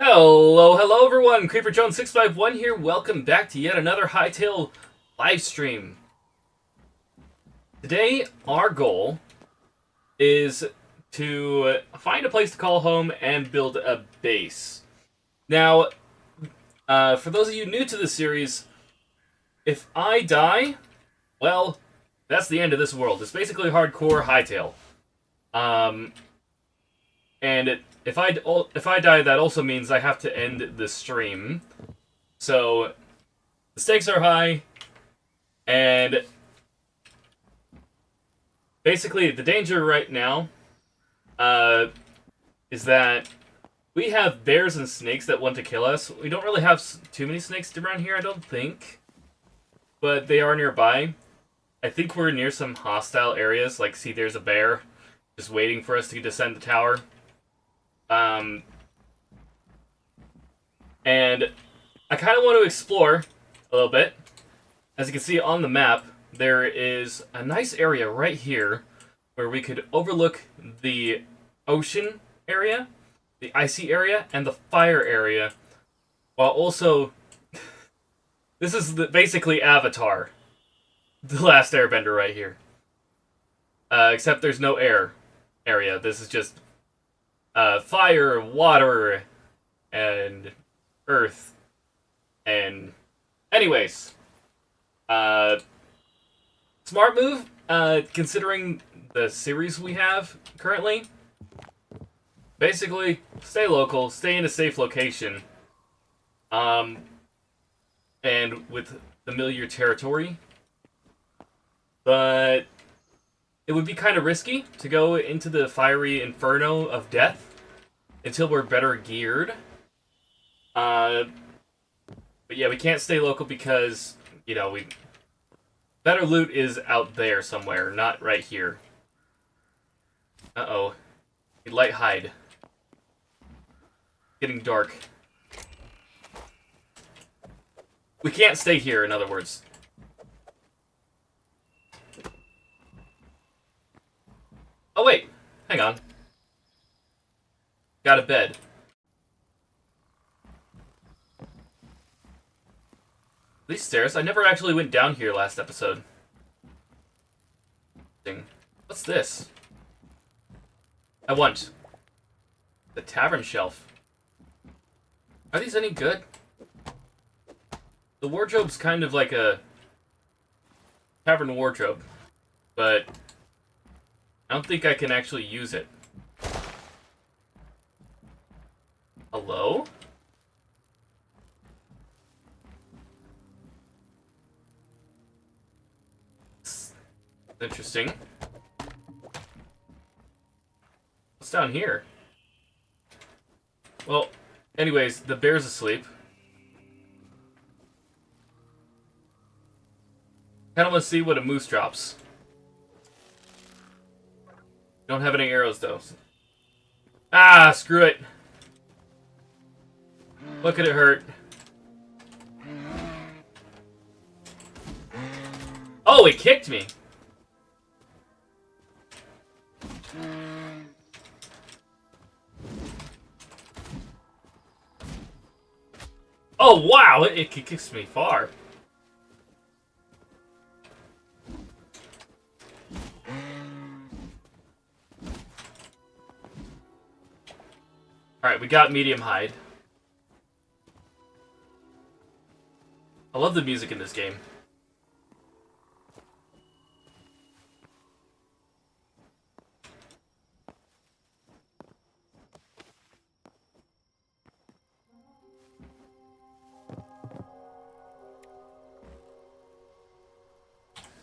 Hello everyone! Creeper Jones 651 here. Welcome back to yet another Hytale live stream. Today, our goal is to find a place to call home and build a base. Now, for those of you new to the series, if I die, well, that's the end of this world. It's basically hardcore Hytale. If I die, that also means I have to end the stream. So the stakes are high, and basically the danger right now is that we have bears and snakes that want to kill us. We don't really have too many snakes around here, I don't think, but they are nearby. I think we're near some hostile areas. Like, see, there's a bear just waiting for us to descend the tower. And I kind of want to explore a little bit. As you can see on the map, there is a nice area right here where we could overlook the ocean area, the icy area, and the fire area, while also... this is basically Avatar, the last airbender right here. Except there's no air area. This is just fire, water, and earth. And anyways, smart move, considering the series we have currently. Basically, stay local, stay in a safe location, and with familiar territory. But it would be kind of risky to go into the fiery inferno of death until we're better geared. But yeah, we can't stay local because, you know, better loot is out there somewhere, not right here. Uh-oh. Light hide. Getting dark. We can't stay here, in other words. Oh, wait. Hang on. Got a bed. These stairs? I never actually went down here last episode. What's this? I want the tavern shelf. Are these any good? The wardrobe's kind of like a tavern wardrobe, but I don't think I can actually use it. Hello? Interesting. What's down here? Well, anyways, the bear's asleep. Kinda wanna see what a moose drops. Don't have any arrows, though. Ah, screw it. What could it hurt? Oh, it kicked me. Oh, wow, it kicks me far. Alright, we got medium hide. I love the music in this game.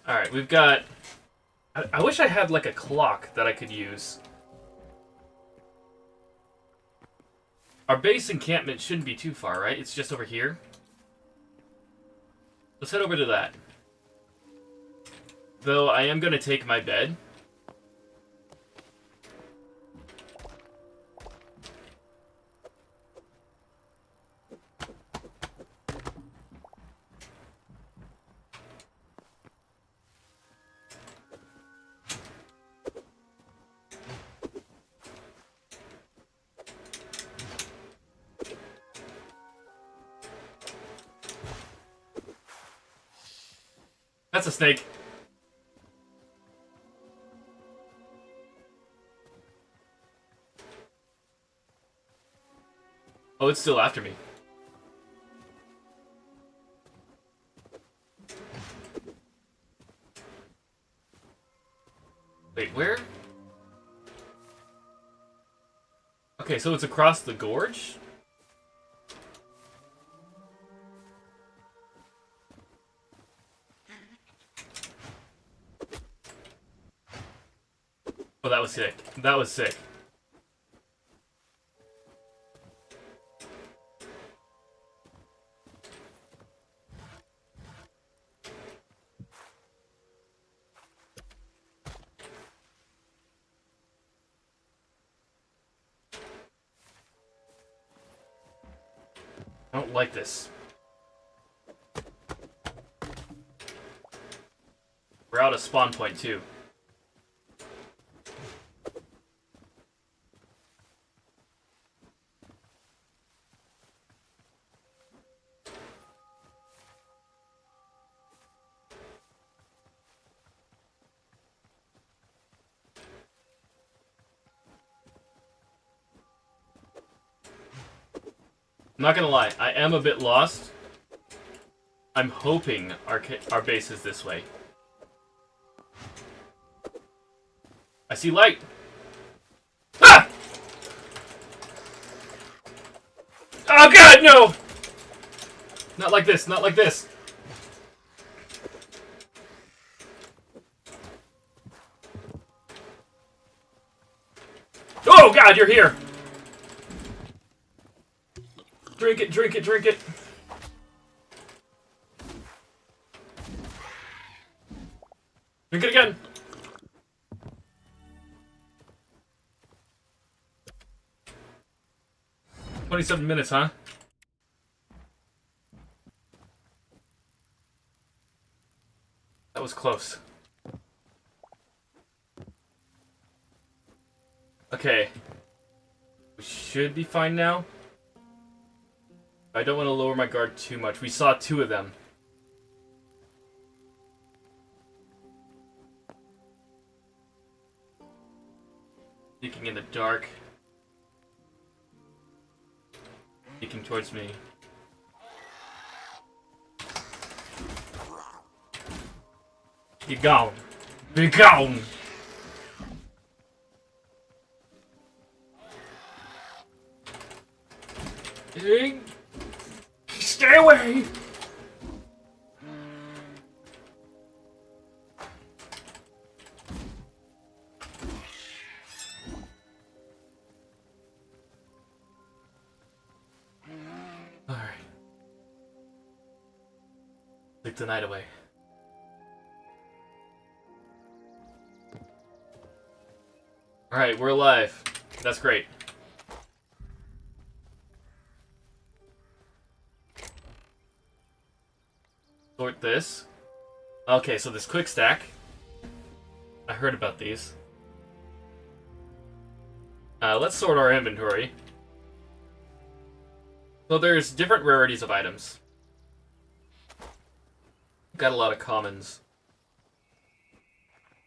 Alright, we've got... I wish I had, like, a clock that I could use. Our base encampment shouldn't be too far, right? It's just over here. Let's head over to that. Though, I am going to take my bed. That's a snake. Oh, it's still after me. Wait, where? Okay, so it's across the gorge? Oh, that was sick. That was sick. I don't like this. We're out of spawn point, too. I'm not gonna lie, I am a bit lost. I'm hoping our base is this way. I see light! Ah! Oh god, no! Not like this, not like this. Oh god, you're here! Drink it, drink it, drink it. Drink it again. "27 minutes, huh?" That was close. Okay. We should be fine now. I don't want to lower my guard too much. We saw 2 of them. Sneaking in the dark. Sneaking towards me. Be gone. Be gone. Stay away. Alright. Take the night away. Alright, we're alive. That's great. Sort this. Okay, so this quick stack. I heard about these. Let's sort our inventory. So there's different rarities of items. Got a lot of commons.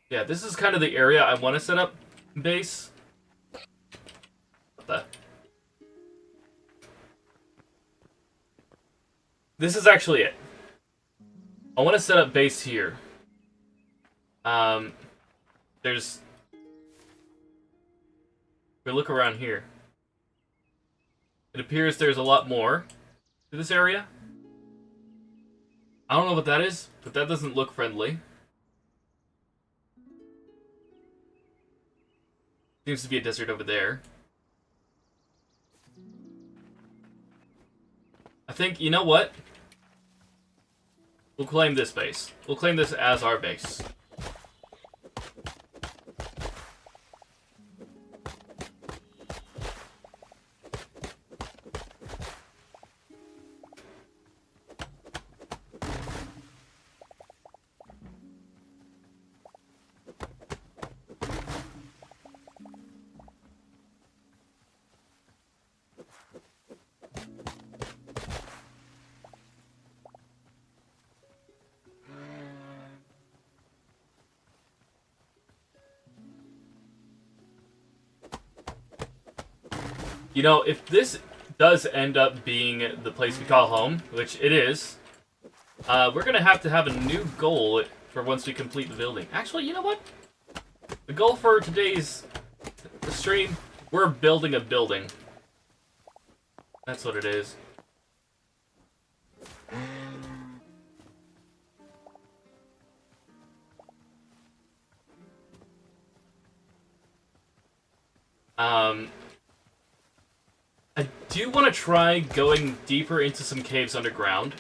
Yeah, this is kind of the area I want to set up base. What the? This is actually it. I want to set up base here. There's... If we look around here, it appears there's a lot more to this area. I don't know what that is, but that doesn't look friendly. Seems to be a desert over there. I think, you know what? We'll claim this base. We'll claim this as our base. You know, if this does end up being the place we call home, which it is, we're gonna have to have a new goal for once we complete the building. Actually, you know what? The goal for today's stream, we're building a building. That's what it is. I do want to try going deeper into some caves underground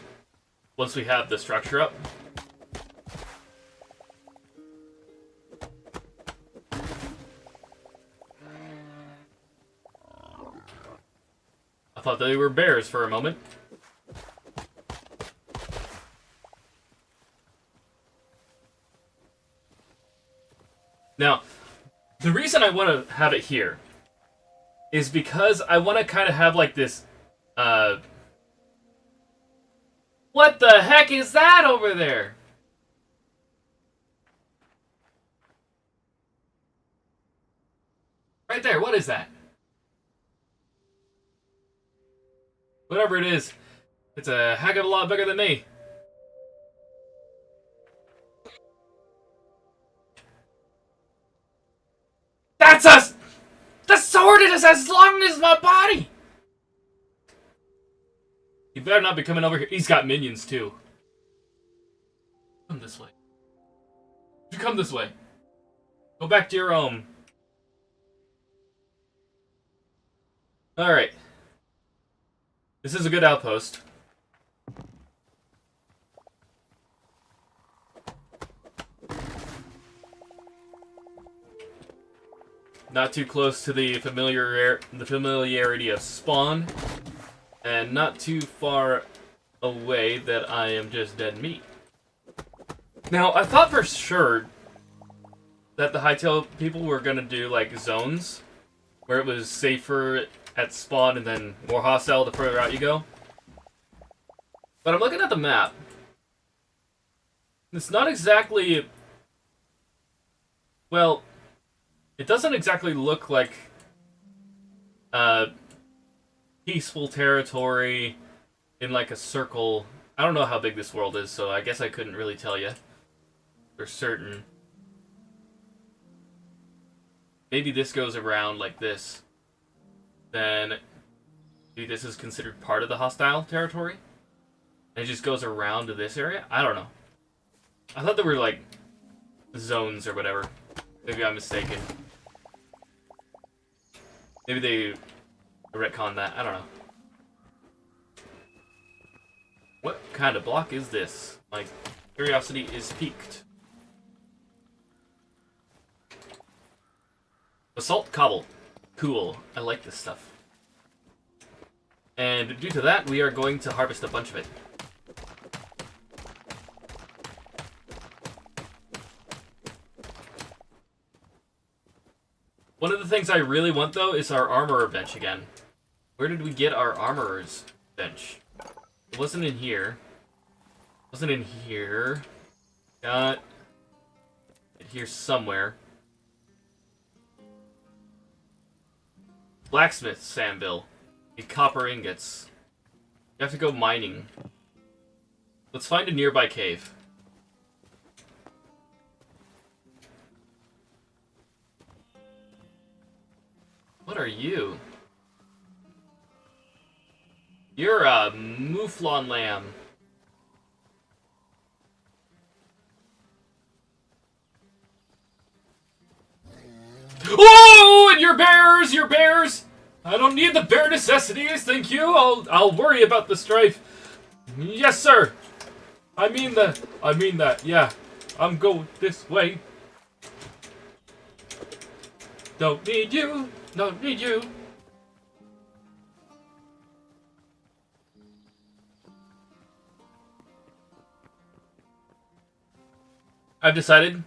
once we have the structure up. I thought they were bears for a moment. Now, the reason I want to have it here is because I want to kind of have like this, what the heck is that over there? Right there, what is that? Whatever it is, it's a heck of a lot bigger than me. That's us! The sword is as long as my body! You better not be coming over here. He's got minions, too. Come this way. You come this way. Go back to your home. Alright. This is a good outpost. Not too close to the familiarity of spawn, and not too far away that I am just dead meat. Now, I thought for sure that the Hytale people were gonna do like zones where it was safer at spawn and then more hostile the further out you go. But I'm looking at the map. It's not exactly... Well, it doesn't exactly look like peaceful territory in like a circle. I don't know how big this world is, so I guess I couldn't really tell you for certain. Maybe this goes around like this. Then maybe this is considered part of the hostile territory. And it just goes around to this area? I don't know. I thought there were like zones or whatever. Maybe I'm mistaken. Maybe they retconned that. I don't know. What kind of block is this? My curiosity is piqued. Basalt cobble. Cool. I like this stuff. And due to that, we are going to harvest a bunch of it. One of the things I really want, though, is our armorer bench again. Where did we get our armorer's bench? It wasn't in here. It wasn't in here. Got it here somewhere. Blacksmith sandbill. Need copper ingots. You have to go mining. Let's find a nearby cave. What are you? You're a mouflon lamb. Oh, and your bears, your bears! I don't need the bare necessities, thank you. I'll worry about the strife. Yes, sir. I mean that. Yeah, I'm going this way. Don't need you. Don't need you. I've decided.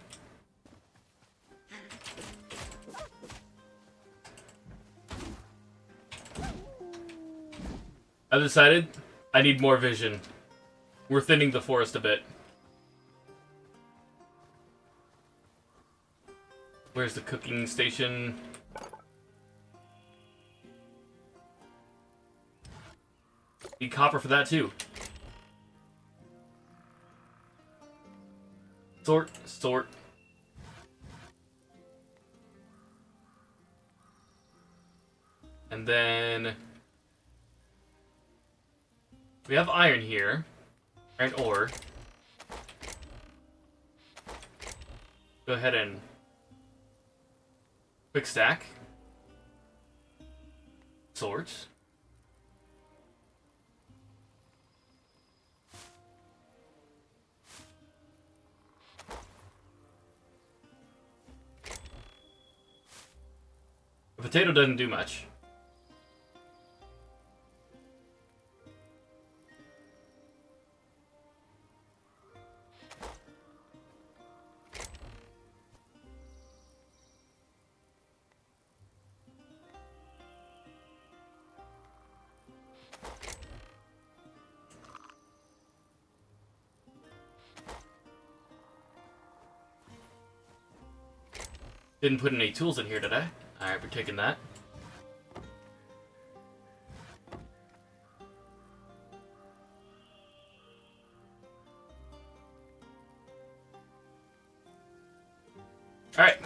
I need more vision. We're thinning the forest a bit. Where's the cooking station? Need copper for that too. Sort, sort. And then we have iron here. Iron ore. Go ahead and quick stack. Sort. The potato doesn't do much. Didn't put any tools in here, did I? Alright, we're taking that. Alright.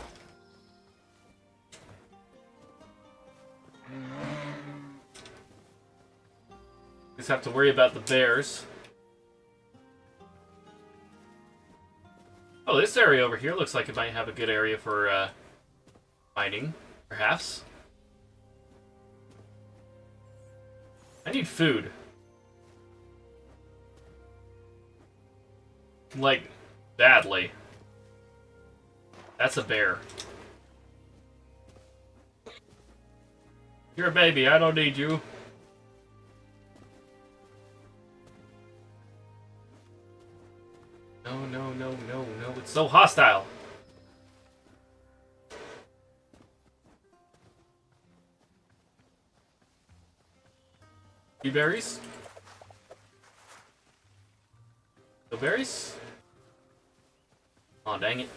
Just have to worry about the bears. Oh, this area over here looks like it might have a good area for, mining, perhaps. I need food. Like, badly. That's a bear. You're a baby, I don't need you. No, no, no, no, no, it's so hostile. Berries? No berries? Aw, oh, dang it.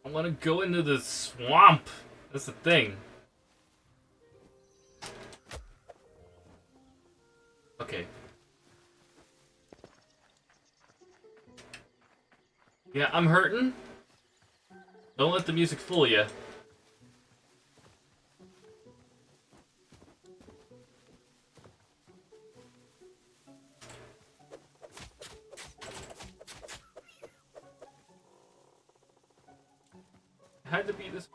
I want to go into the swamp. That's the thing. Okay. Yeah, I'm hurting. Don't let the music fool you. Had to be this.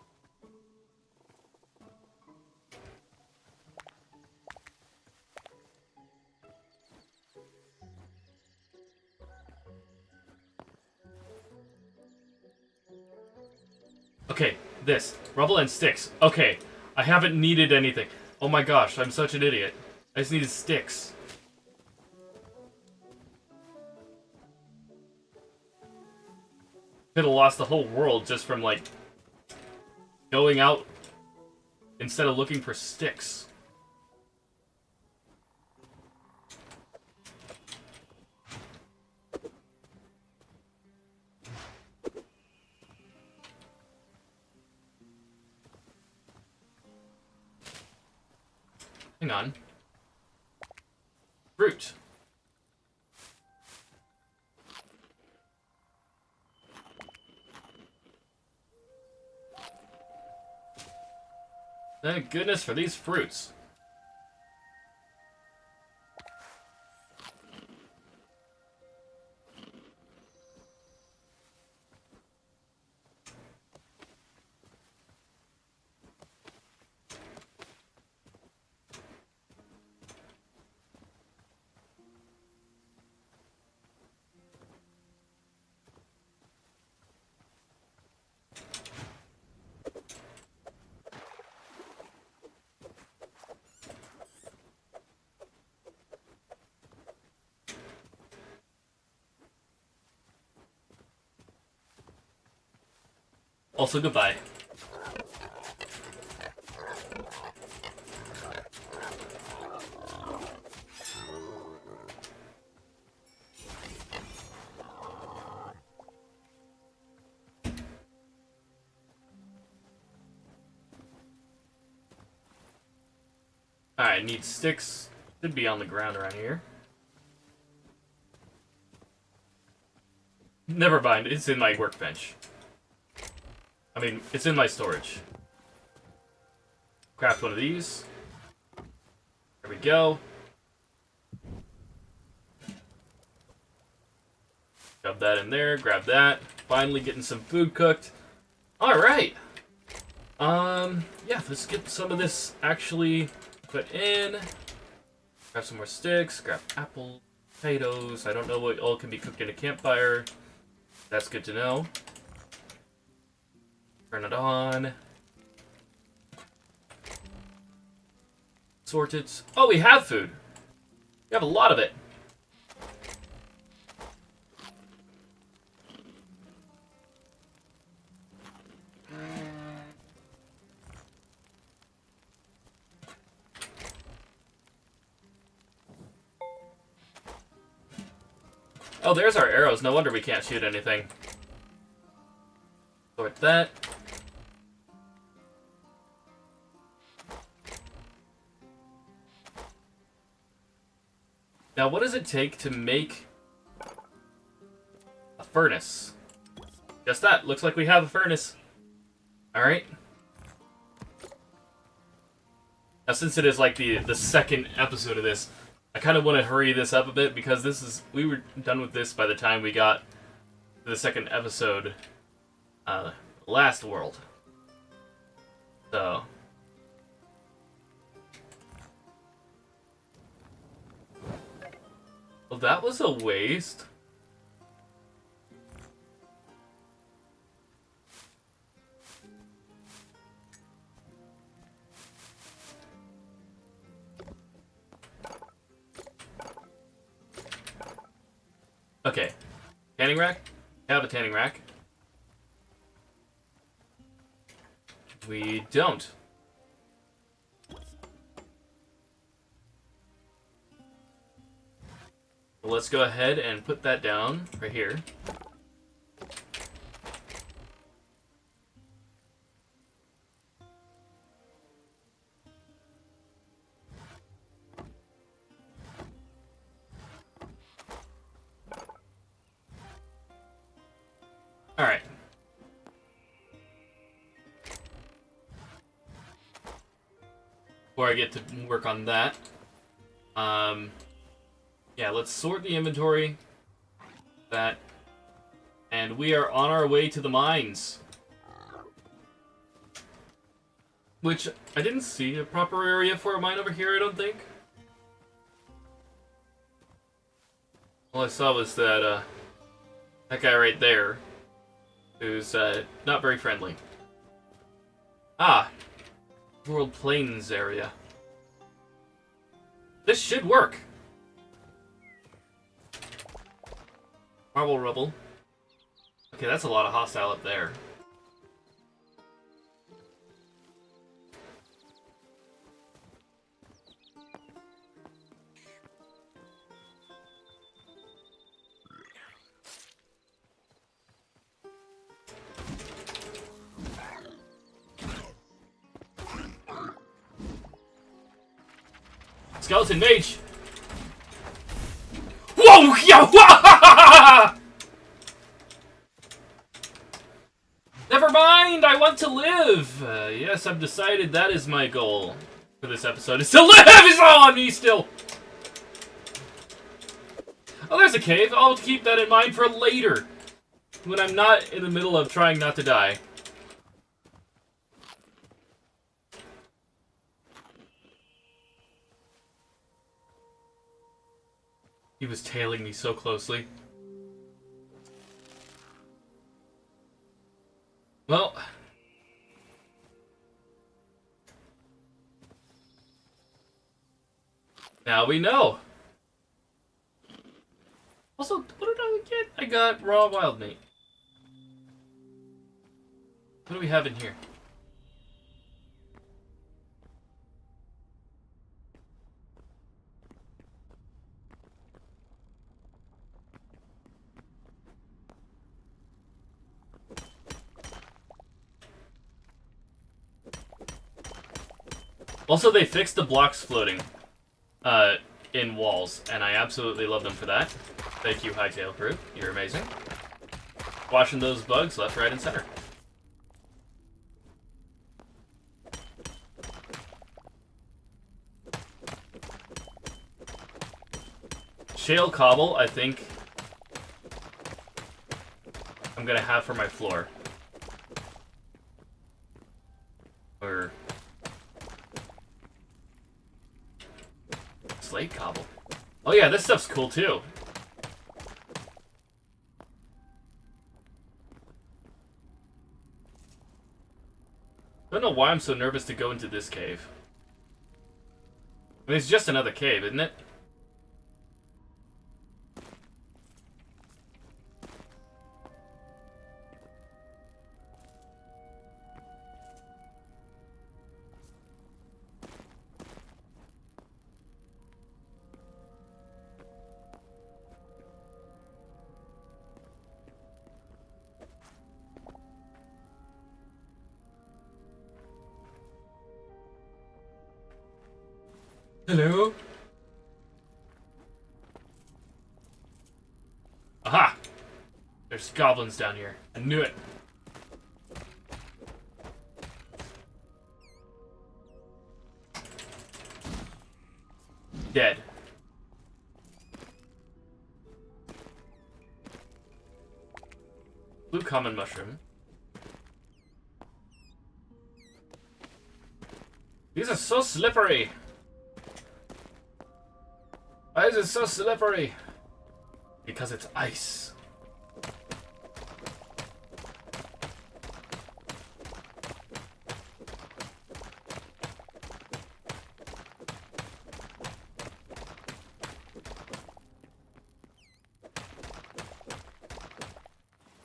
Okay, this. Rubble and sticks. Okay, I haven't needed anything. Oh my gosh, I'm such an idiot. I just needed sticks. Could have lost the whole world just from, like, going out instead of looking for sticks. Hang on. Fruit. Thank goodness for these fruits. Also, goodbye. Alright, need sticks. Should be on the ground around here. Never mind, it's in my workbench. I mean, it's in my storage. Craft one of these. There we go. Shove that in there, grab that. Finally getting some food cooked. Alright. Yeah, let's get some of this actually put in. Grab some more sticks, grab apples, potatoes. I don't know what all can be cooked in a campfire. That's good to know. Turn it on. Sort it. Oh, we have food. We have a lot of it. Oh, there's our arrows. No wonder we can't shoot anything. Sort that. Now, what does it take to make a furnace? Just that. Looks like we have a furnace. Alright. Now, since it is like the second episode of this, I kind of want to hurry this up a bit because we were done with this by the time we got to the second episode, last world. So. Well, that was a waste. Okay. Tanning rack? I have a tanning rack. We don't. Let's go ahead and put that down right here. Alright. Before I get to work on that, yeah, let's sort the inventory. That. And we are on our way to the mines. Which, I didn't see a proper area for a mine over here, I don't think. All I saw was that, that guy right there. Who's, not very friendly. Ah! World Plains area. This should work! Marble rubble. Okay, that's a lot of hostile up there. Skeleton mage! Whoa! Yeah! Never mind! I want to live! Yes, I've decided that is my goal for this episode, is to live! It's all on me still! Oh, there's a cave. I'll keep that in mind for later. When I'm not in the middle of trying not to die. He was tailing me so closely. Well. Now we know. Also, what did I get? I got raw wild meat. What do we have in here? Also, they fixed the blocks floating in walls, and I absolutely love them for that. Thank you, Hytale crew. You're amazing. Watching those bugs left, right, and center. Shale cobble, I think I'm gonna have for my floor. Or slate cobble. Oh yeah, this stuff's cool too. I don't know why I'm so nervous to go into this cave. I mean, it's just another cave, isn't it? Hello? Aha! There's goblins down here. I knew it. Dead. Blue common mushroom. These are so slippery. Why is it so slippery? Because it's ice.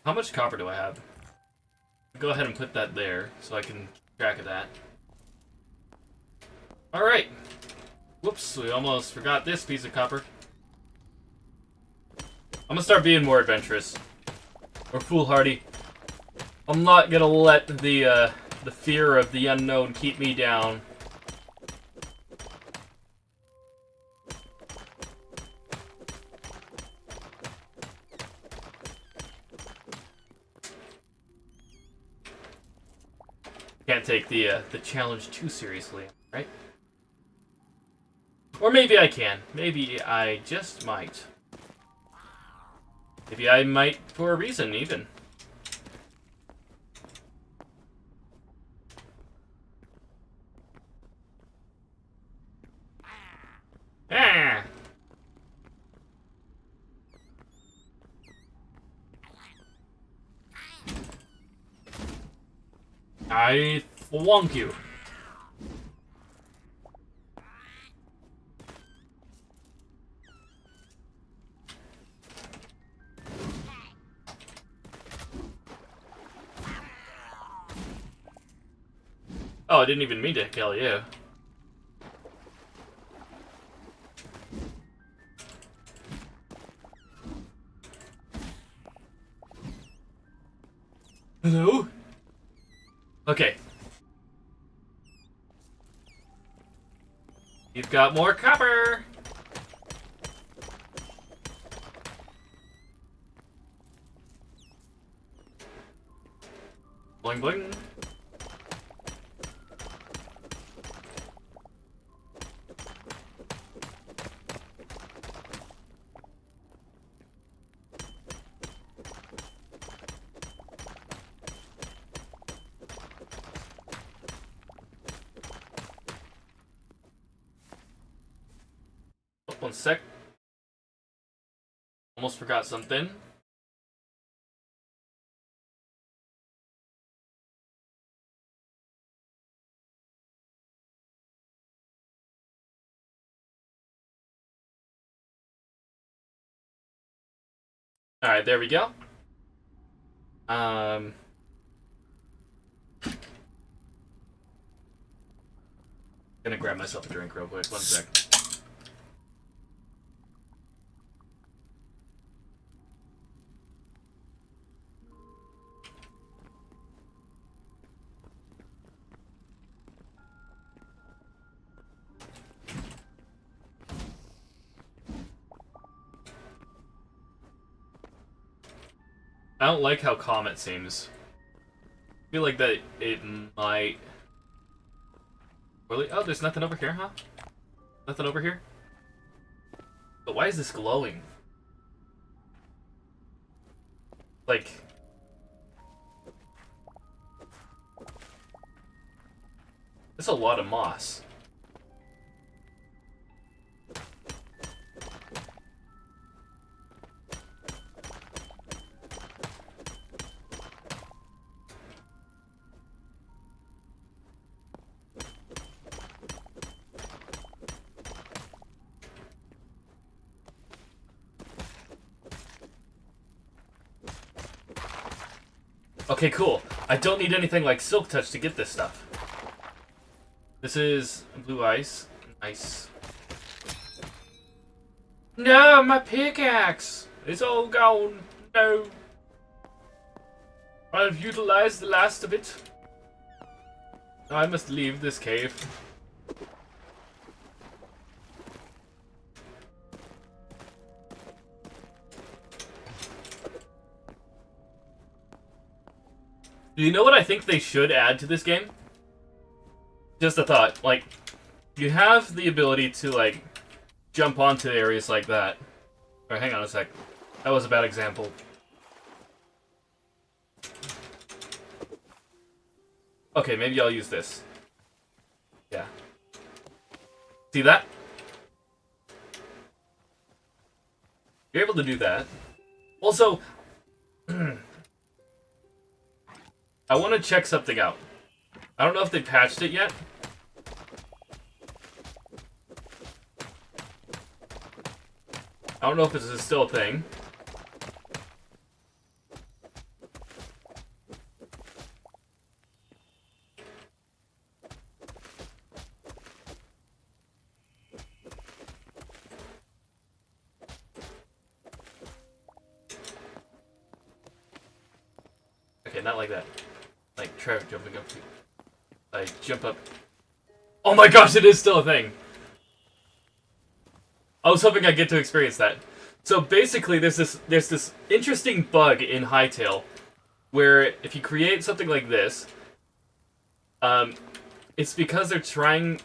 How much copper do I have? Go ahead and put that there so I can keep track of that. Alright. Whoops, we almost forgot this piece of copper. I'm gonna start being more adventurous. Or foolhardy. I'm not gonna let the fear of the unknown keep me down. Can't take the challenge too seriously, right? Or maybe I can. Maybe I just might. Maybe I might for a reason, even. Ah! I wonk you. Oh, I didn't even mean to kill you. Hello? Okay. You've got more copper! Bling bling. Oh, one sec. Almost forgot something. Alright, there we go. Gonna grab myself a drink real quick. One sec. I don't like how calm it seems. I feel like that it might... Really? Oh, there's nothing over here, huh? Nothing over here? But why is this glowing? Like... That's a lot of moss. Okay, cool. I don't need anything like Silk Touch to get this stuff. This is blue ice. Nice. No, my pickaxe! It's all gone. No. I've utilized the last of it. I must leave this cave. Do you know what I think they should add to this game? Just a thought. Like, you have the ability to, like, jump onto areas like that. Or hang on a sec. That was a bad example. Okay, maybe I'll use this. Yeah. See that? You're able to do that. Also, I want to check something out. I don't know if they patched it yet. I don't know if this is still a thing. Okay, not like that. Like Trevor jumping up. Like jump up. Oh my gosh, it is still a thing. I was hoping I'd get to experience that. So basically, there's this interesting bug in Hytale, where if you create something like this, it's because they're trying.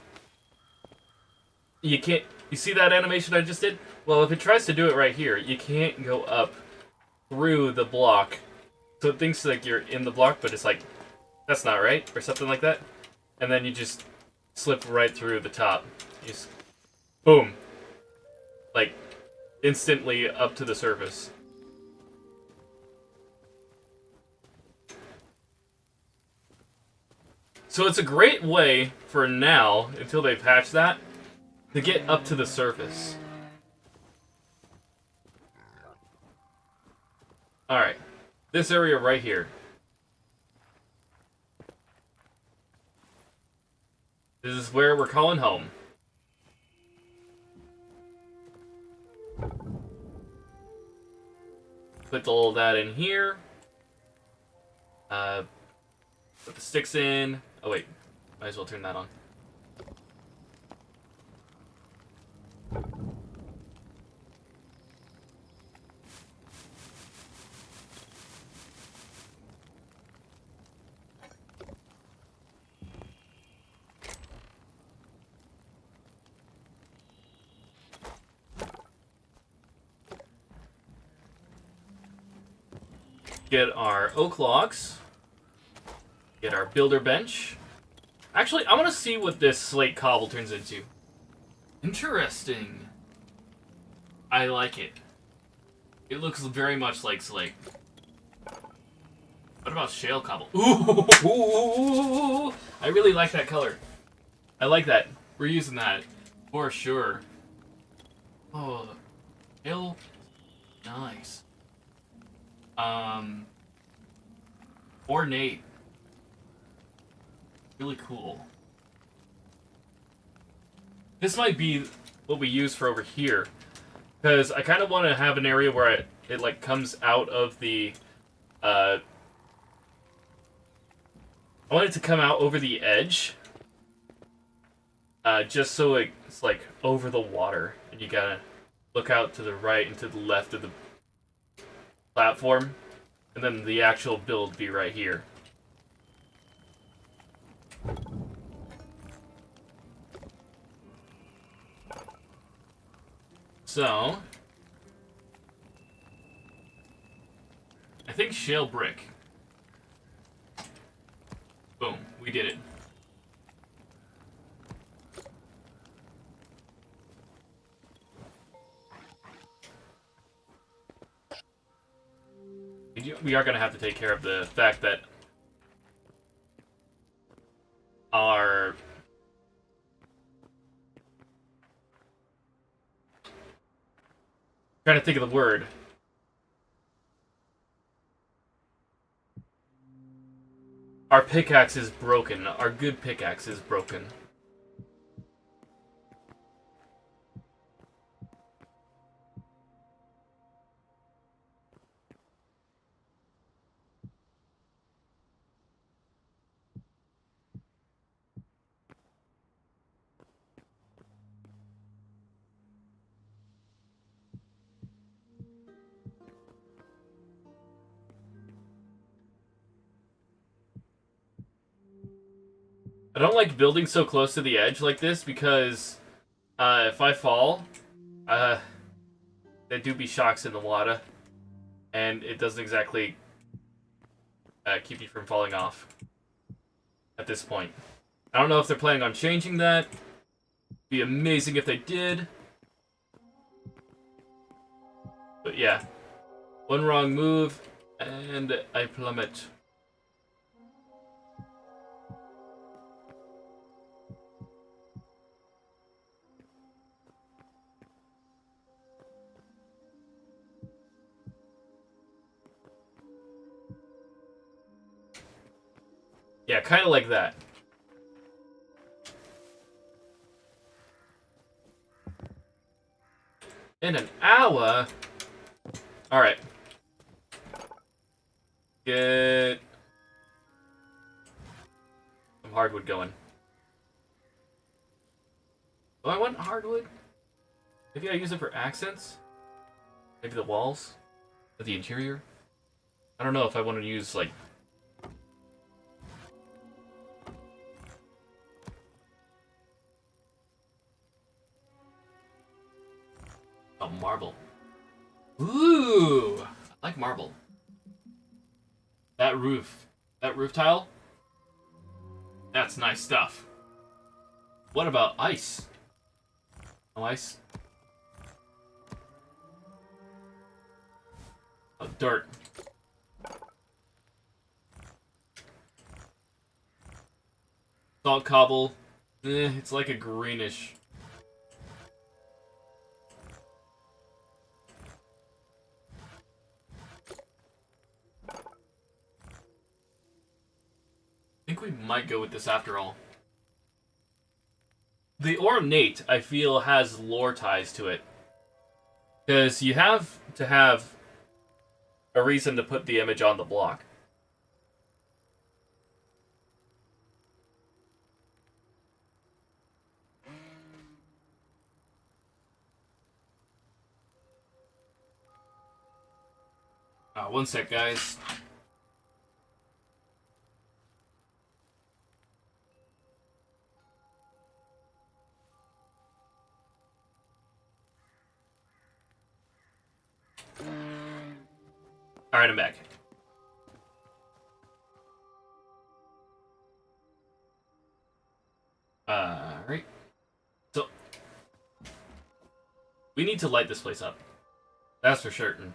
You can't. You see that animation I just did? Well, if it tries to do it right here, you can't go up through the block. So it thinks like you're in the block, but it's like, that's not right, or something like that. And then you just slip right through the top. You just, boom. Like, instantly up to the surface. So it's a great way, for now, until they patch that, to get up to the surface. Alright. This area right here. This is where we're calling home. Put all that in here. Put the sticks in. Oh wait, might as well turn that on. Get our oak logs. Get our builder bench. Actually, I want to see what this slate cobble turns into. Interesting. I like it. It looks very much like slate. What about shale cobble? Ooh, I really like that color. I like that. We're using that for sure. Oh, shale, nice. Ornate. Really cool. This might be what we use for over here. Because I kind of want to have an area where it like comes out of the... I want it to come out over the edge. Just so it's like over the water. And you gotta look out to the right and to the left of the platform. And then the actual build be right here. So, I think shale brick. Boom, we did it. We are going to have to take care of the fact that our trying to think of the word. Our pickaxe is broken. Our good pickaxe is broken. I don't like building so close to the edge like this because if I fall, there do be shocks in the water, and it doesn't exactly keep you from falling off at this point. I don't know if they're planning on changing that. Be amazing if they did. But yeah, one wrong move, and I plummet. Yeah, kind of like that. In an hour? Alright. Get some hardwood going. Do I want hardwood? Maybe I use it for accents? Maybe the walls? Or the interior? I don't know if I want to use, like... Oh, marble. Ooh! I like marble. That roof. That roof tile? That's nice stuff. What about ice? No ice? Oh, dirt. Salt cobble. It's like a greenish. I think we might go with this after all. The ornate, I feel, has lore ties to it. Because you have to have a reason to put the image on the block. One sec, guys. Alright, I'm back. Alright. So, we need to light this place up. That's for certain.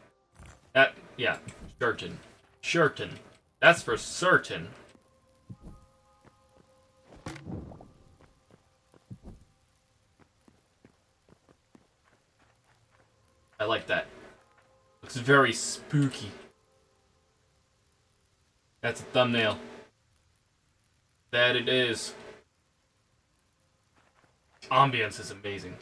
Yeah, certain. Certain. That's for certain. I like that. Looks very spooky. That's a thumbnail. That it is. Ambience is amazing.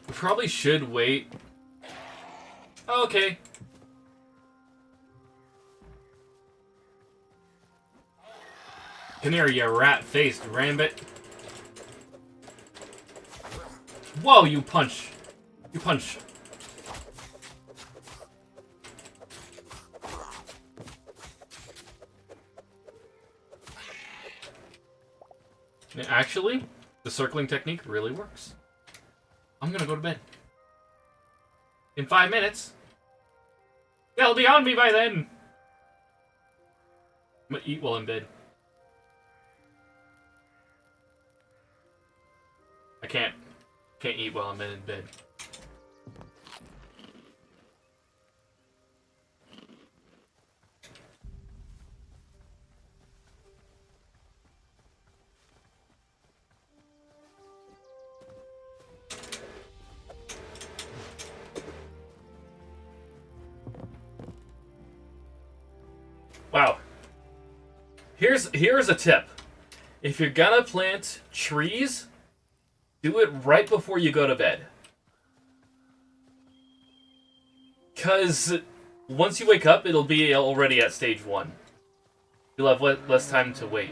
We probably should wait. Okay. Come here, you rat-faced rambit. Whoa, you punch. You punch. Actually, the circling technique really works. I'm gonna go to bed. In 5 minutes. They'll be on me by then. I'm gonna eat while in bed. I can't eat while I'm in bed. Wow. Here's a tip. If you're gonna plant trees, do it right before you go to bed. Because once you wake up, it'll be already at stage 1. You'll have less time to wait.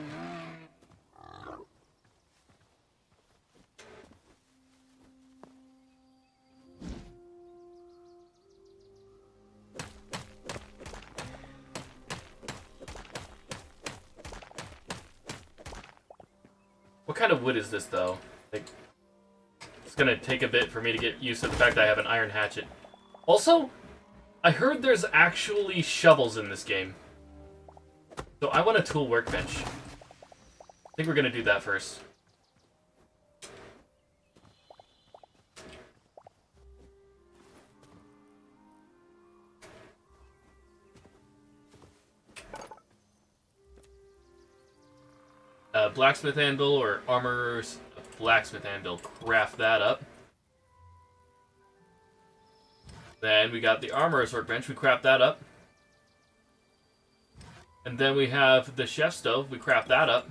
What kind of wood is this, though? Like, it's gonna take a bit for me to get used to the fact that I have an iron hatchet. Also, I heard there's actually shovels in this game. So I want a tool workbench. I think we're gonna do that first. Blacksmith anvil or armorer's blacksmith anvil. Craft that up. Then we got the armorer's workbench. We craft that up. And then we have the chef stove. We craft that up.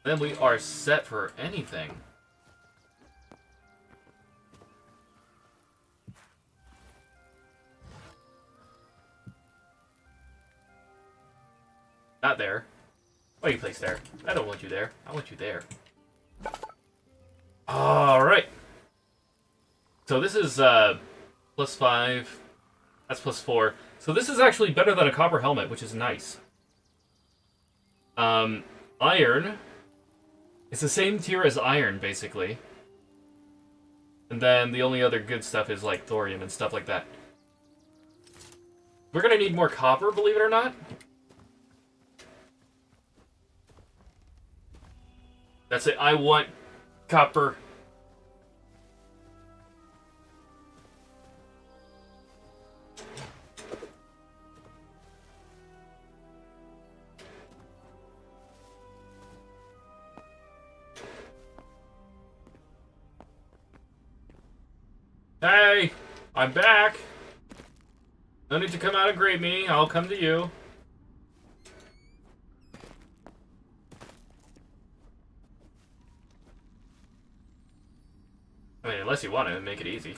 Then we are set for anything. Not there. Why are you placed there? I don't want you there. I want you there. Alright. So this is +5. That's +4. So this is actually better than a copper helmet, which is nice. Iron. It's the same tier as iron, basically. And then the only other good stuff is like thorium and stuff like that. We're gonna need more copper, believe it or not. That's it. I want copper. Hey, I'm back. No need to come out and greet me. I'll come to you. I mean, unless you want to make it easy.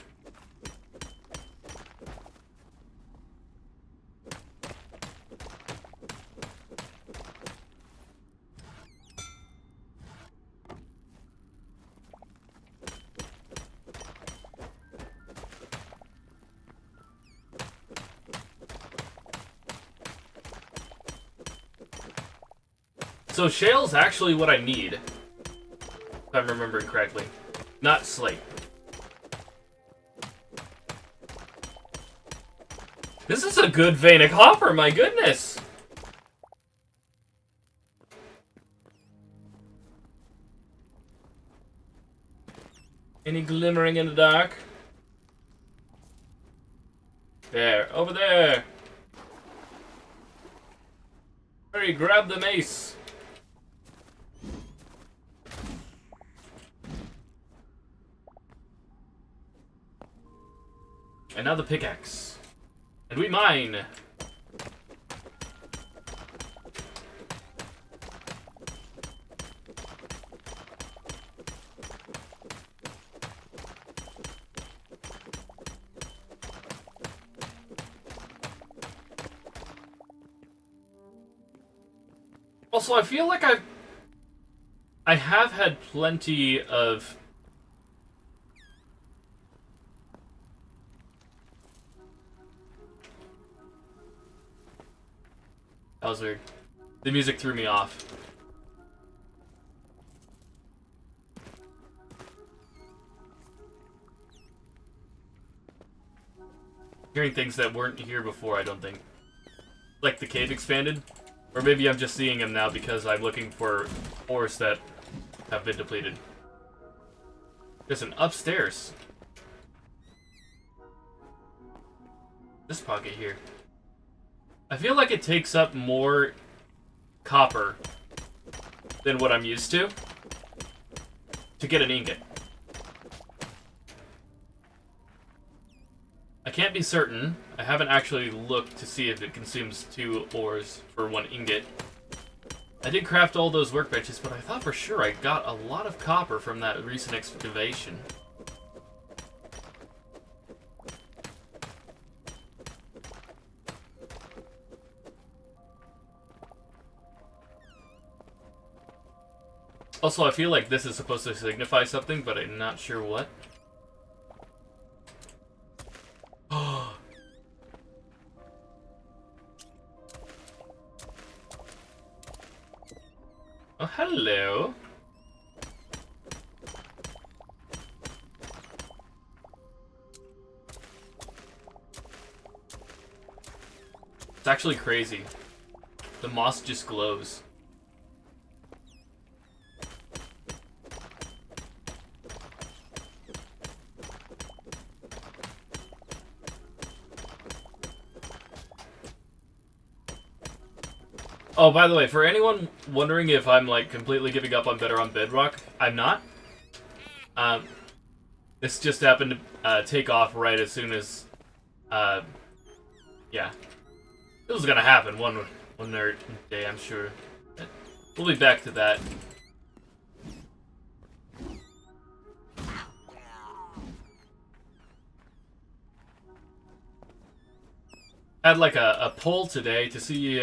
So shale's actually what I need, if I'm remembering correctly. Not slate. This is a good vein of copper, my goodness! Any glimmering in the dark? There, over there! Hurry, grab the mace! And now the pickaxe. And we mine! Also, I feel like I have had plenty of... That was weird. The music threw me off. Hearing things that weren't here before, I don't think. Like the cave expanded? Or maybe I'm just seeing them now because I'm looking for ores that have been depleted. There's an upstairs. This pocket here. I feel like it takes up more copper than what I'm used to get an ingot. I can't be certain. I haven't actually looked to see if it consumes 2 ores for 1 ingot. I did craft all those workbenches, but I thought for sure I got a lot of copper from that recent excavation. Also, I feel like this is supposed to signify something, but I'm not sure what. Oh, hello. It's actually crazy. The moss just glows. Oh, by the way, for anyone wondering if I'm, like, completely giving up on Better on Bedrock, I'm not. This just happened to take off right as soon as, yeah. It was gonna happen one day, I'm sure. We'll be back to that. I had, like, a poll today to see,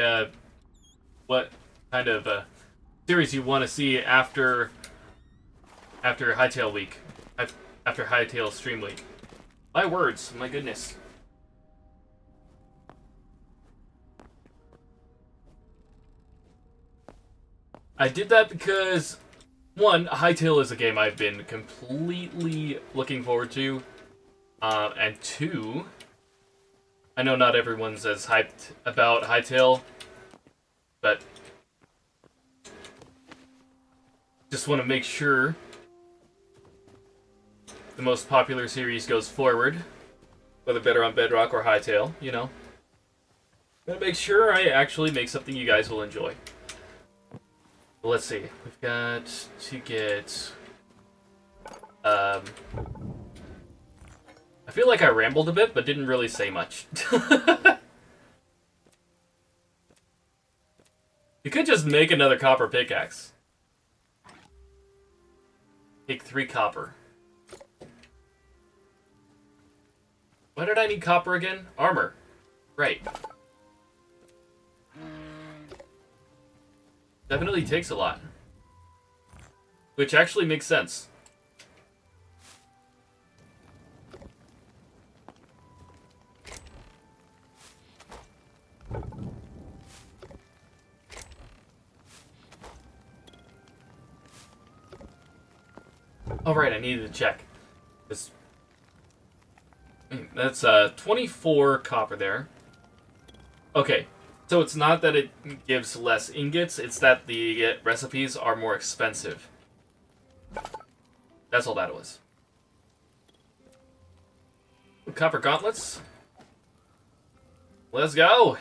what kind of series you want to see after Hytale week, after Hytale stream week. My words, my goodness. I did that because, one, Hytale is a game I've been completely looking forward to, and two, I know not everyone's as hyped about Hytale, but just want to make sure the most popular series goes forward, whether Better on Bedrock or Hytale, you know. Gotta make sure I actually make something you guys will enjoy. Well, let's see. We've got to get... I feel like I rambled a bit, but didn't really say much. You could just make another copper pickaxe. Take 3 copper. Why did I need copper again? Armor. Right. Definitely takes a lot. Which actually makes sense. Oh, right, I needed to check. That's 24 copper there. Okay, so it's not that it gives less ingots, it's that the recipes are more expensive. That's all that was. Copper gauntlets. Let's go!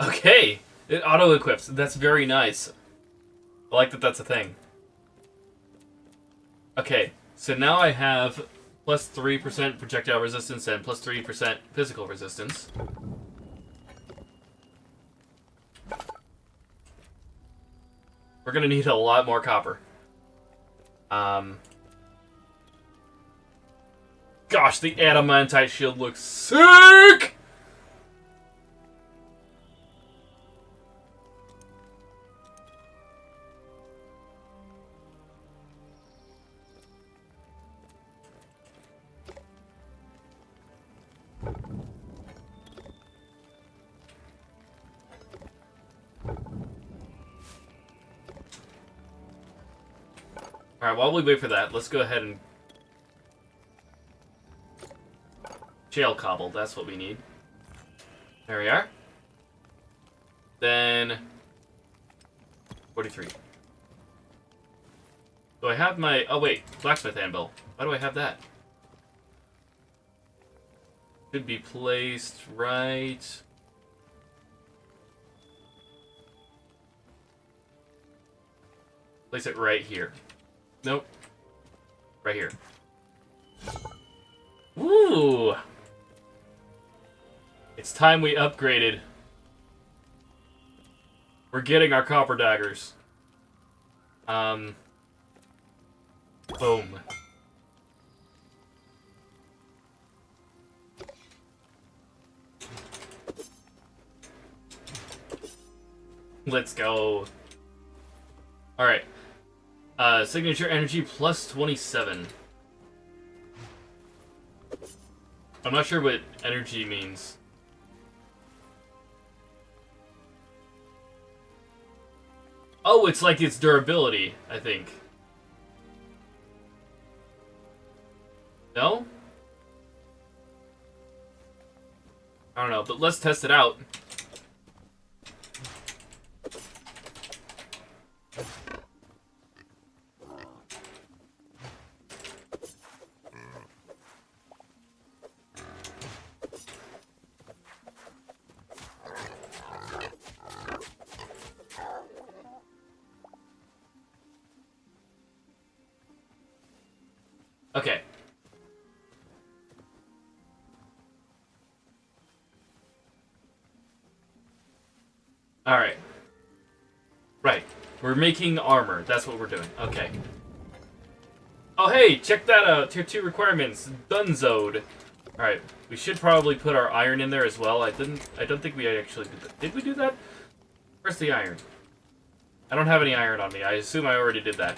Okay, it auto-equips. That's very nice. I like that that's a thing. Okay, so now I have plus 3% projectile resistance and plus 3% physical resistance. We're gonna need a lot more copper. Gosh, the adamantite shield looks sick! Alright, while we wait for that, let's go ahead and... Jail cobble, that's what we need. There we are. Then... 43. Do I have my... Oh wait, blacksmith anvil. Why do I have that? Should be placed right... Place it right here. Nope. Right here. Woo! It's time we upgraded. We're getting our copper daggers. Boom. Let's go. Alright. Signature energy plus 27. I'm not sure what energy means. Oh, it's like its durability, I think. No? I don't know, but let's test it out. Okay. Alright. Right. We're making armor. That's what we're doing. Okay. Oh, hey! Check that out! Tier 2 requirements. Dunzoed. Alright. We should probably put our iron in there as well. I don't think we actually did that. Did we do that? Where's the iron? I don't have any iron on me. I assume I already did that.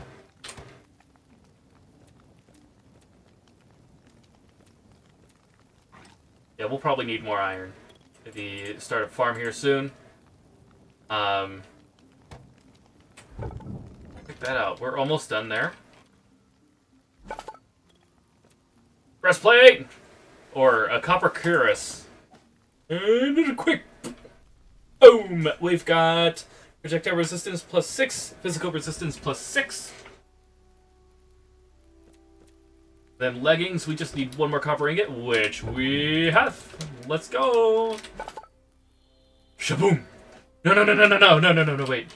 Yeah, we'll probably need more iron. Maybe start a farm here soon. Check that out. We're almost done there. Breastplate! Or a copper cuirass. And quick! Boom! We've got projectile resistance plus 6, physical resistance plus 6. Then leggings, we just need one more copper ingot, which we have. Let's go. Shaboom! No, wait.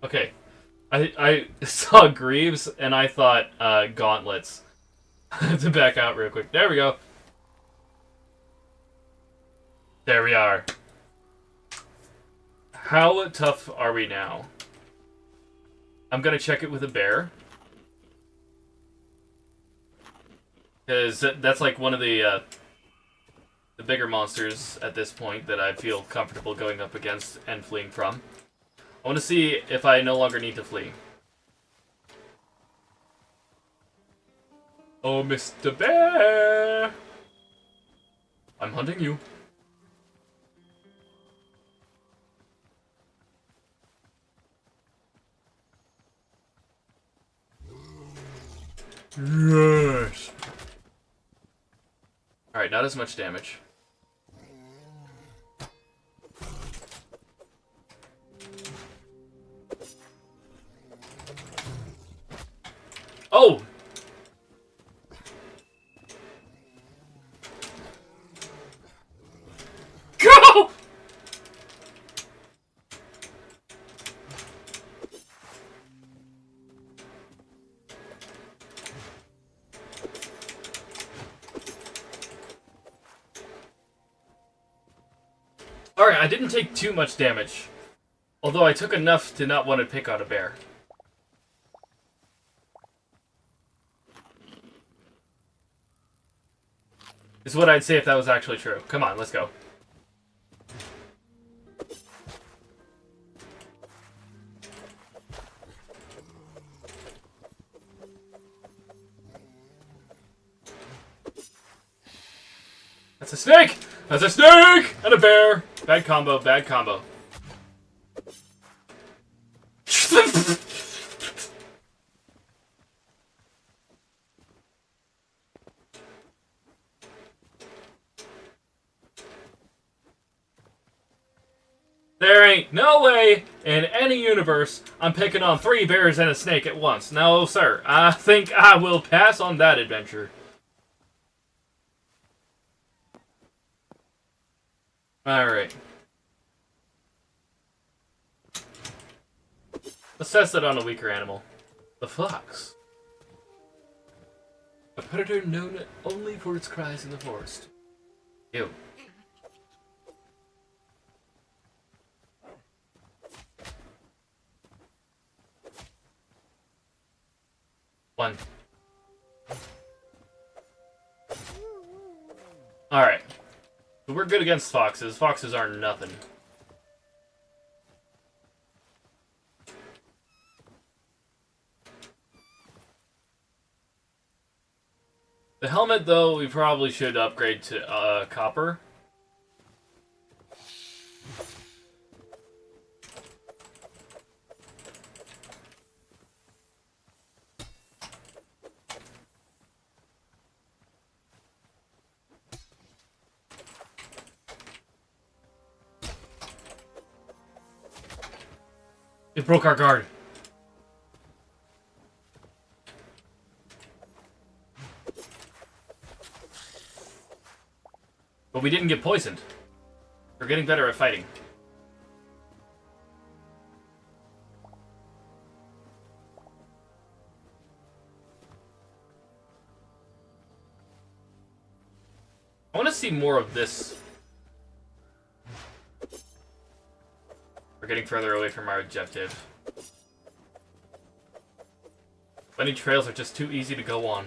Okay. I saw greaves, and I thought gauntlets. I have to back out real quick. There we go. There we are. How tough are we now? I'm gonna check it with a bear. Because that's like one of the bigger monsters at this point that I feel comfortable going up against and fleeing from. I want to see if I no longer need to flee. Oh, Mr. Bear! I'm hunting you. Yes! Alright, not as much damage. Oh! Go! Alright, I didn't take too much damage. Although I took enough to not want to pick on a bear. Is what I'd say if that was actually true. Come on, let's go. That's a snake! That's a snake! And a bear! Bad combo, bad combo. There ain't no way in any universe I'm picking on 3 bears and a snake at once. No, sir. I think I will pass on that adventure. Alright. Let's test it on a weaker animal. The fox. A predator known only for its cries in the forest. Ew. One. Alright. So we're good against foxes. Foxes are nothing. The helmet, though, we probably should upgrade to copper. It broke our guard. But we didn't get poisoned. We're getting better at fighting. I want to see more of this. We're getting further away from our objective. Bunny trails are just too easy to go on.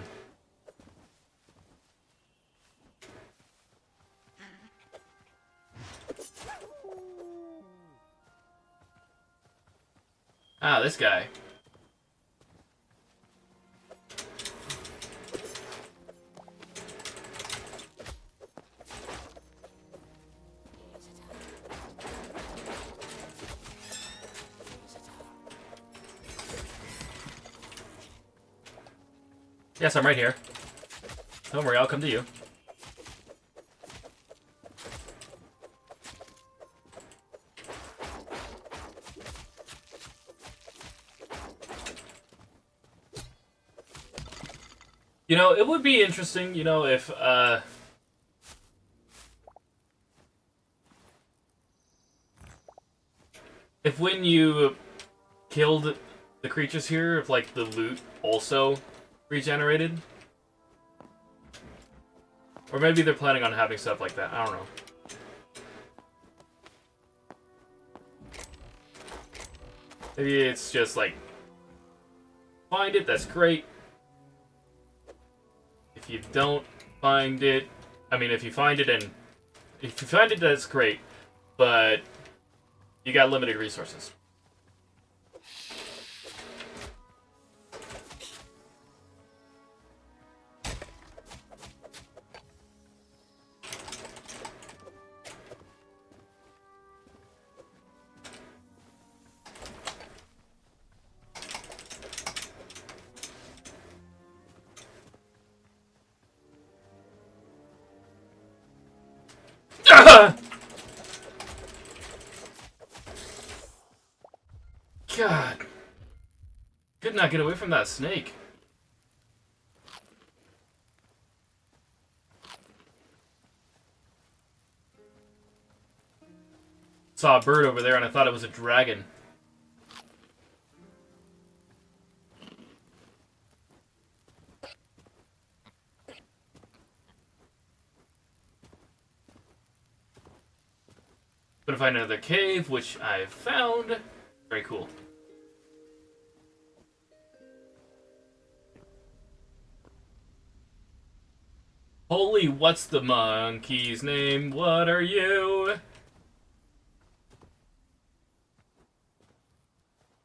Ah, this guy. Yes, I'm right here. Don't worry, I'll come to you. You know, it would be interesting, you know, if when you killed the creatures here, if, like, the loot also regenerated. Or maybe they're planning on having stuff like that. I don't know. Maybe it's just, like, find it, that's great. If you don't find it, I mean, if you find it, that's great, but you got limited resources. God. Could not get away from that snake. Saw a bird over there and I thought it was a dragon. Gonna find another cave, which I've found. Very cool. Holy, what's the monkey's name? What are you?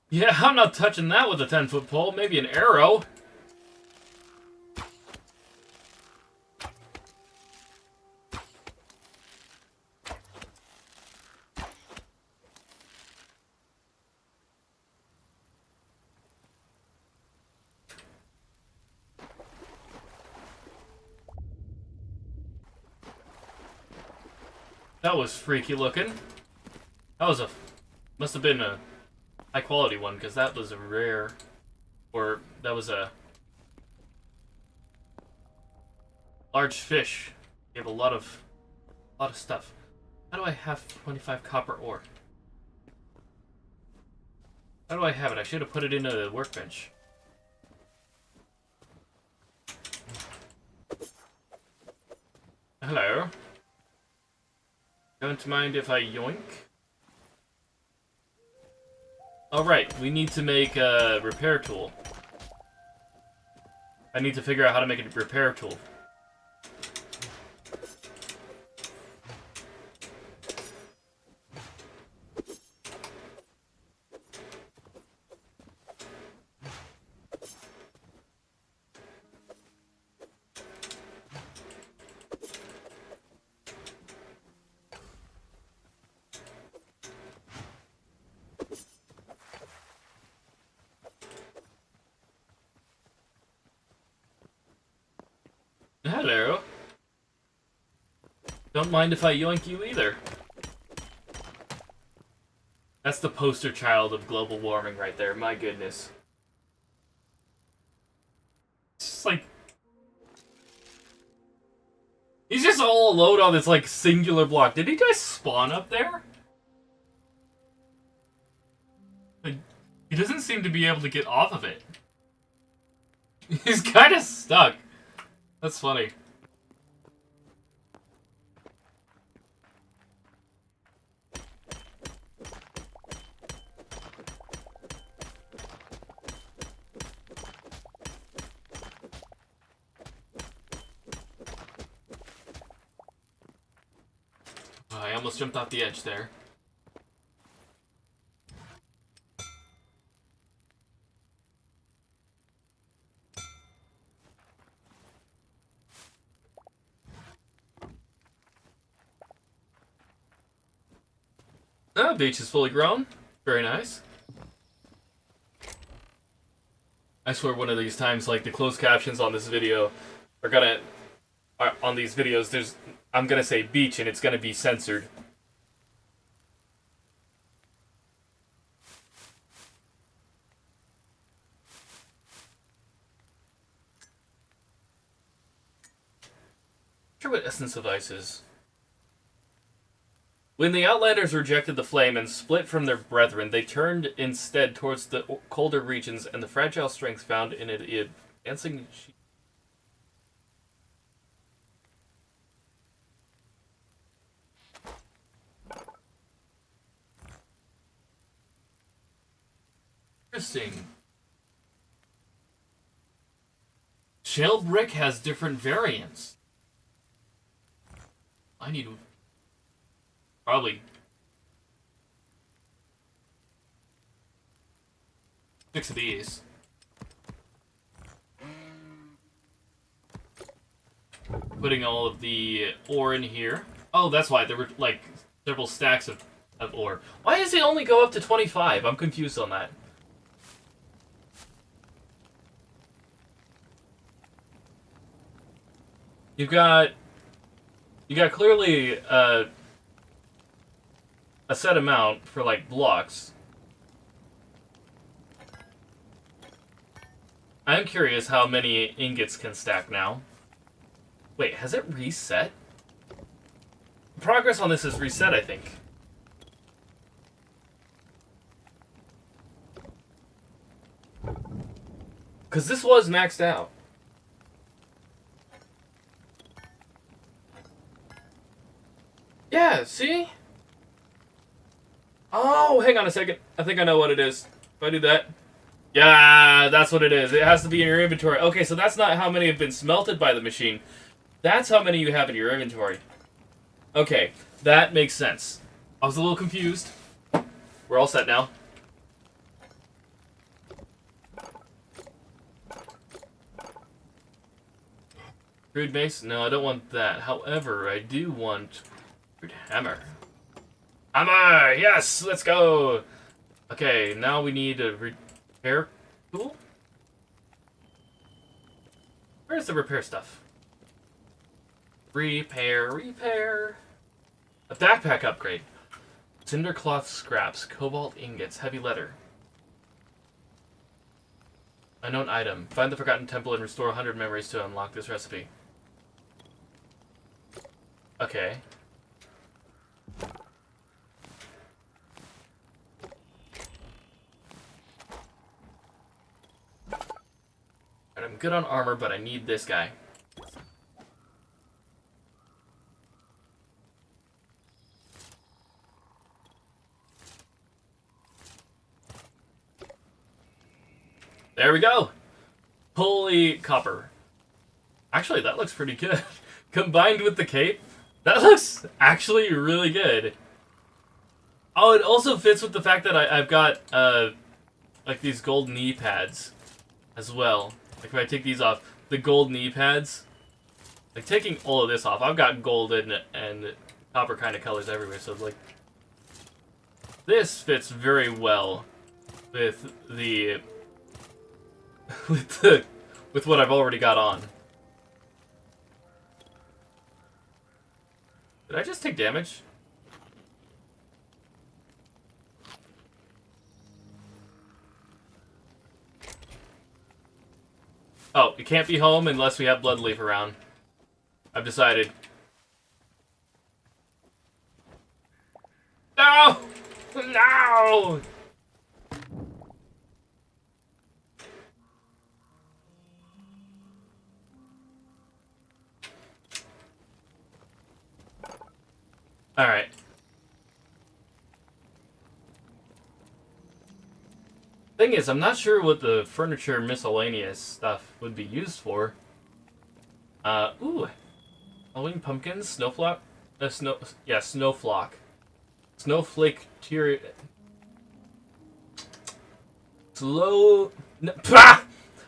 Yeah, I'm not touching that with a 10-foot pole. Maybe an arrow. That was freaky looking. That was a... Must have been a high quality one, because that was a rare... Or that was a... large fish. You have a lot of stuff. How do I have 25 copper ore? How do I have it? I should have put it into the workbench. Hello. Don't mind if I yoink? Alright, we need to make a repair tool. I need to figure out how to make a repair tool. Hello. Don't mind if I yoink you either. That's the poster child of global warming right there, my goodness. It's just like... He's just all alone on this, like, singular block. Did he just spawn up there? Like, he doesn't seem to be able to get off of it. He's kind of stuck. That's funny. Oh, I almost jumped off the edge there. Oh, beach is fully grown. Very nice. I swear one of these times, like, the closed captions on this video on these videos, I'm gonna say beach and it's gonna be censored. Not sure what Essence of Ice is. When the Outlanders rejected the flame and split from their brethren, they turned instead towards the colder regions and the fragile strength found in it advancing. Interesting. Shell brick has different variants. I need... Probably 6 of these. Putting all of the ore in here. Oh, that's why there were like several stacks of ore. Why does it only go up to 25? I'm confused on that. You got clearly a set amount for, like, blocks. I'm curious how many ingots can stack now. Wait, has it reset? Progress on this is reset, I think. Because this was maxed out. Yeah, see? Oh, hang on a second. I think I know what it is. If I do that... Yeah, that's what it is. It has to be in your inventory. Okay, so that's not how many have been smelted by the machine. That's how many you have in your inventory. Okay, that makes sense. I was a little confused. We're all set now. Crude mace? No, I don't want that. However, I do want... crude hammer. Hammer! Yes! Let's go! Okay, now we need a repair tool? Where's the repair stuff? Repair. A backpack upgrade. Cinder cloth scraps, cobalt ingots, heavy leather. Unknown item. Find the forgotten temple and restore 100 memories to unlock this recipe. Okay. And I'm good on armor, but I need this guy. There we go! Holy copper. Actually, that looks pretty good. Combined with the cape, that looks actually really good. Oh, it also fits with the fact that I've got, like these gold knee pads as well. Like if I take these off, the gold knee pads, like taking all of this off, I've got gold and copper kind of colors everywhere, so like, this fits very well with the, with what I've already got on. Did I just take damage? Oh, it can't be home unless we have Bloodleaf around. I've decided. No! No! Alright. Thing is, I'm not sure what the furniture miscellaneous stuff would be used for. Ooh. Halloween pumpkins, snowflock, snowflock. Snowflake tier...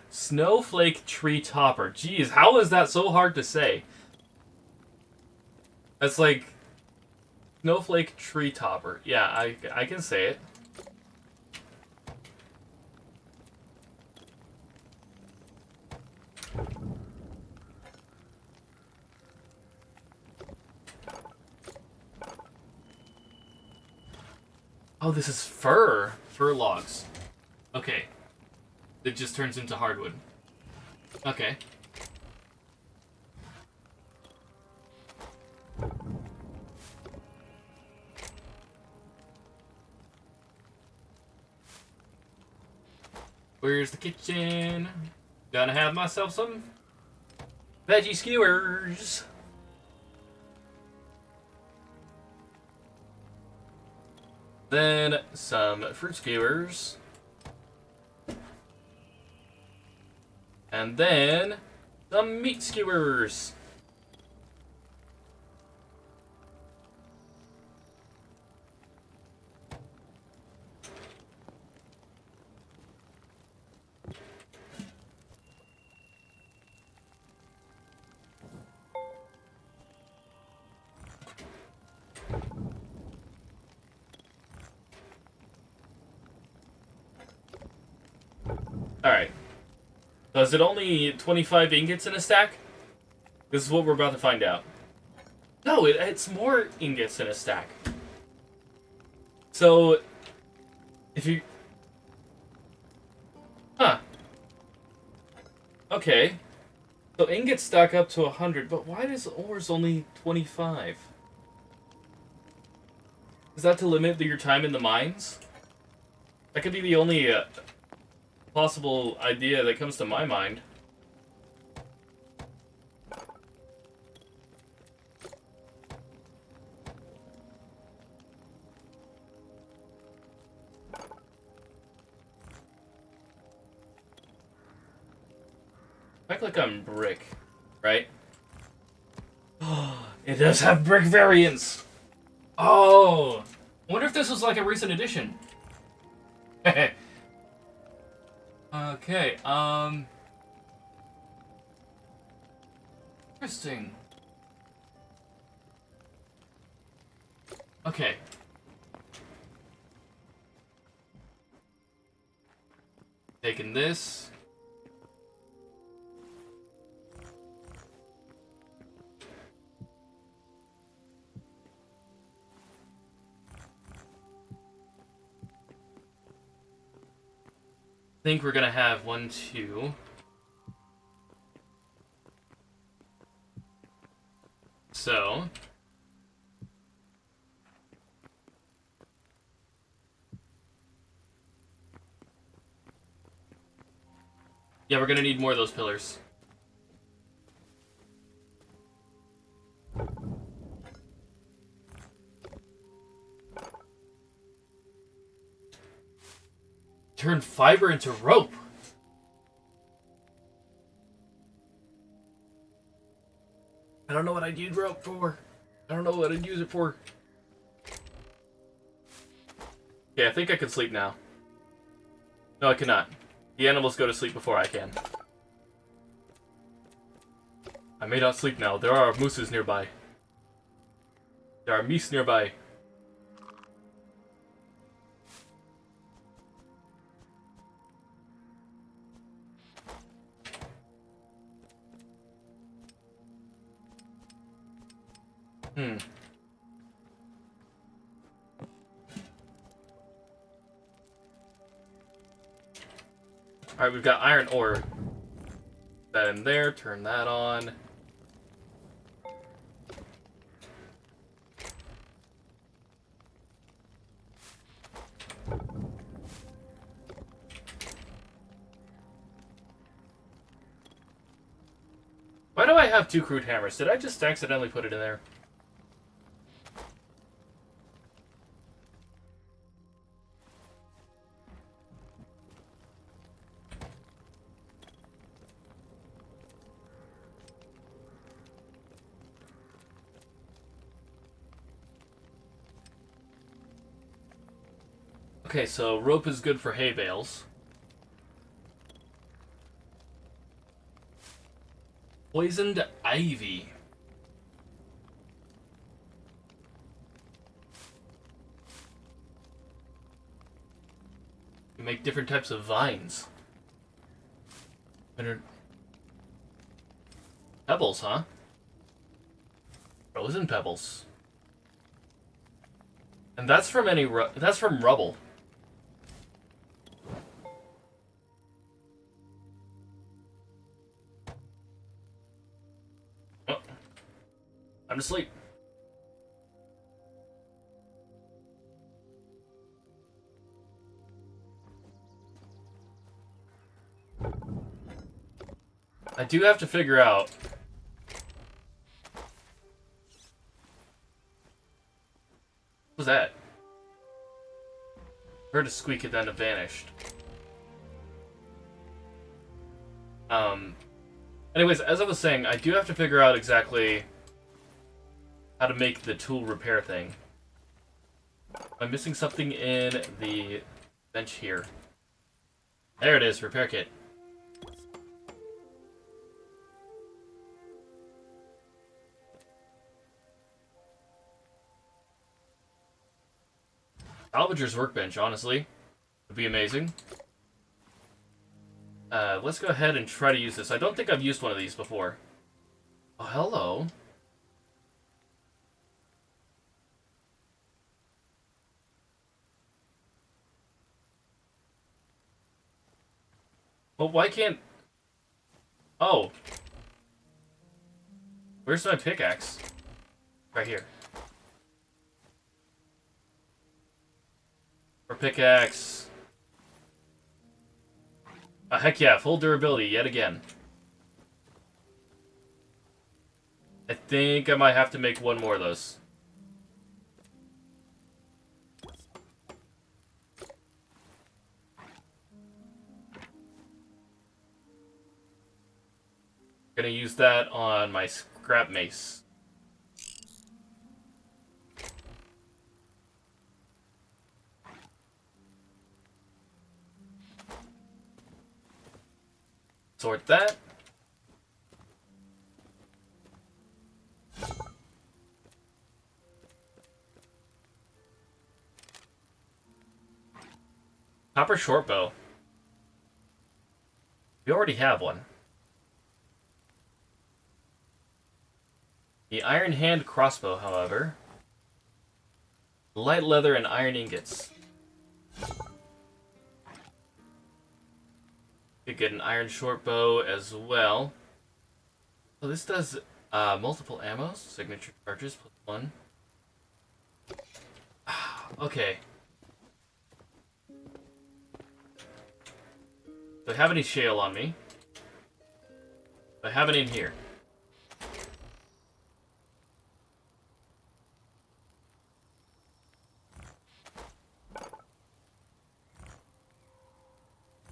Snowflake tree topper. Jeez, how is that so hard to say? That's like... Snowflake tree topper. Yeah, I can say it. Oh, this is fir. Fir logs. Okay. It just turns into hardwood. Okay. Where's the kitchen? Gonna have myself some veggie skewers. Then some fruit skewers. And then some meat skewers. Alright. So is it only 25 ingots in a stack? This is what we're about to find out. No, it's more ingots in a stack. So, if you... Huh. Okay. So ingots stack up to 100, but why does ores only 25? Is that to limit your time in the mines? That could be the only possible idea that comes to my mind. I click on brick, right? It does have brick variants! Oh! I wonder if this was like a recent addition. Okay, interesting. Okay. Taking this. think we're gonna have 1, 2. So yeah, we're gonna need more of those pillars. Turn fiber into rope. I don't know what I'd use rope for. I don't know what I'd use it for. Okay, I think I can sleep now. No, I cannot. The animals go to sleep before I can. I may not sleep now. There are mooses nearby. There are meese nearby. Alright, we've got iron ore. Put that in there, turn that on. Why do I have 2 crude hammers? Did I just accidentally put it in there? Okay, so rope is good for hay bales. Poisoned ivy. You make different types of vines. Pebbles, huh? Frozen pebbles. And that's from that's from rubble. Oh. I'm asleep. I do have to figure out what was that? Heard a squeak and then it vanished. Anyways, as I was saying, I do have to figure out exactly how to make the tool repair thing. I'm missing something in the bench here. There it is, repair kit. Salvager's workbench, honestly. Would be amazing. Let's go ahead and try to use this. I don't think I've used one of these before. Oh, hello. Well, why can't... Oh. Where's my pickaxe? Right here. Or pickaxe. Oh, heck yeah, full durability yet again. I think I might have to make one more of those. Gonna use that on my scrap mace. Sort that. Copper shortbow. We already have one. The iron hand crossbow, however. Light leather and iron ingots. To get an iron short bow as well. So this does multiple ammos, signature charges plus 1. Okay. Do I have any shale on me? Do I have it in here?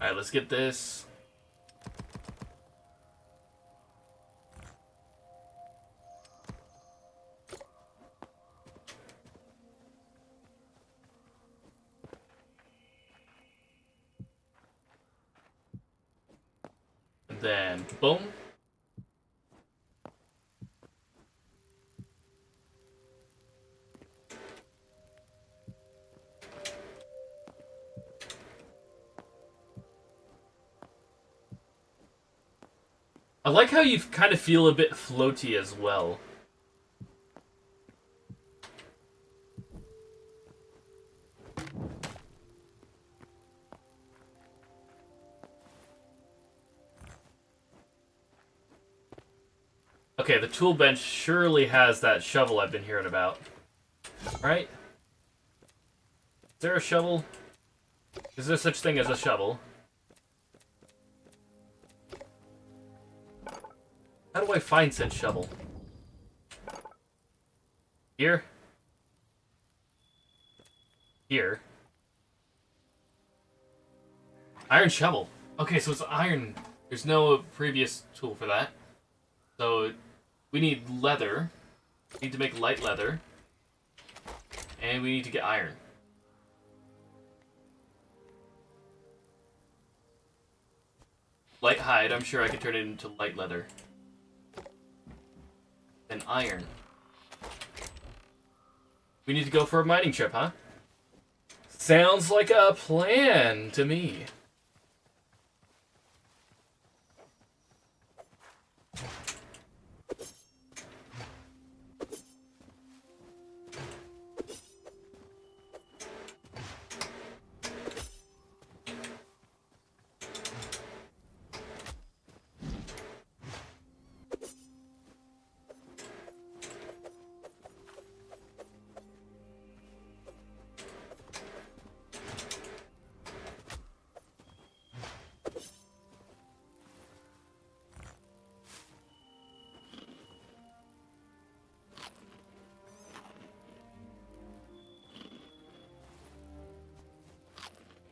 Alright, let's get this. And then, boom. I like how you kind of feel a bit floaty as well. Okay, the tool bench surely has that shovel I've been hearing about. Right? Is there a shovel? Is there such thing as a shovel? How do I find said shovel? Here? Here? Iron shovel. Okay, so it's iron. There's no previous tool for that. So, we need leather. We need to make light leather. And we need to get iron. Light hide, I'm sure I could turn it into light leather. And iron. We need to go for a mining trip, huh? Sounds like a plan to me.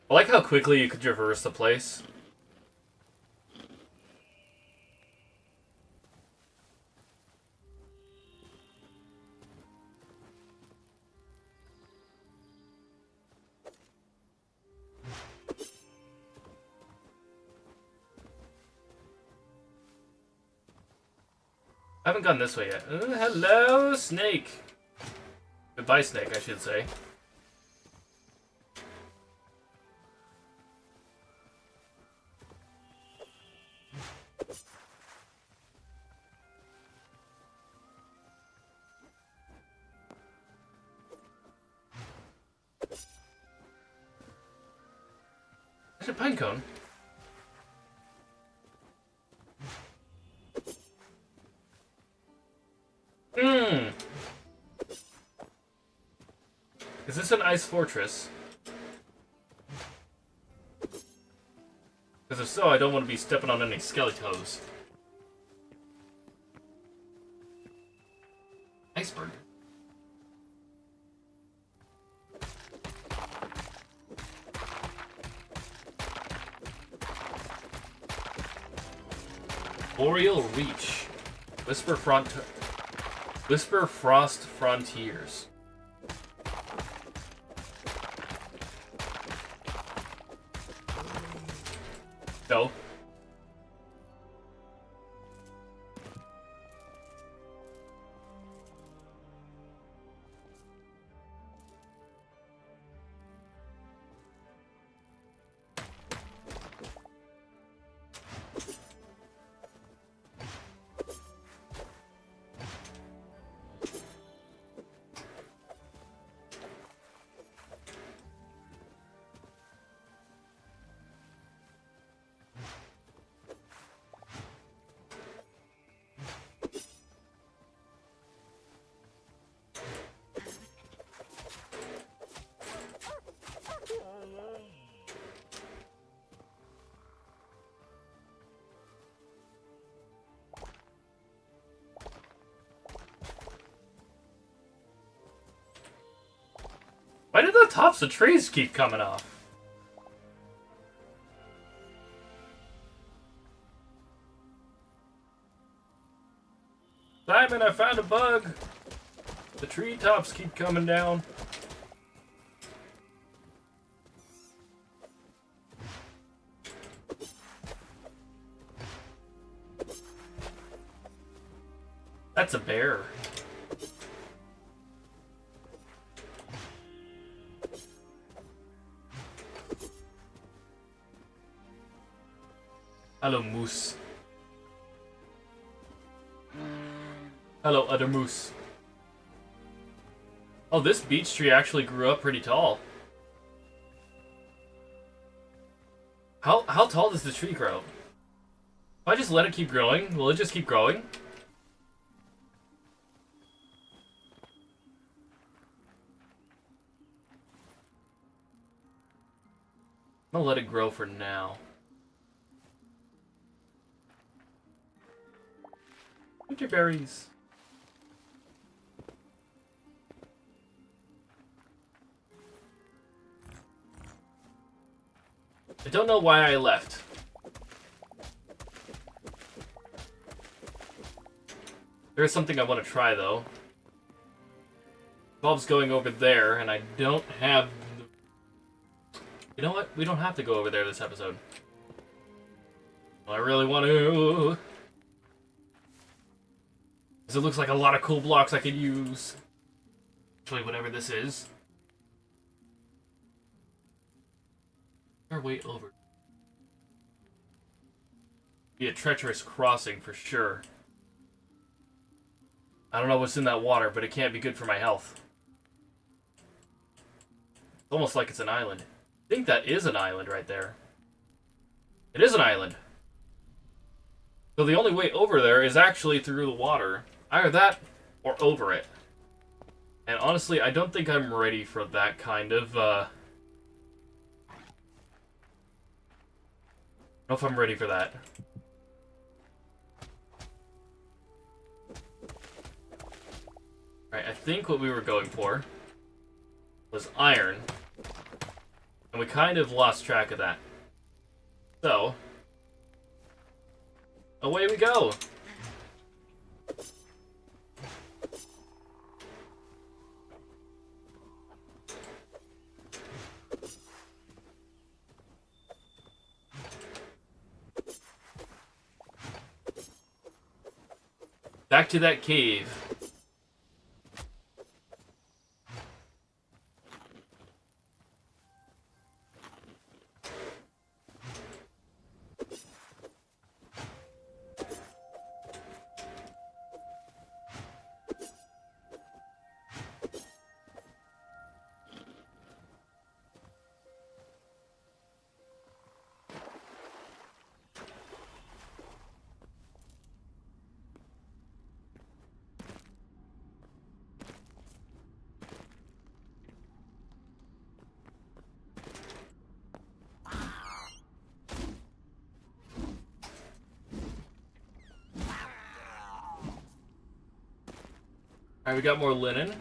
I like how quickly you could traverse the place. I haven't gone this way yet. Hello, snake. Goodbye, snake, I should say. There's a pine cone. Hmm. Is this an ice fortress? Because if so, I don't want to be stepping on any skeletos. Iceberg. Boreal Reach. Whisper Frost Frontiers. No. Why did the tops of trees keep coming off? Simon, I found a bug. The treetops keep coming down. That's a bear. Hello, moose. Hello, other moose. Oh, this beech tree actually grew up pretty tall. How tall does the tree grow? If I just let it keep growing, will it just keep growing? I'll let it grow for now. Winter berries. I don't know why I left. There is something I want to try, though. Involves going over there, and I don't have... You know what? We don't have to go over there this episode. I really want to... Because it looks like a lot of cool blocks I could use. Actually, whatever this is. Our way over. Be a treacherous crossing for sure. I don't know what's in that water, but it can't be good for my health. It's almost like it's an island. I think that is an island right there. It is an island. So the only way over there is actually through the water. Either that or over it. And honestly, I don't think I'm ready for that kind of, I don't know if I'm ready for that. Alright, I think what we were going for was iron. And we kind of lost track of that. So, away we go! Back to that cave. Alright, we got more linen.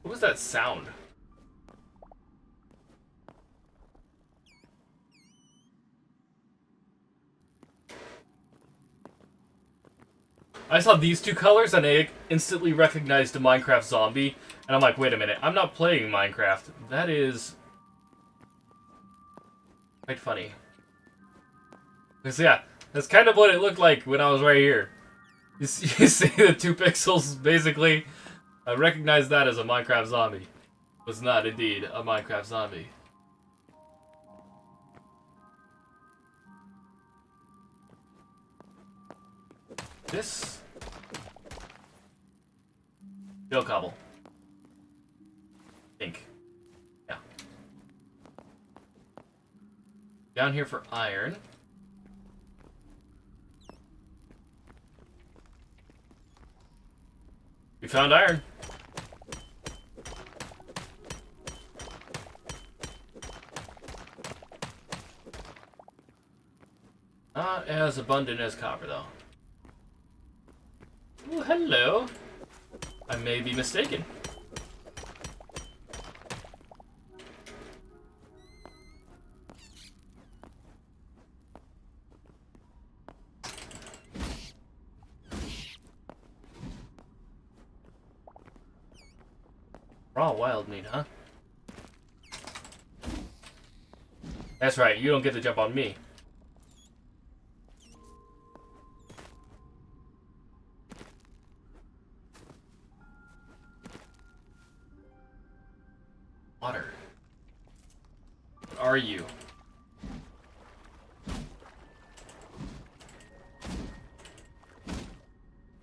What was that sound? I saw these two colors and I instantly recognized a Minecraft zombie. And I'm like, wait a minute, I'm not playing Minecraft. That is quite funny. Because yeah, that's kind of what it looked like when I was right here. You see the 2 pixels, basically? I recognized that as a Minecraft zombie. It was not indeed a Minecraft zombie. This... Steel cobble. Think. Yeah. Down here for iron. We found iron. as abundant as copper, though. Oh, hello. I may be mistaken. Raw wild meat, huh? That's right, you don't get to jump on me. Water. What are you?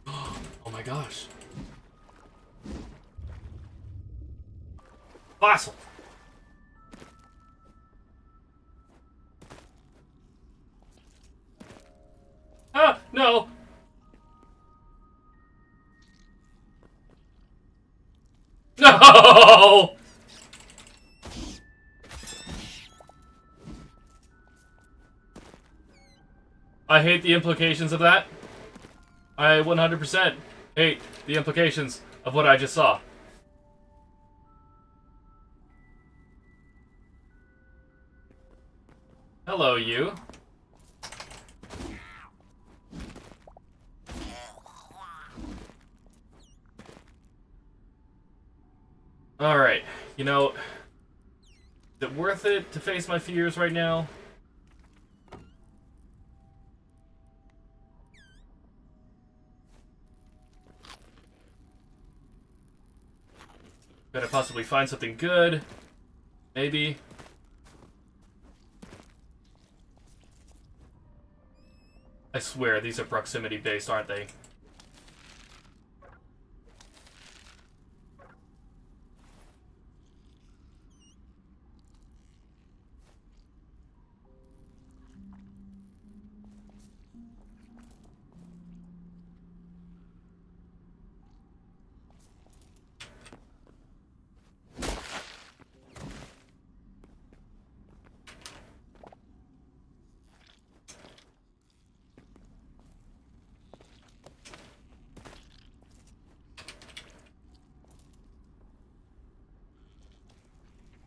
Oh my gosh. Fossil! Ah, no! No! I hate the implications of that. I 100% hate the implications of what I just saw. Hello, you. Alright, you know, is it worth it to face my fears right now? Could I possibly find something good? Maybe. I swear, these are proximity-based, aren't they?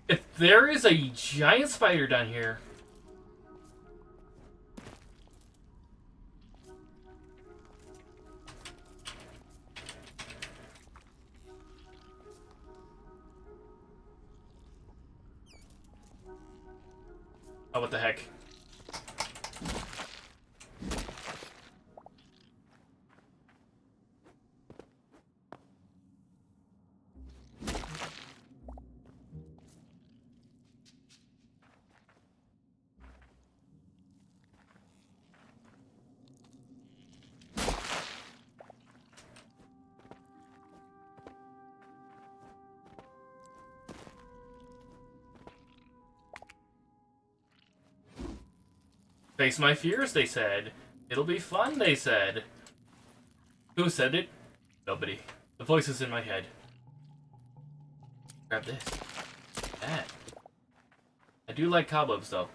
If there is a giant spider down here... Oh, what the heck. Face my fears, they said. It'll be fun, they said. Who said it? Nobody. The voice is in my head. Grab this. That. I do like cobwebs, though.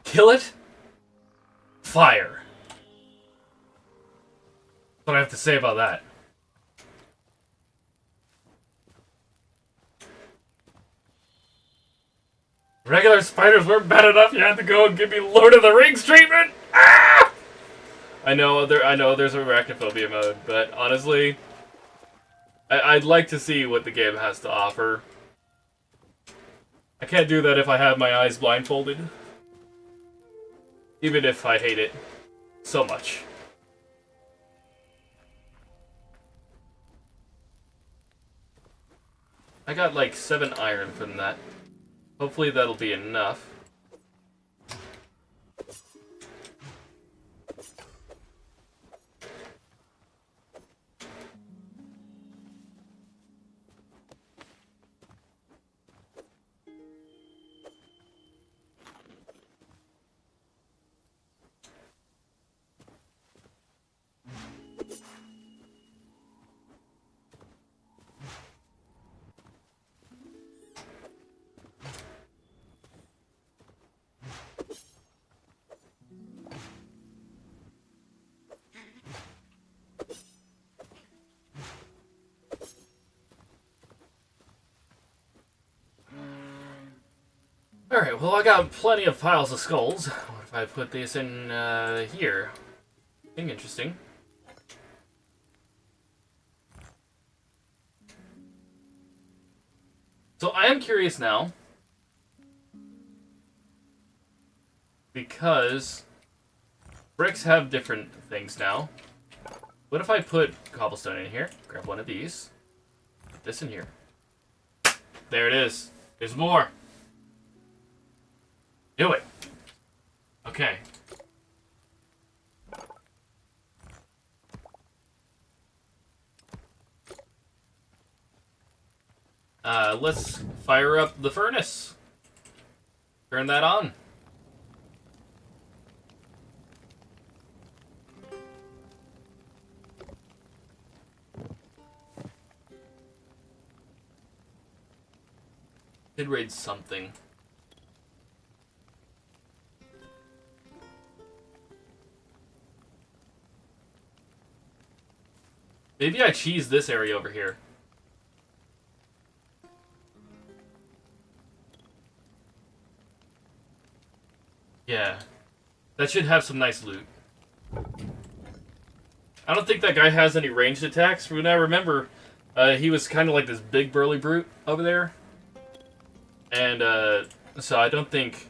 Kill it? Fire. That's what I have to say about that. Regular spiders weren't bad enough. You had to go and give me Lord of the Rings treatment. Ah! I know there's arachnophobia mode, but honestly, I'd like to see what the game has to offer. I can't do that if I have my eyes blindfolded. Even if I hate it so much. I got like 7 iron from that. Hopefully that'll be enough. Alright, well I got plenty of piles of skulls. What if I put these in here? Something interesting. So I am curious now. Because bricks have different things now. What if I put cobblestone in here? Grab one of these. Put this in here. There it is. There's more. Do it. Okay. Let's fire up the furnace. Turn that on. Did raid something. Maybe I cheese this area over here. Yeah. That should have some nice loot. I don't think that guy has any ranged attacks. From what I remember, he was kind of like this big burly brute over there. And so I don't think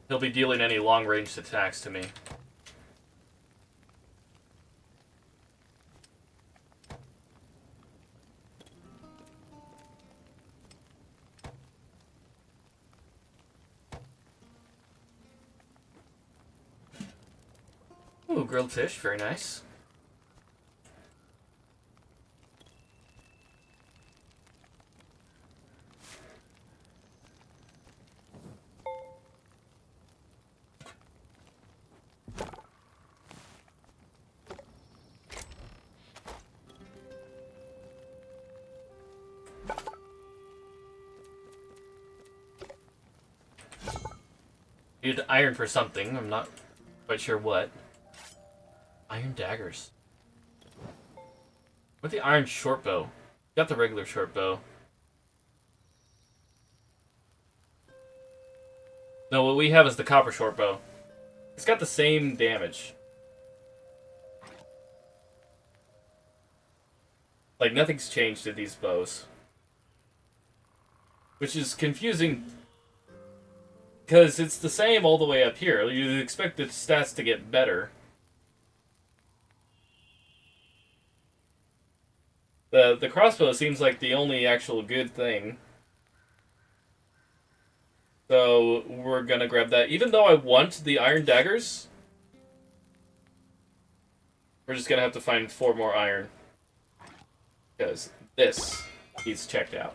he'll be dealing any long-ranged attacks to me. Ooh, grilled fish, very nice. Needed iron for something, I'm not quite sure what. Iron daggers. What the iron short bow? Got the regular short bow. No, what we have is the copper short bow. It's got the same damage. Like, nothing's changed to these bows. Which is confusing, because it's the same all the way up here. You'd expect the stats to get better. The crossbow seems like the only actual good thing. So we're gonna grab that. Even though I want the iron daggers, we're just gonna have to find 4 more iron. Because this needs checked out.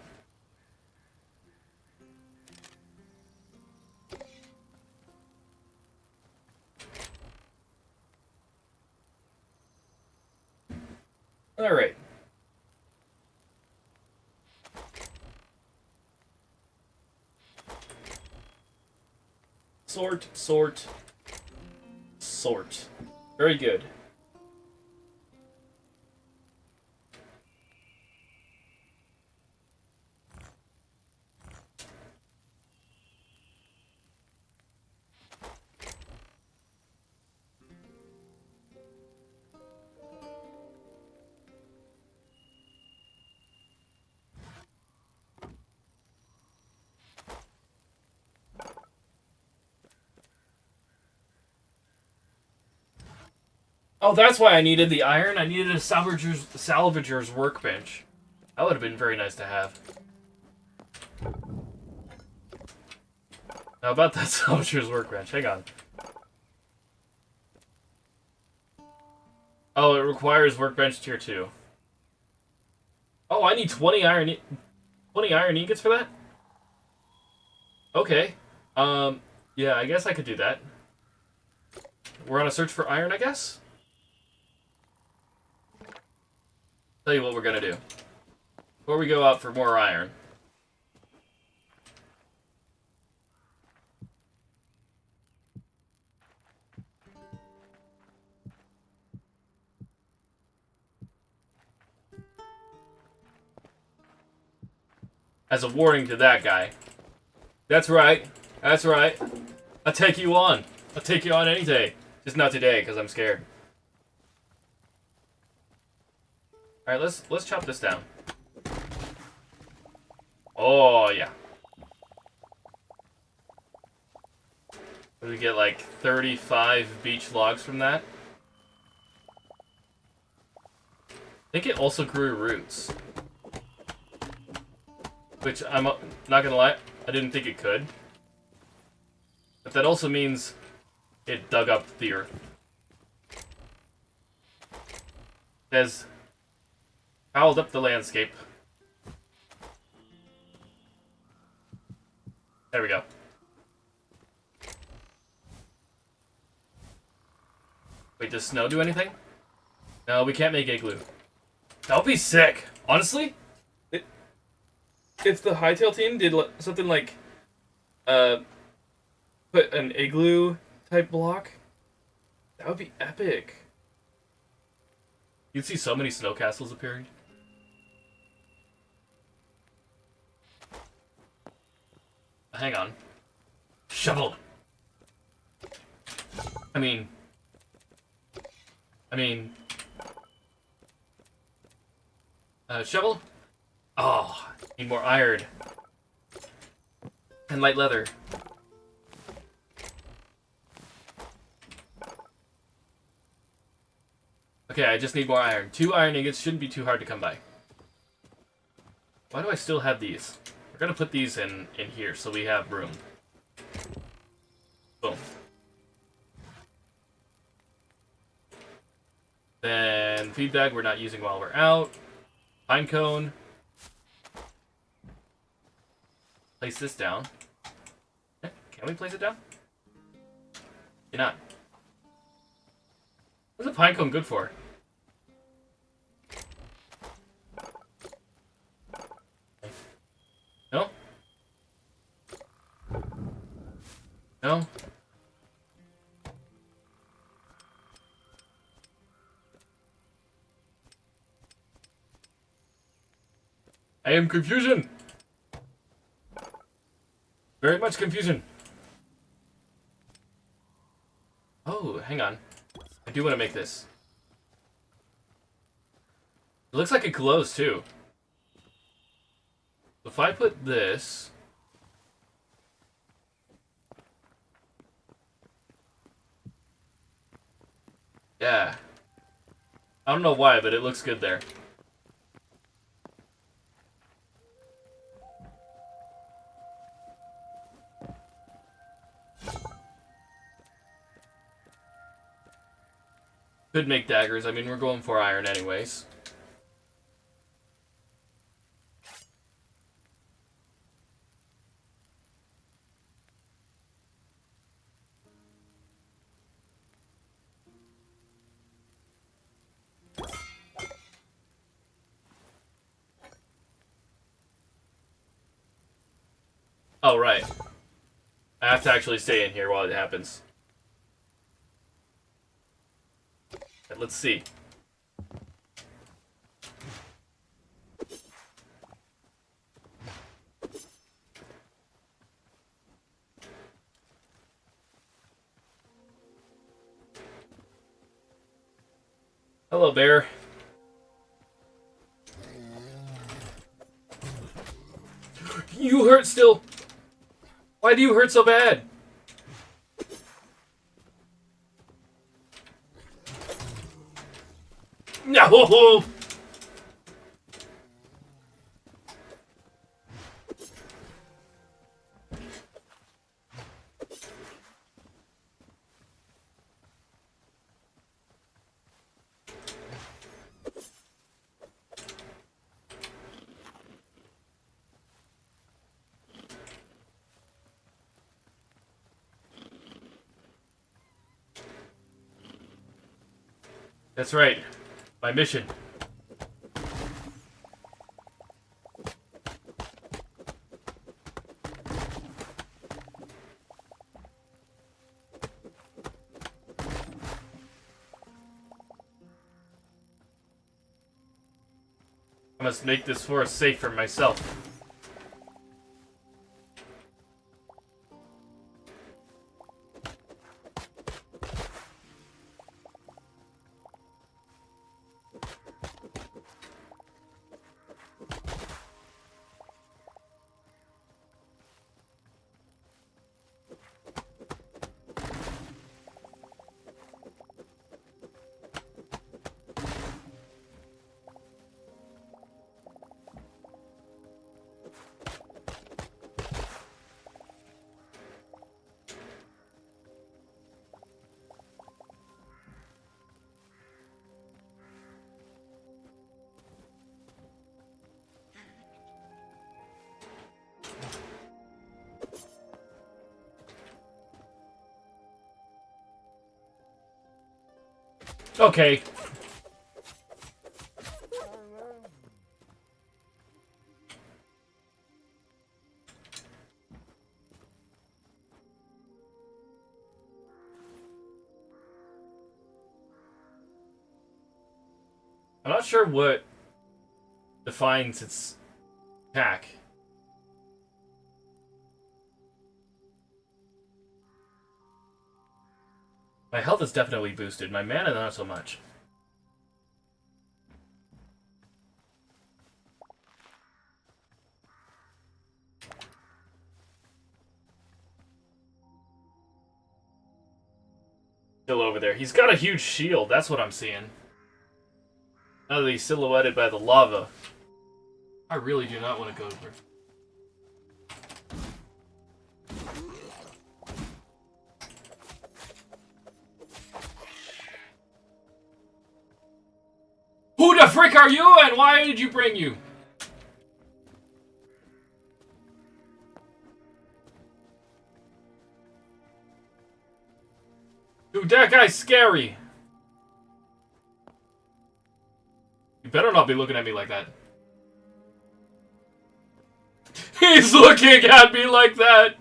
Alright. Sort, sort, sort. Very good. Oh, that's why I needed the iron. I needed a salvager's workbench. That would have been very nice to have. How about that salvager's workbench? Hang on. Oh, it requires workbench tier 2. Oh, I need 20 iron ingots for that? Okay. Yeah, I guess I could do that. We're on a search for iron, I guess? Tell you what we're gonna do. Before we go out for more iron. As a warning to that guy. That's right. That's right. I'll take you on. I'll take you on any day. Just not today, because I'm scared. Alright, let's chop this down. Oh, yeah. We get like 35 beech logs from that. I think it also grew roots. Which, I'm not gonna lie, I didn't think it could. But that also means it dug up the earth. It has fouled up the landscape. There we go. Wait, does snow do anything? No, we can't make igloo. That would be sick. Honestly, if the Hytale team did something like, put an igloo type block, that would be epic. You'd see so many snow castles appearing. Hang on. Shovel. I mean, shovel? Oh, need more iron. And light leather. Okay, I just need more iron. 2 iron ingots shouldn't be too hard to come by. Why do I still have these? We're gonna put these in here so we have room. Boom. Then feed bag we're not using while we're out. Pine cone. Place this down. Can we place it down? Cannot. What's a pine cone good for? No? No? I am confusion! Very much confusion. Oh, hang on. I do want to make this. It looks like it glows too. If I put this... Yeah. I don't know why, but it looks good there. Could make daggers. I mean, we're going for iron anyways. Oh, right. I have to actually stay in here while it happens. Let's see. Hello, bear. You hurt still. Why do you hurt so bad? No! That's right. My mission. I must make this forest safe for myself. Okay. I'm not sure what defines its attack. My health is definitely boosted. My mana, not so much. Still over there. He's got a huge shield. That's what I'm seeing. Now that he's silhouetted by the lava. I really do not want to go over. Who the frick are you and why did you bring you? Dude, that guy's scary. You better not be looking at me like that. He's looking at me like that.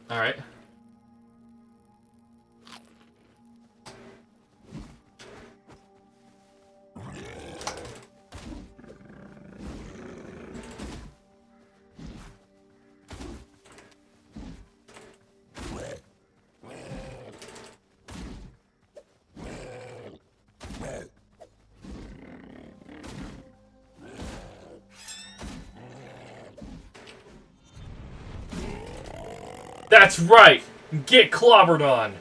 Alright. That's right! Get clobbered on!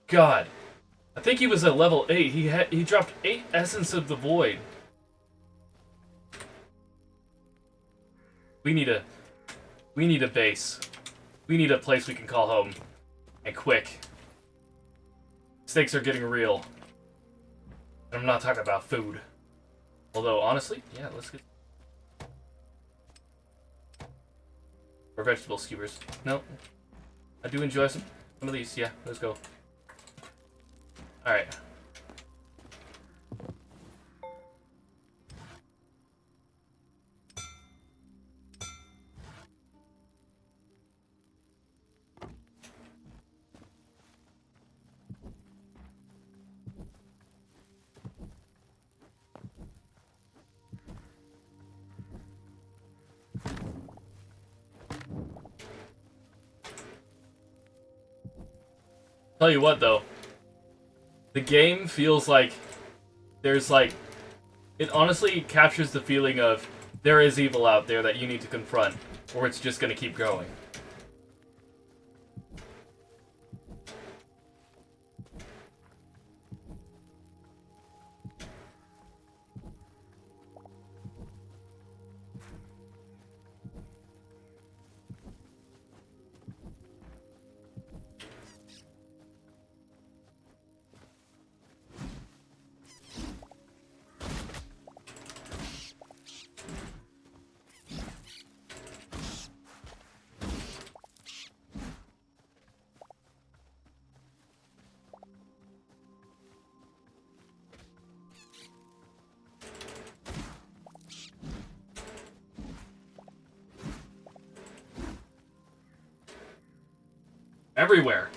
God. I think he was at level 8. He dropped 8 Essence of the Void. We need a base. We need a place we can call home. And quick. Stakes are getting real. And I'm not talking about food. Although, honestly, yeah, let's get... Or vegetable skewers. No. I do enjoy some of these. Yeah, let's go. Alright. Tell you what, though. The game feels like there's like... It honestly captures the feeling of there is evil out there that you need to confront, or it's just gonna keep going. everywhere.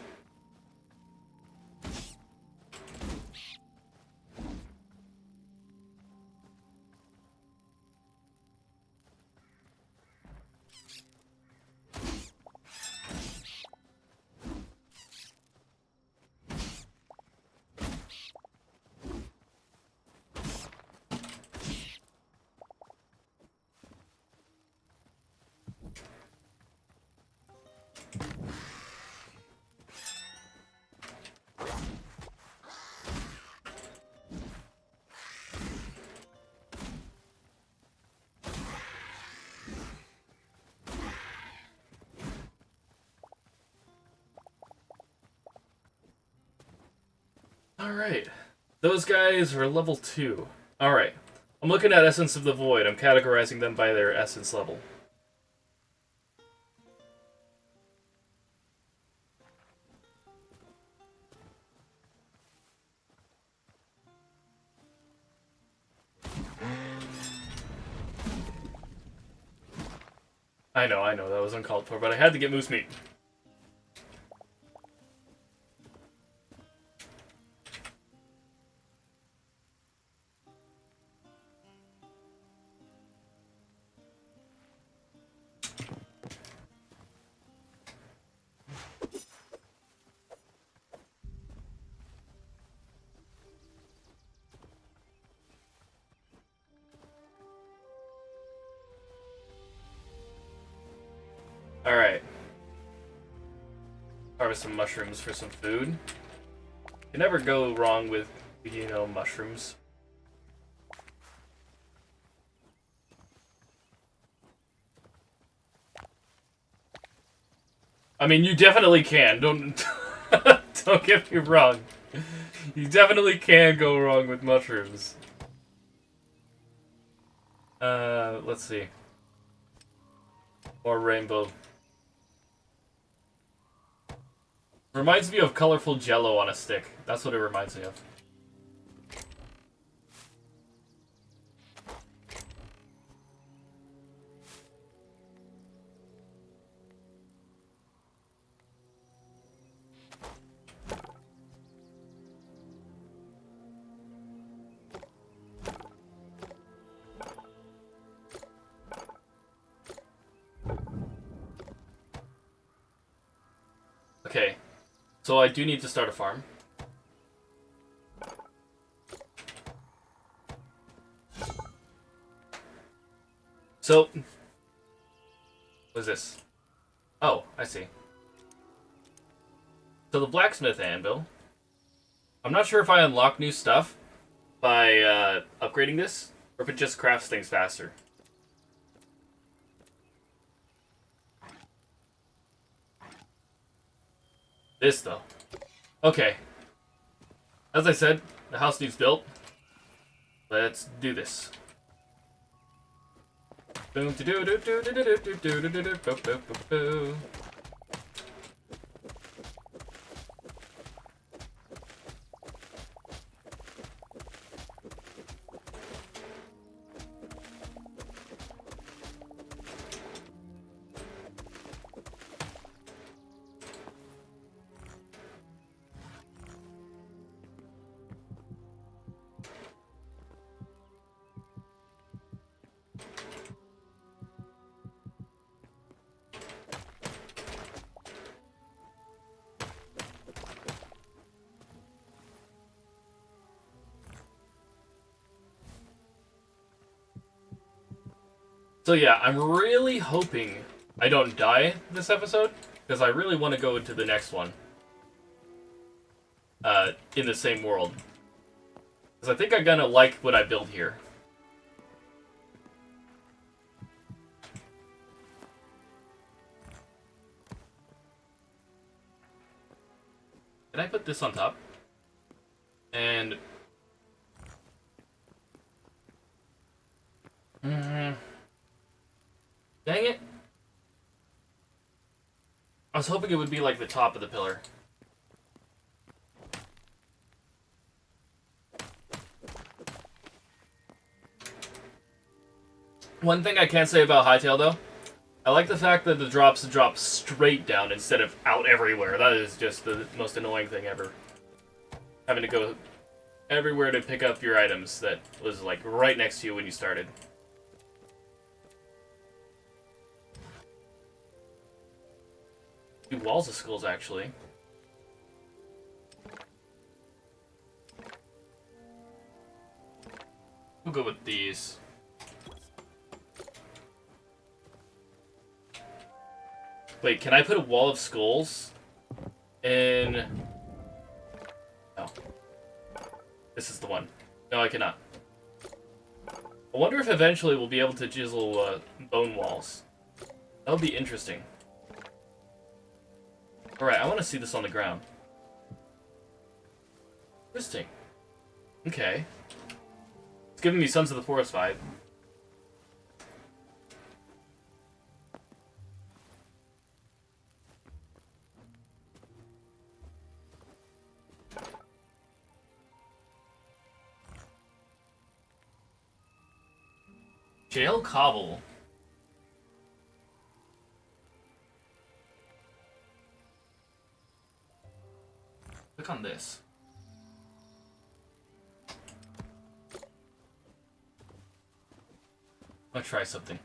Alright. Those guys are level 2. Alright. I'm looking at Essence of the Void. I'm categorizing them by their essence level. I know, that was uncalled for, but I had to get moose meat. Alright. Harvest some mushrooms for some food. You never go wrong with, you know, mushrooms. I mean, you definitely can. Don't don't get me wrong. You definitely can go wrong with mushrooms. Let's see. More rainbow. Reminds me of colorful jello on a stick. That's what it reminds me of. Okay. So I do need to start a farm. So, what's this? Oh, I see. So the blacksmith anvil. I'm not sure if I unlock new stuff by upgrading this, or if it just crafts things faster. This, though. Okay. As I said, the house needs built. Let's do this. Boom, do do do do do do do do do do do. So yeah, I'm really hoping I don't die this episode, because I really want to go into the next one. In the same world. Because I think I'm gonna like what I build here. Can I put this on top? And... Dang it. I was hoping it would be like the top of the pillar. One thing I can say about Hytale, though, I like the fact that the drops drop straight down instead of out everywhere. That is just the most annoying thing ever. Having to go everywhere to pick up your items that was like right next to you when you started. Two walls of skulls, actually. We'll go with these. Wait, can I put a wall of skulls in... No. This is the one. No, I cannot. I wonder if eventually we'll be able to chisel bone walls. That would be interesting. Alright, I want to see this on the ground. Interesting. Okay. It's giving me Sons of the Forest vibe. Jail Cobble. Click on this. I'll try something.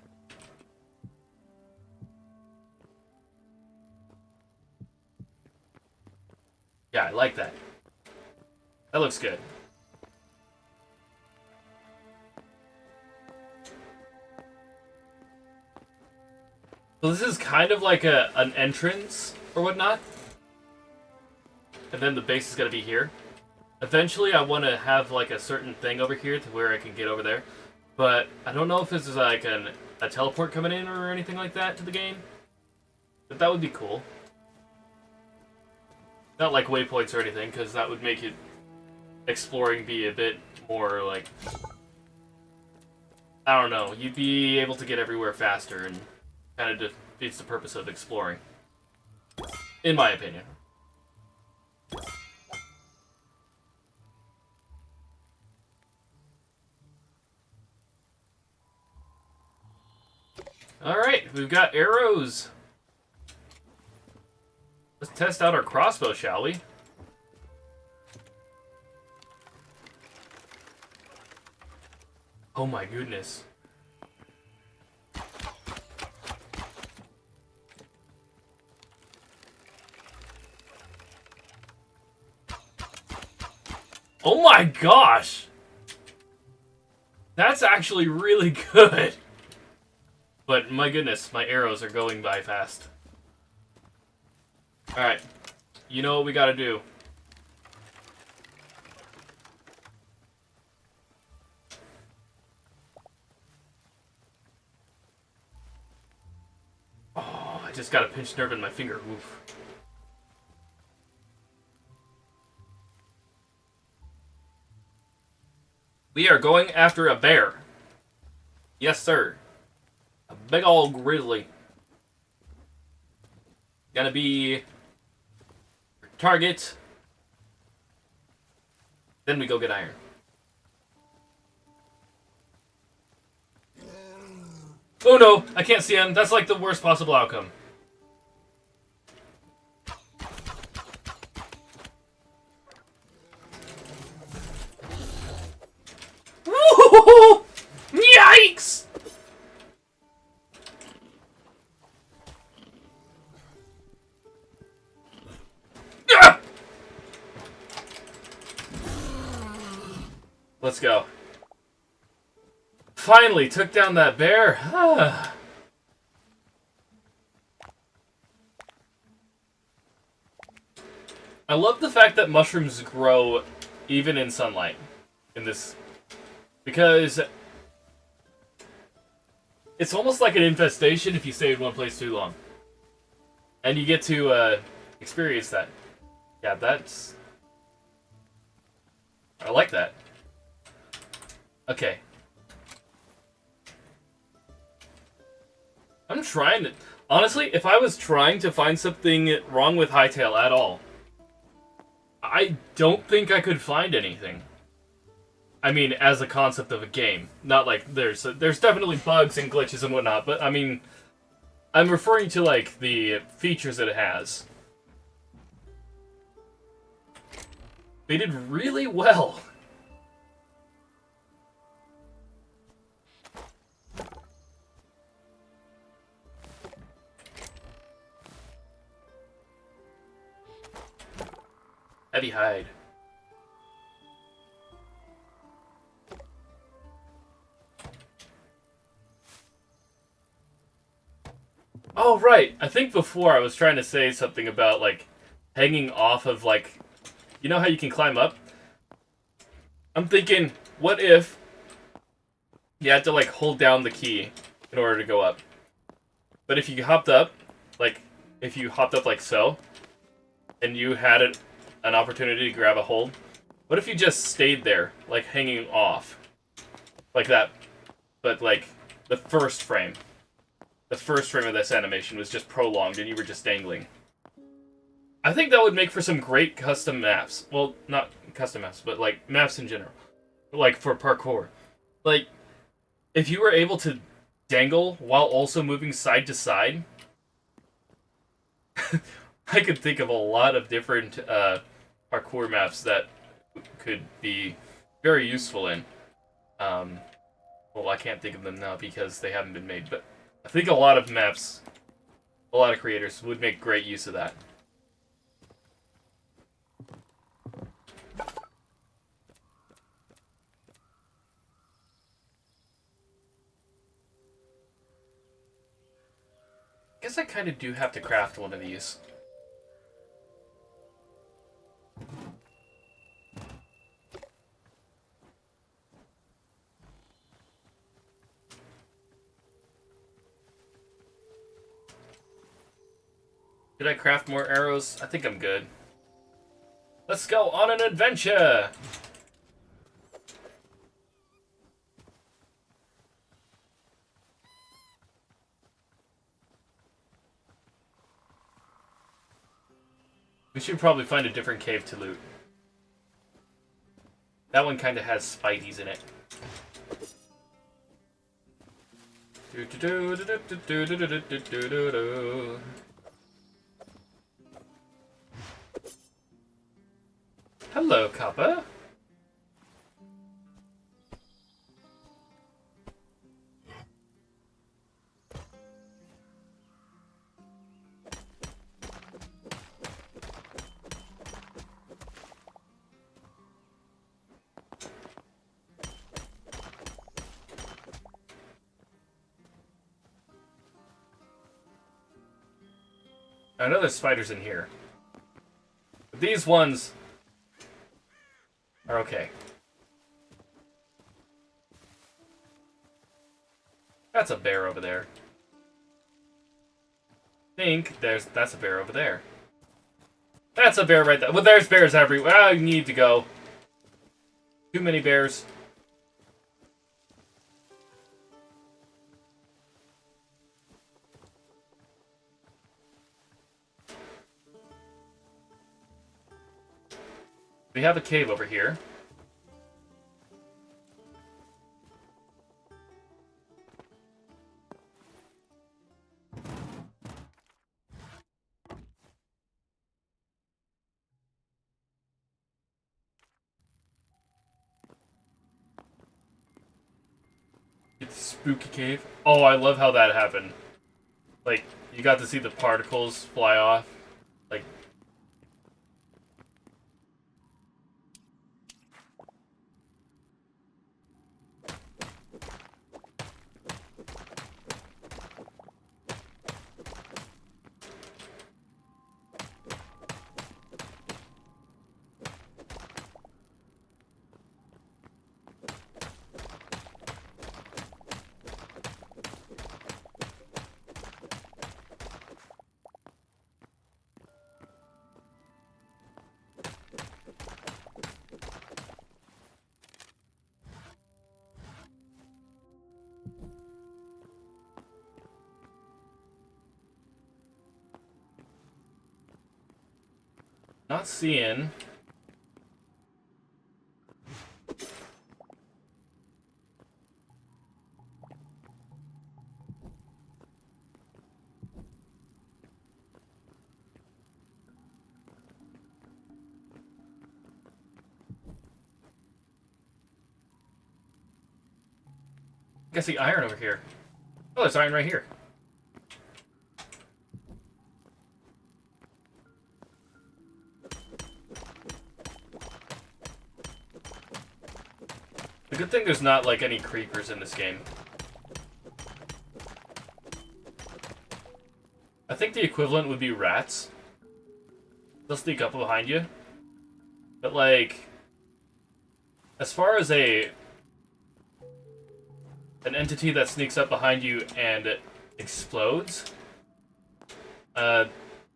Yeah, I like that. That looks good. So this is kind of like an entrance or whatnot. And then the base is going to be here. Eventually I want to have like a certain thing over here to where I can get over there. But I don't know if this is like a teleport coming in or anything like that to the game. But that would be cool. Not like waypoints or anything, because that would make it exploring be a bit more like... I don't know, you'd be able to get everywhere faster and kind of defeats the purpose of exploring. In my opinion. Alright, we've got arrows. Let's test out our crossbow, shall we? Oh my goodness. Oh my gosh! That's actually really good. But my goodness, my arrows are going by fast. Alright. You know what we gotta do. Oh, I just got a pinched nerve in my finger. Oof. We are going after a bear. Yes, sir. A big old grizzly. Gonna be target. Then we go get iron. Oh no, I can't see him. That's like the worst possible outcome. Woo! Yikes! Ah! Let's go. Finally took down that bear. I love the fact that mushrooms grow even in sunlight in this, because it's almost like an infestation if you stay in one place too long. And you get to experience that. Yeah, that's... I like that. Okay. I'm trying to... Honestly, if I was trying to find something wrong with Hytale at all, I don't think I could find anything. I mean, as a concept of a game. Not like there's definitely bugs and glitches and whatnot, but I mean, I'm referring to, like, the features that it has. They did really well. Heavy hide. Oh, right. I think before I was trying to say something about, like, hanging off of, like... You know how you can climb up? I'm thinking, what if you had to, like, hold down the key in order to go up? But if you hopped up, like, if you hopped up like so, and you had an opportunity to grab a hold, what if you just stayed there, like, hanging off? Like that. But, like, the first frame. The first frame of this animation was just prolonged, and you were just dangling. I think that would make for some great custom maps. Well, not custom maps, but, like, maps in general. Like, for parkour. Like, if you were able to dangle while also moving side to side, I could think of a lot of different parkour maps that could be very useful in. Well, I can't think of them now because they haven't been made, but I think a lot of maps, a lot of creators would make great use of that. I guess I kind of do have to craft one of these. Did I craft more arrows? I think I'm good. Let's go on an adventure! We should probably find a different cave to loot. That one kind of has spideys in it. Hello, Kappa. I know there's spiders in here. But these ones are okay. That's a bear over there. I think that's a bear over there. That's a bear right there. Well, there's bears everywhere. I need to go. Too many bears. We have a cave over here. It's a spooky cave. Oh, I love how that happened. Like, you got to see the particles fly off. Like, not seeing. I see iron over here. Oh, there's iron right here. The good thing there's not, like, any creepers in this game. I think the equivalent would be rats. They'll sneak up behind you. But, like, as far as an entity that sneaks up behind you and explodes,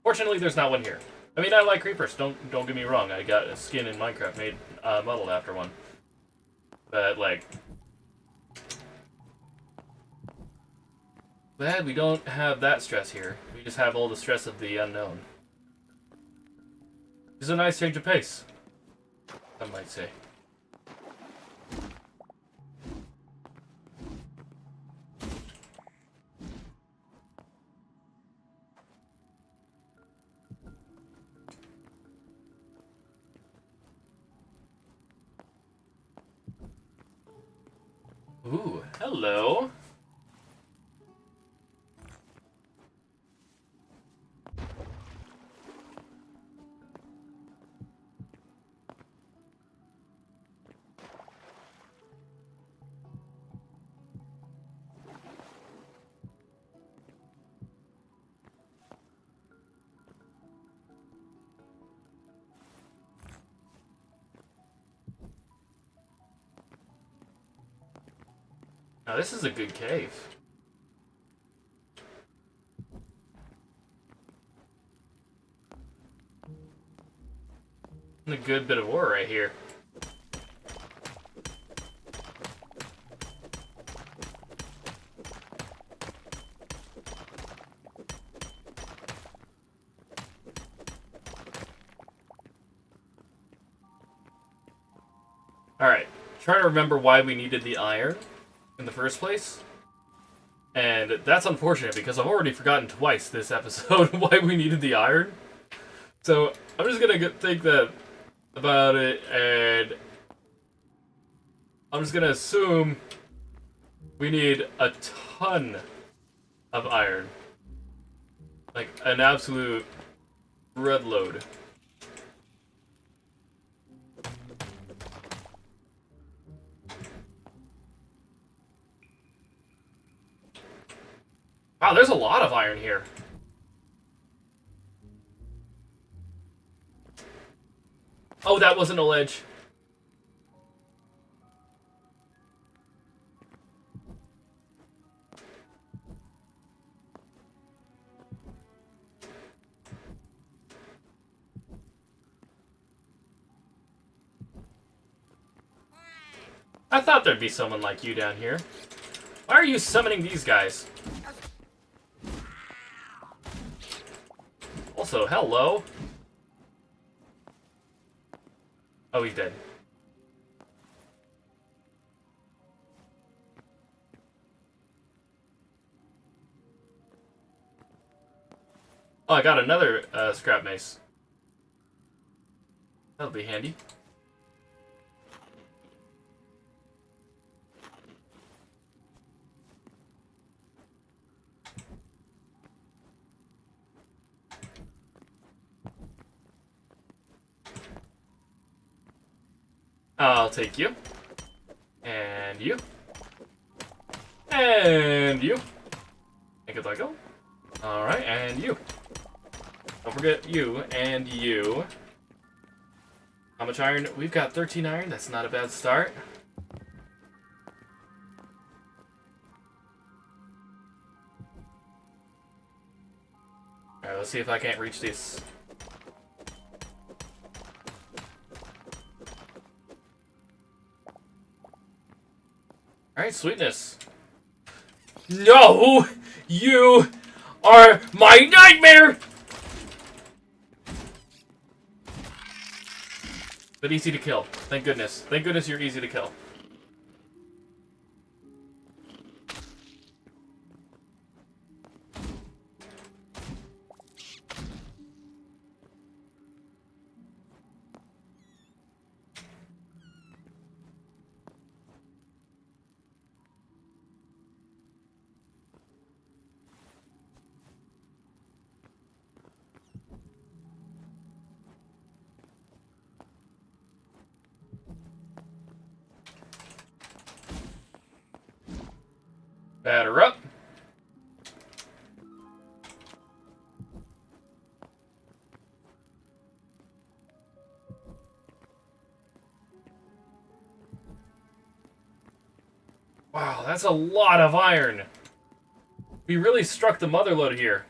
fortunately there's not one here. I mean, I like creepers, don't get me wrong. I got a skin in Minecraft made, modeled after one. But, like, glad we don't have that stress here. We just have all the stress of the unknown. It's a nice change of pace, some might say. Ooh, hello. Now this is a good cave. And a good bit of ore right here. Alright, trying to remember why we needed the iron in the first place. And that's unfortunate because I've already forgotten twice this episode why we needed the iron. So I'm just gonna think about it, and I'm just gonna assume we need a ton of iron. Like an absolute red load. Wow, there's a lot of iron here. Oh, that wasn't a ledge. I thought there'd be someone like you down here. Why are you summoning these guys? Also, hello. Oh, he's dead. Oh, I got another scrap mace. That'll be handy. I'll take you. And you. And you. Make it like go. Alright, and you. Don't forget you and you. How much iron? We've got 13 iron. That's not a bad start. Alright, let's see if I can't reach this. Alright, sweetness. No! You are my nightmare! But easy to kill. Thank goodness. Thank goodness you're easy to kill. that's a lot of iron. We really struck the mother lode here.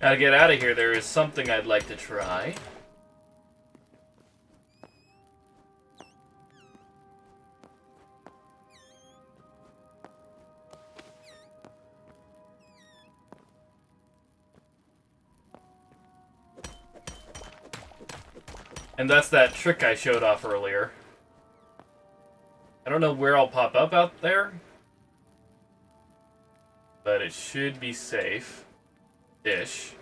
Gotta get out of here. There is something I'd like to try. And that's that trick I showed off earlier. I don't know where I'll pop up out there, but it should be safe-ish.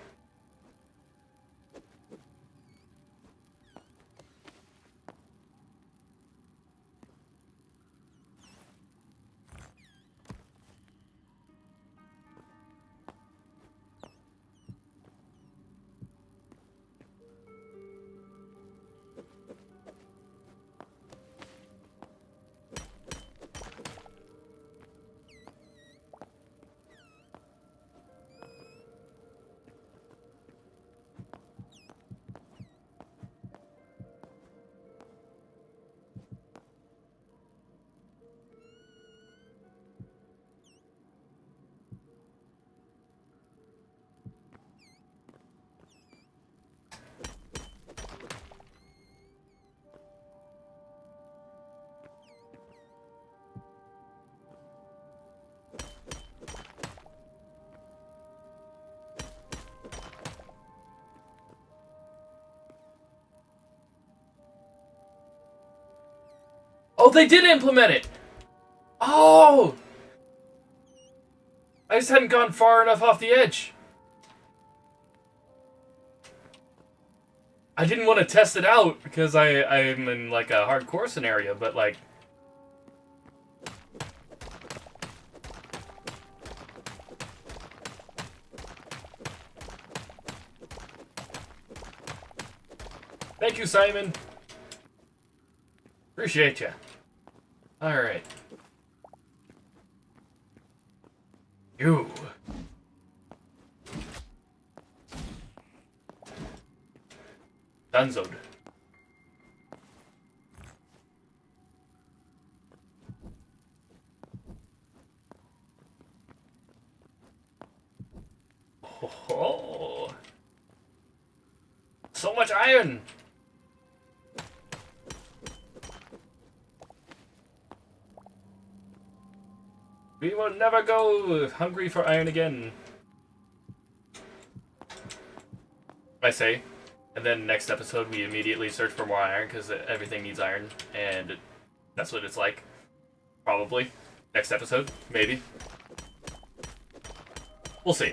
Oh, they did implement it! Oh! I just hadn't gone far enough off the edge. I didn't want to test it out because I'm in like a hardcore scenario, but like... Thank you, Simon. Appreciate you. Alright. You. Dunzoed. Oh. So much iron! We will never go hungry for iron again. I say. And then next episode we immediately search for more iron because everything needs iron. And that's what it's like. Probably. Next episode. Maybe. We'll see.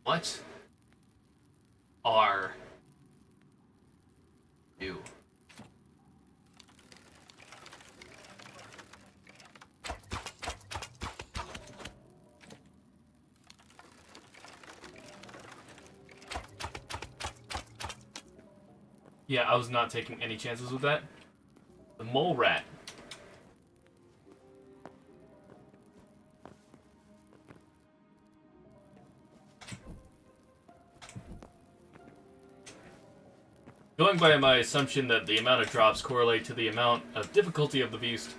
What are Yeah, I was not taking any chances with that. The mole rat. Going by my assumption that the amount of drops correlate to the amount of difficulty of the beast,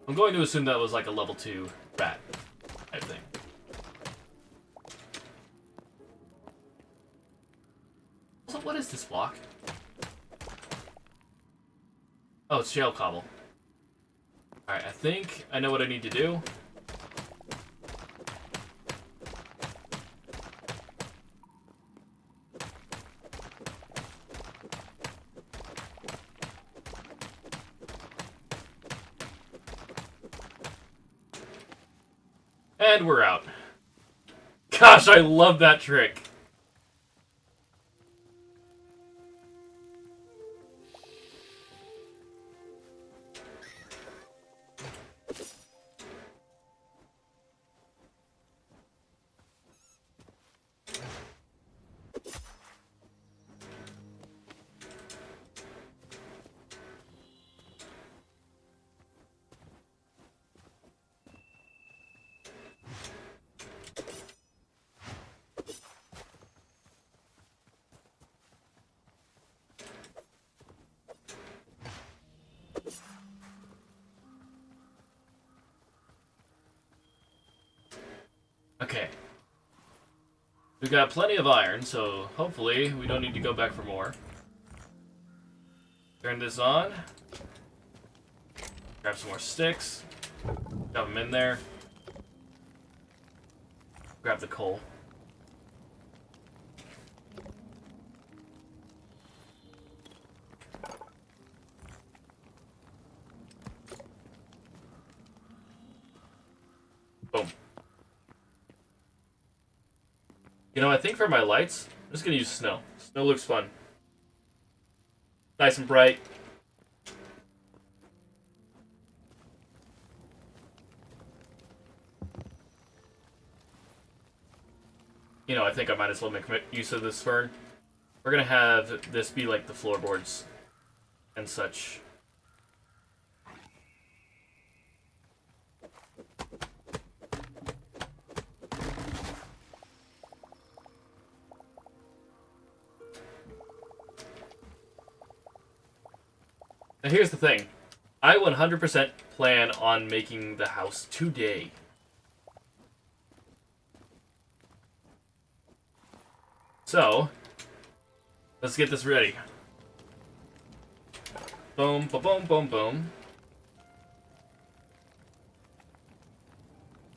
I'm going to assume that was like a level 2 rat type thing. Also, what is this block? Oh, it's shale cobble. Alright, I think I know what I need to do. And we're out. Gosh, I love that trick. Okay. We've got plenty of iron, so hopefully we don't need to go back for more. Turn this on. Grab some more sticks. Shove them in there. Grab the coal. Boom. You know, I think for my lights, I'm just gonna use snow. Snow looks fun. Nice and bright. You know, I think I might as well make use of this fern. We're gonna have this be like the floorboards and such. Now here's the thing. I 100% plan on making the house today. So, let's get this ready. Boom, boom, boom, boom, boom.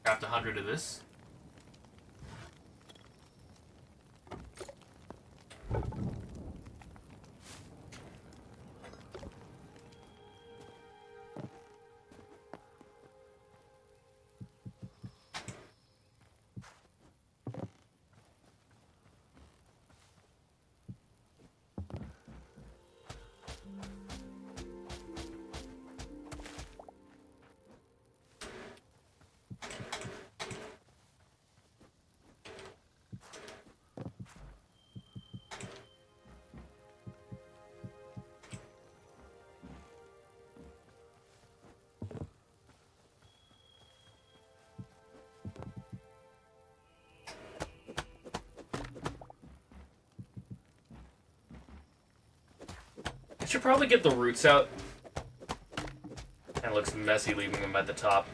Craft 100 of this. I should probably get the roots out. And it looks messy leaving them at the top.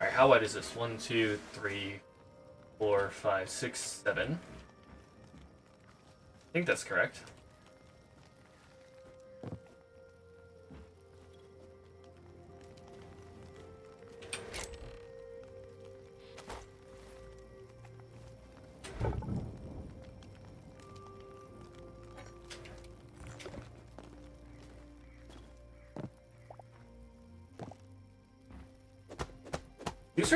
Alright, how wide is this? 1, 2, 3, 4, 5, 6, 7. I think that's correct. These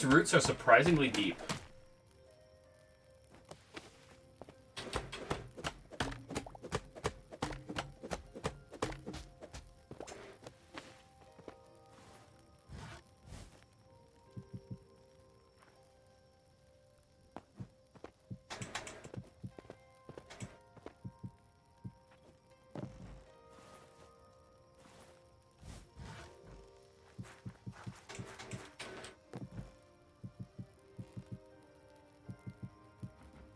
roots are surprisingly deep.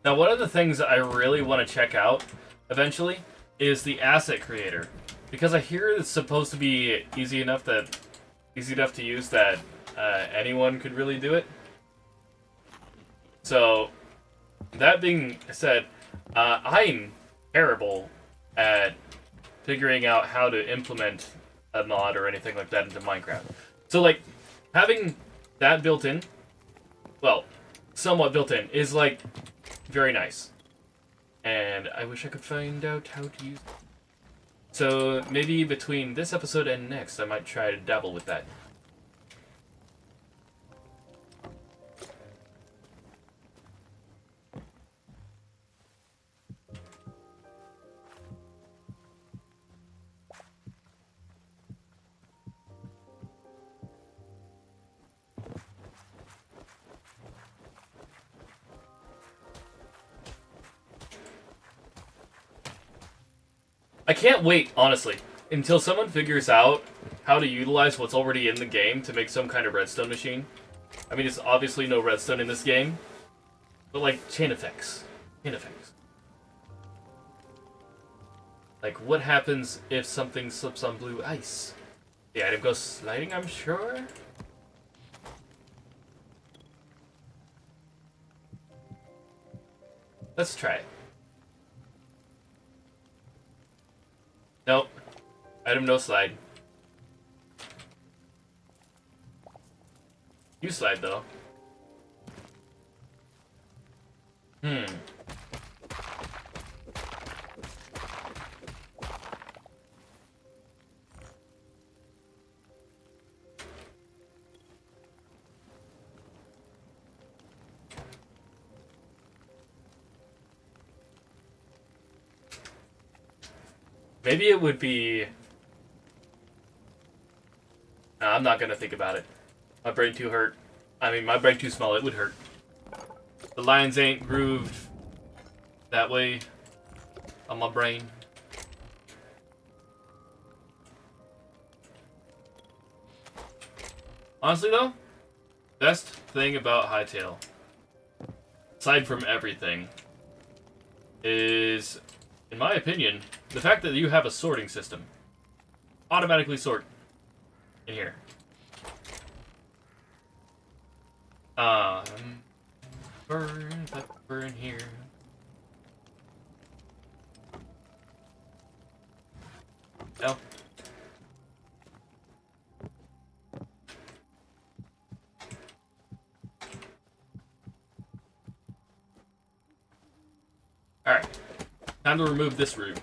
Now, one of the things that I really want to check out eventually is the asset creator, because I hear it's supposed to be easy enough to use that anyone could really do it. So, that being said, I'm terrible at figuring out how to implement a mod or anything like that into Minecraft. So, like, having that built in, well, somewhat built in, is like very nice. And I wish I could find out how to use it. So maybe between this episode and next, I might try to dabble with that. I can't wait, honestly, until someone figures out how to utilize what's already in the game to make some kind of redstone machine. I mean, it's obviously no redstone in this game, but like chain effects. Chain effects. Like, what happens if something slips on blue ice? The item goes sliding, I'm sure? Let's try it. Nope. Item no slide. You slide, though. Maybe it would be... Nah, I'm not gonna think about it. My brain too hurt. I mean, my brain too small. It would hurt. The lines ain't grooved that way on my brain. Honestly, though, best thing about Hytale, aside from everything, is, in my opinion, the fact that you have a sorting system. Automatically sort in here. Pepper in here. No. Alright. Time to remove this root.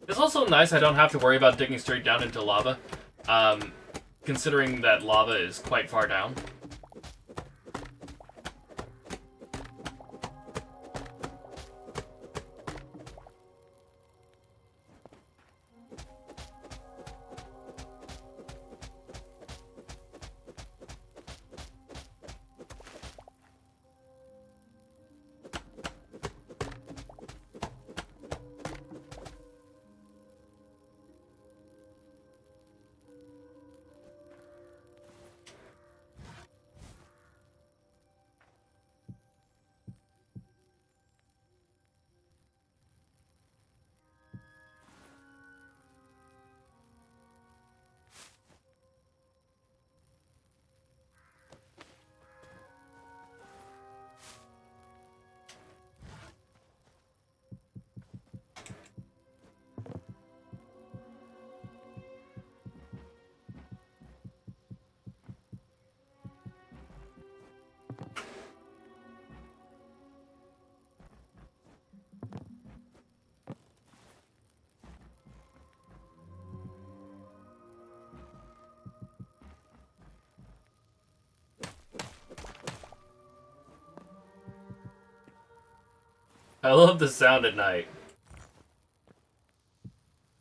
It's also nice I don't have to worry about digging straight down into lava. Considering that lava is quite far down. I love the sound at night.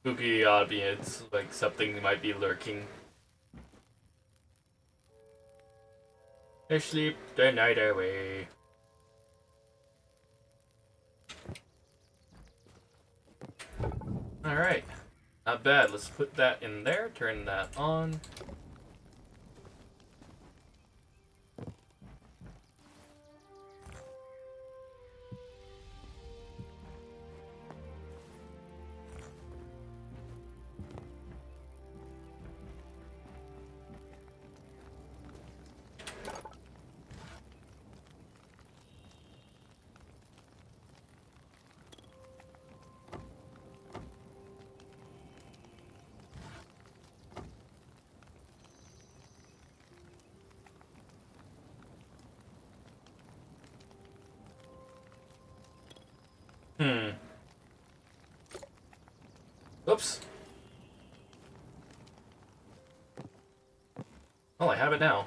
Spooky audience, like something might be lurking. They sleep the night away. Alright. Not bad. Let's put that in there. Turn that on. Oops. Oh, I have it now.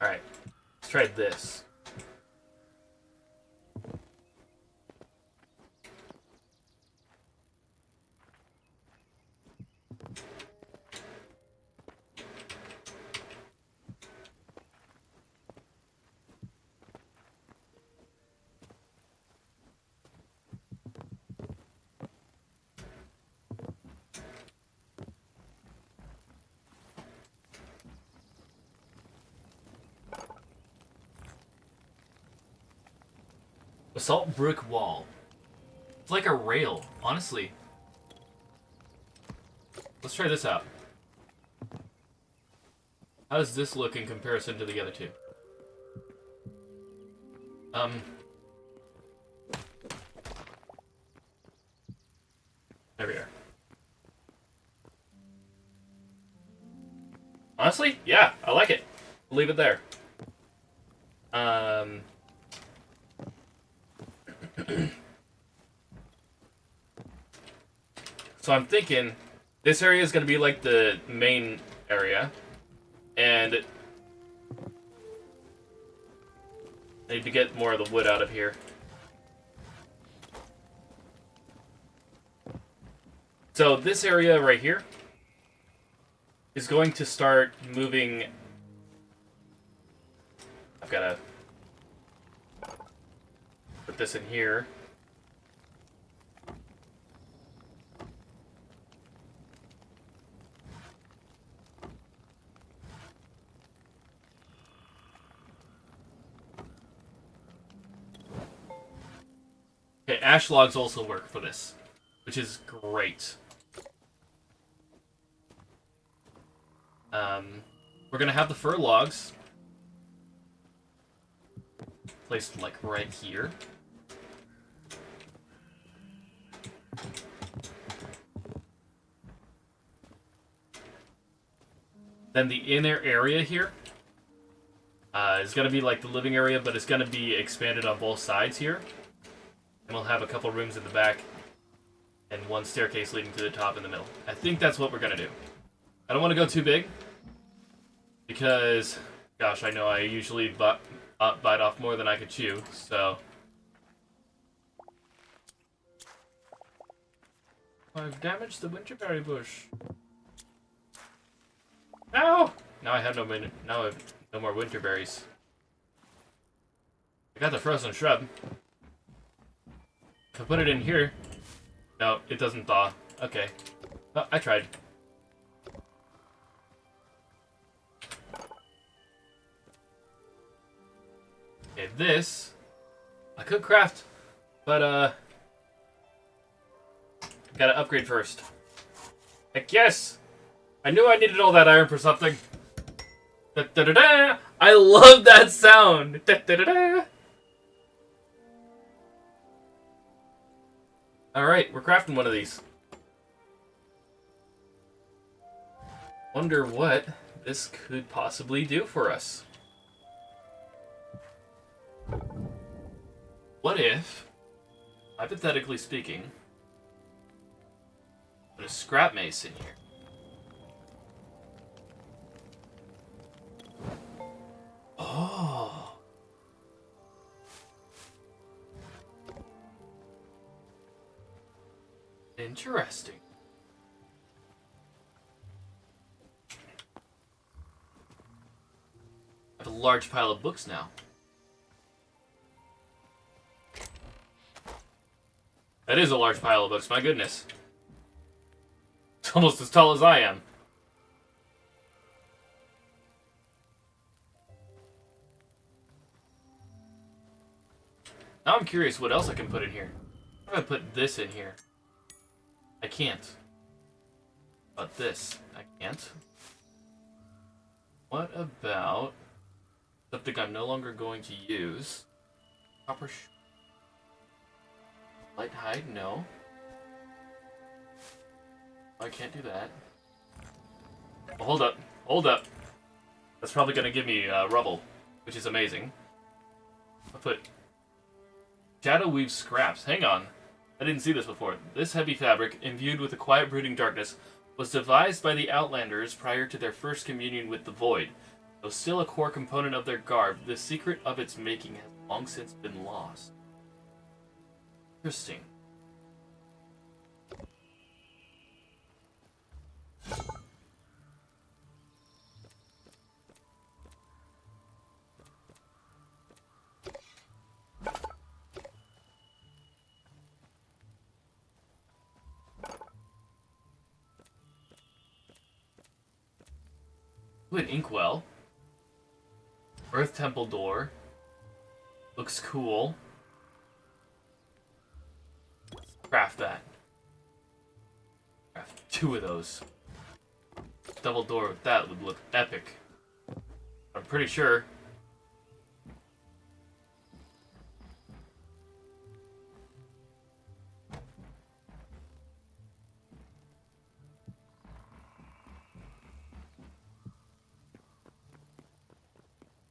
Alright. Let's try this. Assault brick wall. It's like a rail, honestly. Let's try this out. How does this look in comparison to the other two? There we are. Honestly, yeah, I like it. We'll leave it there. So I'm thinking this area is going to be like the main area, and I need to get more of the wood out of here. So this area right here is going to start moving. I've got to put this in here. Okay, ash logs also work for this, which is great. We're gonna have the fir logs placed like right here. Then the inner area here is gonna be like the living area, but it's gonna be expanded on both sides here. And we'll have a couple rooms in the back and one staircase leading to the top in the middle. I think that's what we're gonna do. I don't want to go too big because, gosh, I know I usually bite off more than I could chew, so. I've damaged the winterberry bush. No! Now I have no more winterberries. I got the frozen shrub. If I put it in here, no, it doesn't thaw. Okay, oh, I tried. Okay, this I could craft, but gotta upgrade first. Heck yes! I knew I needed all that iron for something. Da, da, da, da. I love that sound. Da, da, da, da. All right, we're crafting one of these. Wonder what this could possibly do for us. What if, hypothetically speaking, put a scrap mace in here? Oh. Interesting. I have a large pile of books now. That is a large pile of books, my goodness. It's almost as tall as I am. Now I'm curious what else I can put in here. How do I put this in here? I can't. But this, I can't. What about something I'm no longer going to use? Copper light hide? No. I can't do that. Well, hold up. Hold up. That's probably going to give me rubble, which is amazing. I'll put Shadow Weave Scraps. Hang on. I didn't see this before. This heavy fabric, imbued with a quiet brooding darkness, was devised by the Outlanders prior to their first communion with the Void. Though still a core component of their garb, the secret of its making has long since been lost. Interesting. Ooh, an inkwell. Earth Temple door. Looks cool. Craft that. Craft 2 of those. Double door with that would look epic. I'm pretty sure.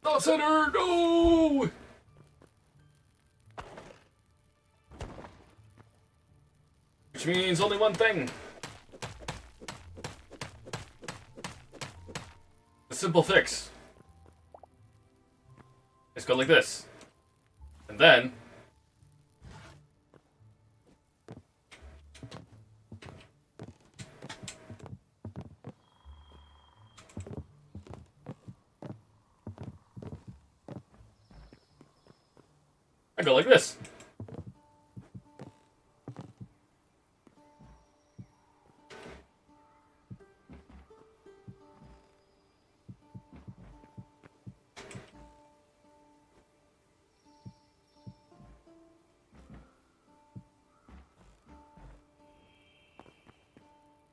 Not center! No! Which means only one thing. A simple fix. Just go like this. And then I go like this.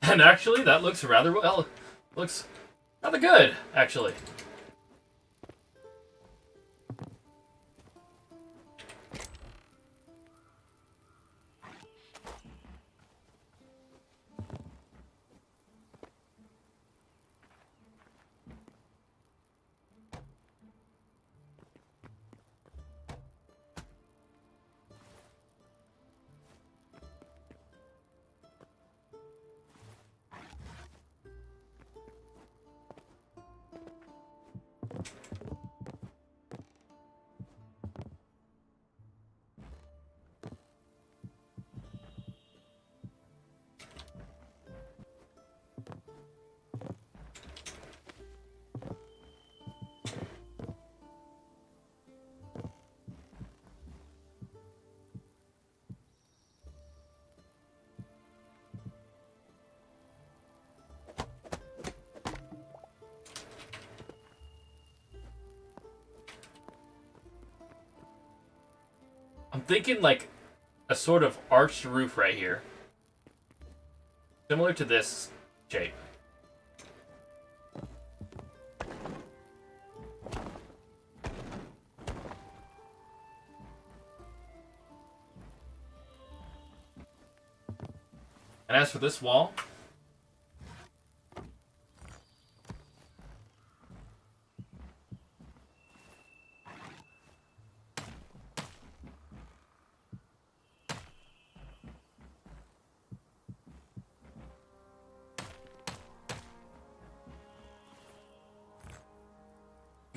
And actually, that looks rather well. Looks rather good, actually. I'm thinking like a sort of arched roof right here. Similar to this shape. And as for this wall,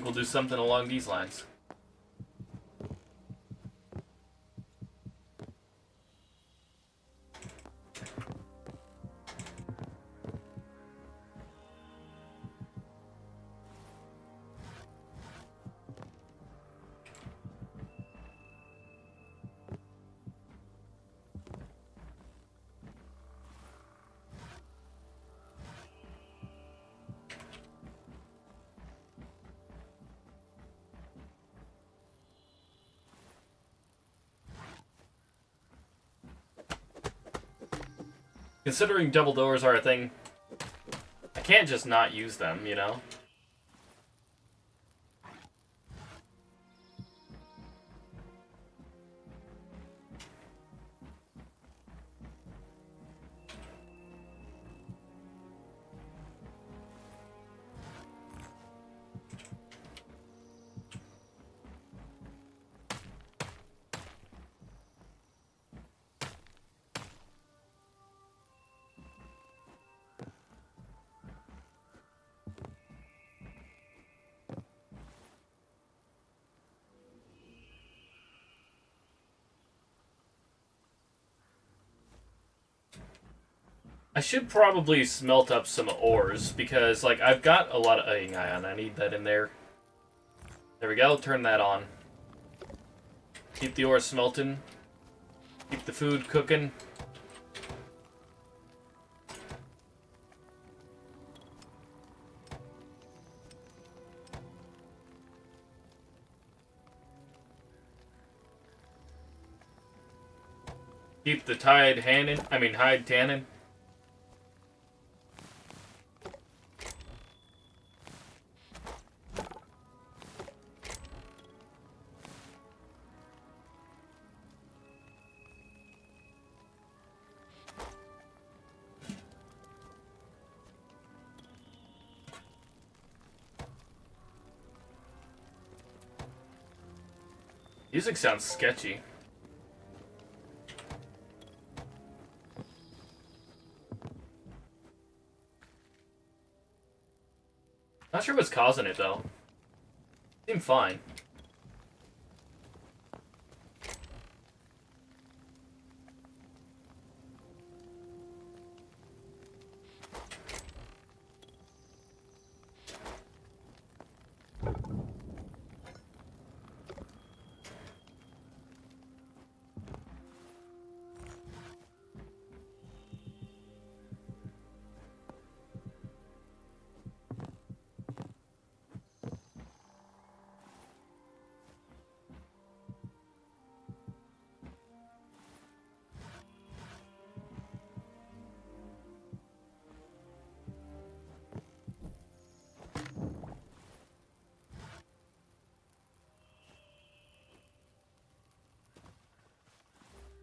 We'll do something along these lines. Considering double doors are a thing, I can't just not use them, you know? I should probably smelt up some ores, because, like, I've got a lot of iron. I need that in there. There we go, turn that on. Keep the ore smelting. Keep the food cooking. Keep the hide tanning. Music sounds sketchy. Not sure what's causing it, though. Seemed fine.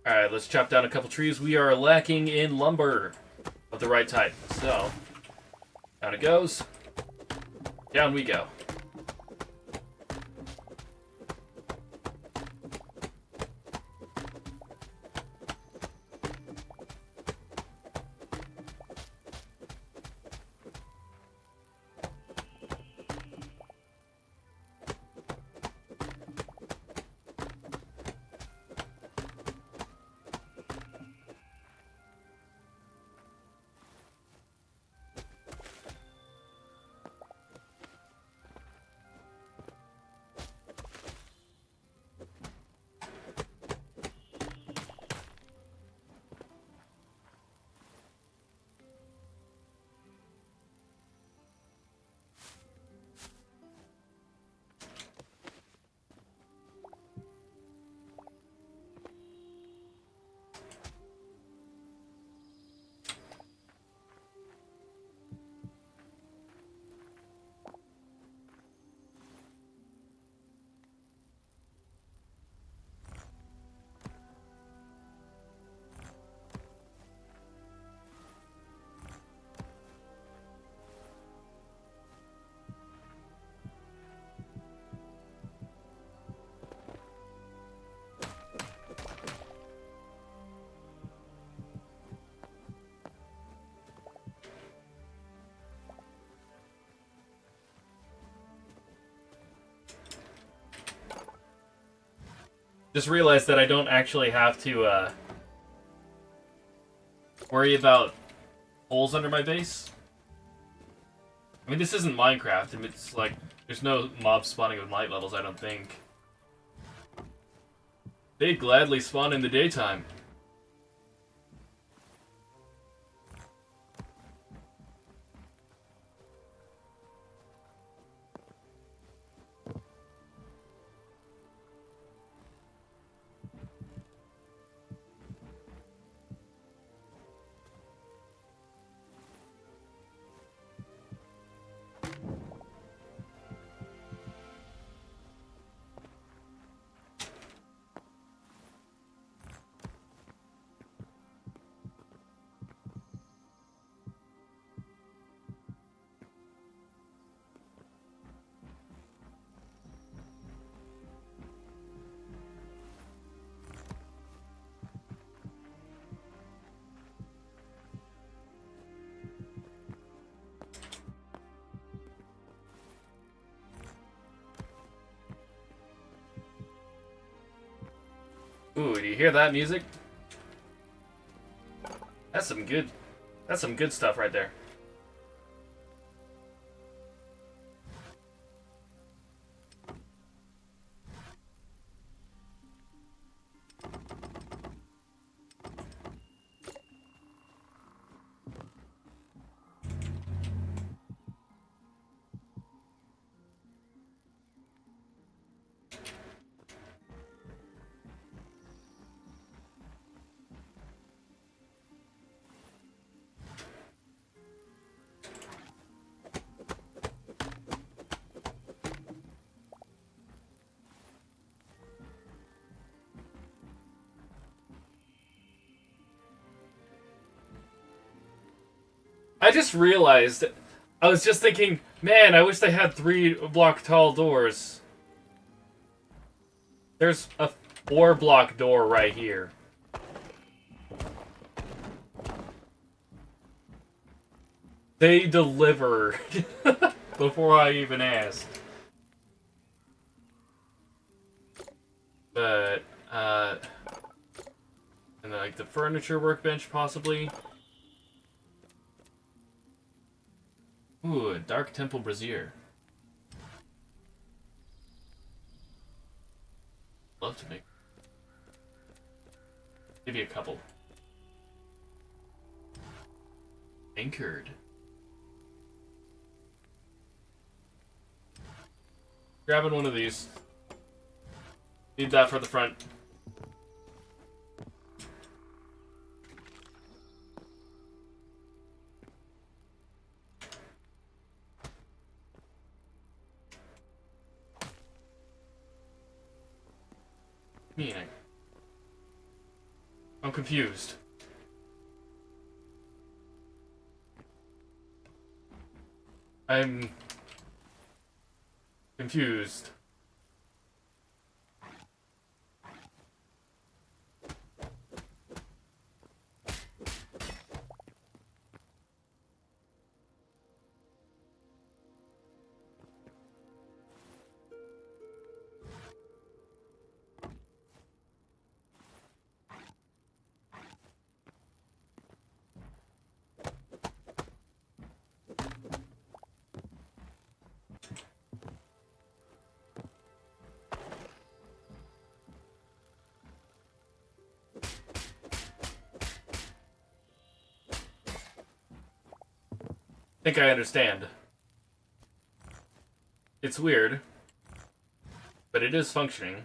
Alright, let's chop down a couple trees. We are lacking in lumber of the right type. So, down it goes. Down we go. Just realized that I don't actually have to worry about holes under my base. I mean, this isn't Minecraft, and it's like, there's no mob spawning with light levels, I don't think. They'd gladly spawn in the daytime. Ooh, do you hear that music? That's some good stuff right there. I just realized, I was just thinking, man, I wish they had 3-block tall doors. There's a 4-block door right here. They deliver before I even asked. But, and then, like, the furniture workbench, possibly. Ooh, a Dark Temple Brazier. Love to make. Maybe a couple. Anchored. Grabbing one of these. Need that for the front. Meaning. I'm confused. I'm confused. I think I understand. It's weird, but it is functioning.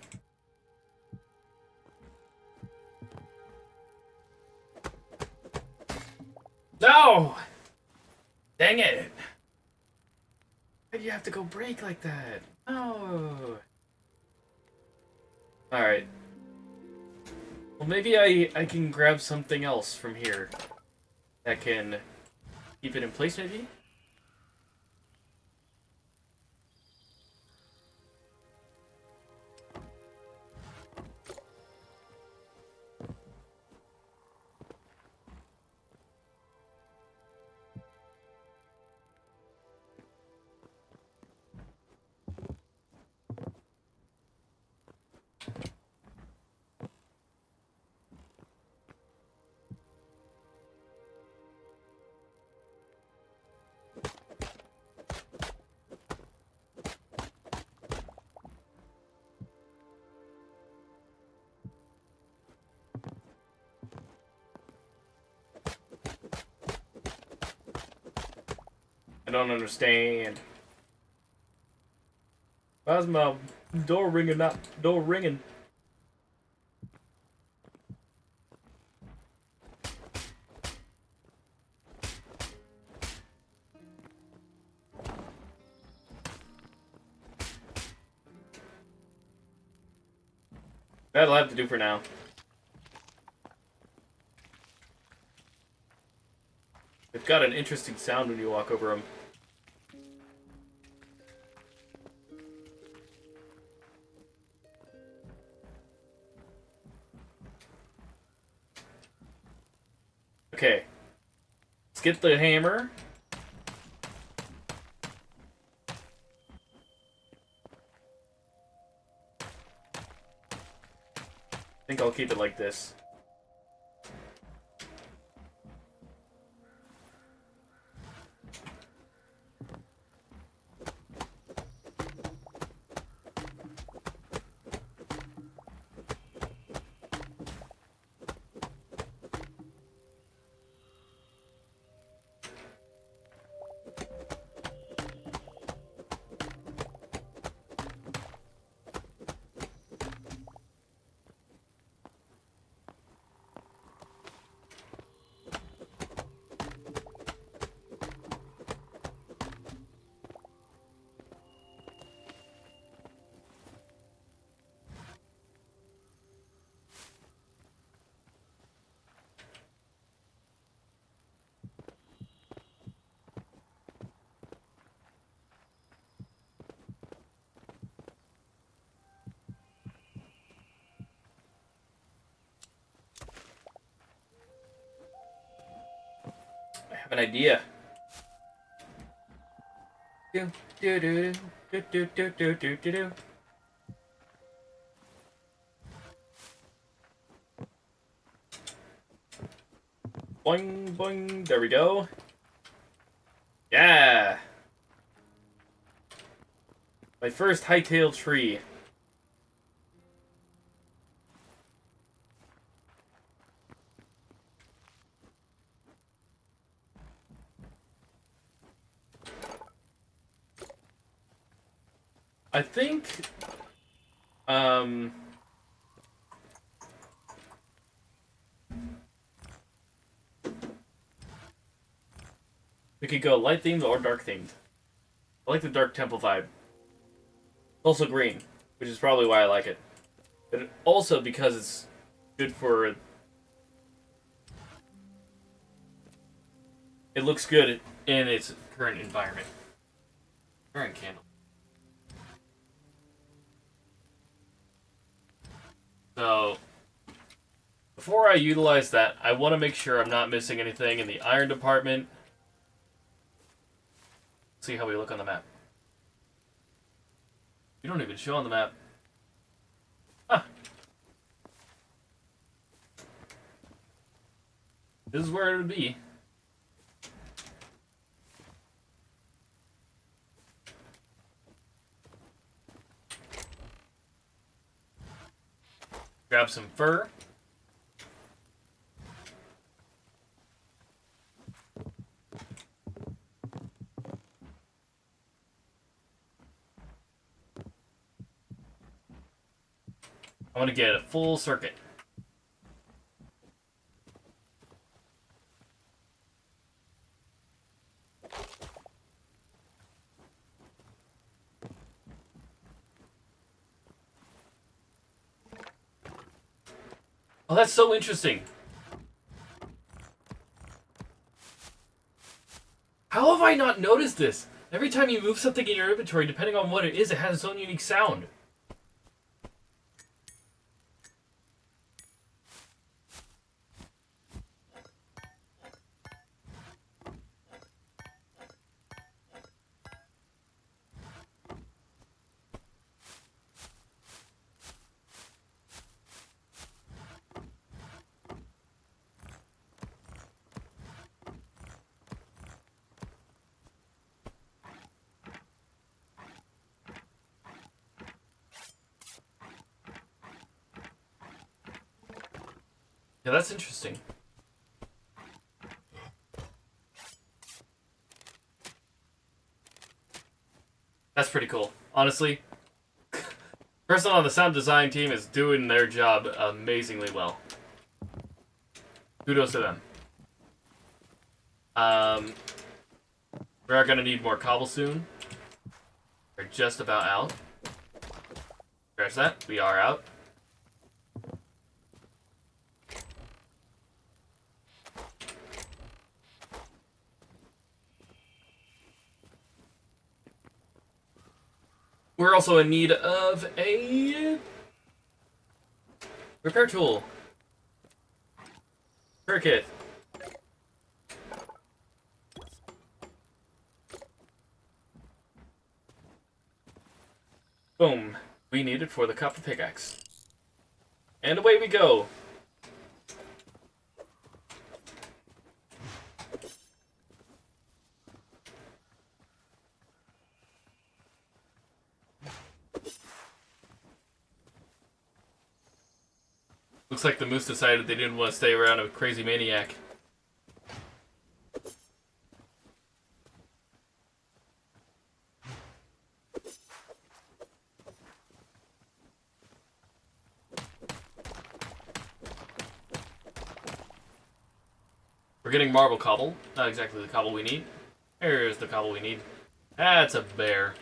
No! Dang it! Why'd you have to go break like that? No! Alright. Well, maybe I can grab something else from here that can keep it in place, maybe? don't understand. Why's my door ringing? Not door ringing. That'll have to do for now. They've got an interesting sound when you walk over them. Okay. Let's get the hammer. I think I'll keep it like this. I have an idea. Do do do do do do do do do do. Boing boing. There we go. Yeah. My first Hytale tree. I think, we could go light themed or dark themed. I like the dark temple vibe. Also green, which is probably why I like it. But also because it's good for... It looks good in its current environment. Current candle. So, before I utilize that, I want to make sure I'm not missing anything in the iron department. See how we look on the map. We don't even show on the map. Ah. This is where it would be. Grab some fur. I want to get a full circuit. Oh, that's so interesting. How have I not noticed this? Every time you move something in your inventory, depending on what it is, it has its own unique sound. Yeah, that's interesting. That's pretty cool. Honestly, person on the sound design team is doing their job amazingly well. Kudos to them. We are gonna need more cobble soon. We're just about out. There's that. We are out. We're also in need of a repair tool. Repair kit. Boom. We need it for the copper pickaxe. And away we go. Looks like the moose decided they didn't want to stay around a crazy maniac. We're getting marble cobble. Not exactly the cobble we need. There's the cobble we need. That's a bear.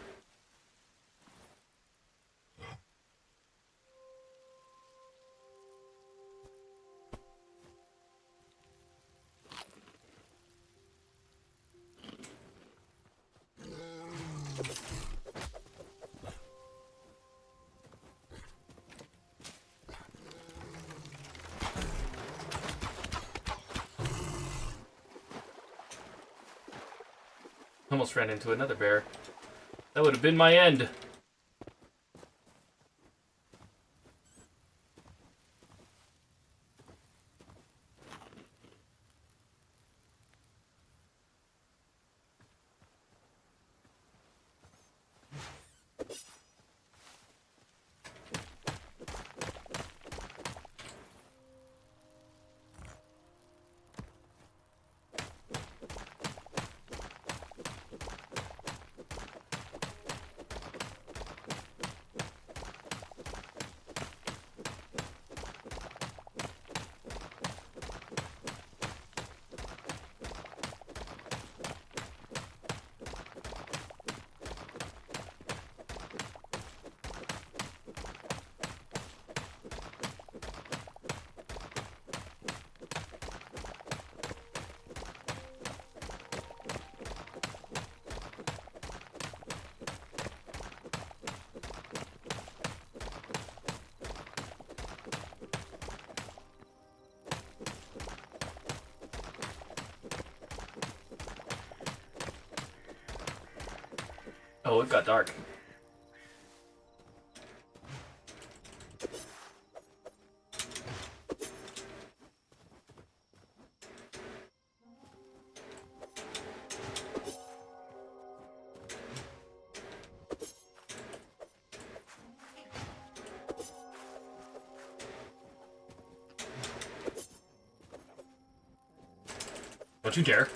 Almost ran into another bear. That would have been my end. Oh, it got dark. Don't you dare.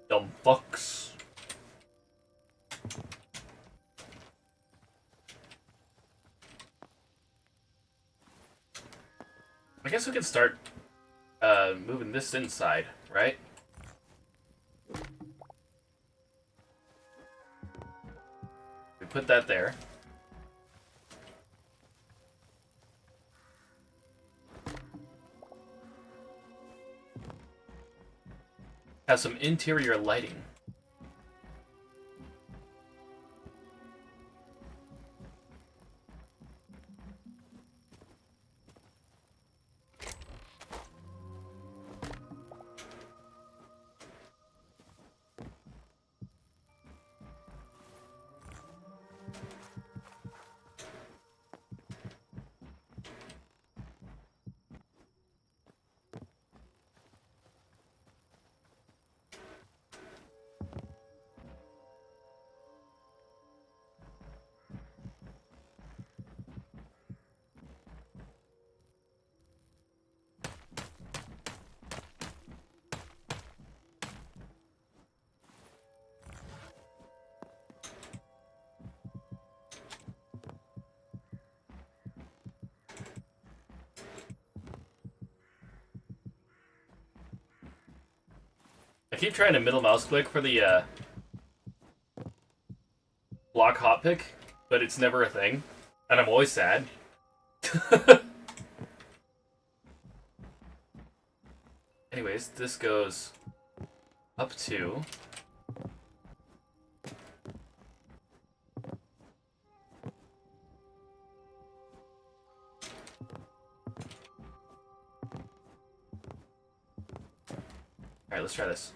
Dumb fucks. I guess we could start moving this inside, right? We put that there. Have some interior lighting. keep trying to middle mouse click for the block hot pick, but it's never a thing, and I'm always sad. Anyways, this goes up to... Alright, let's try this.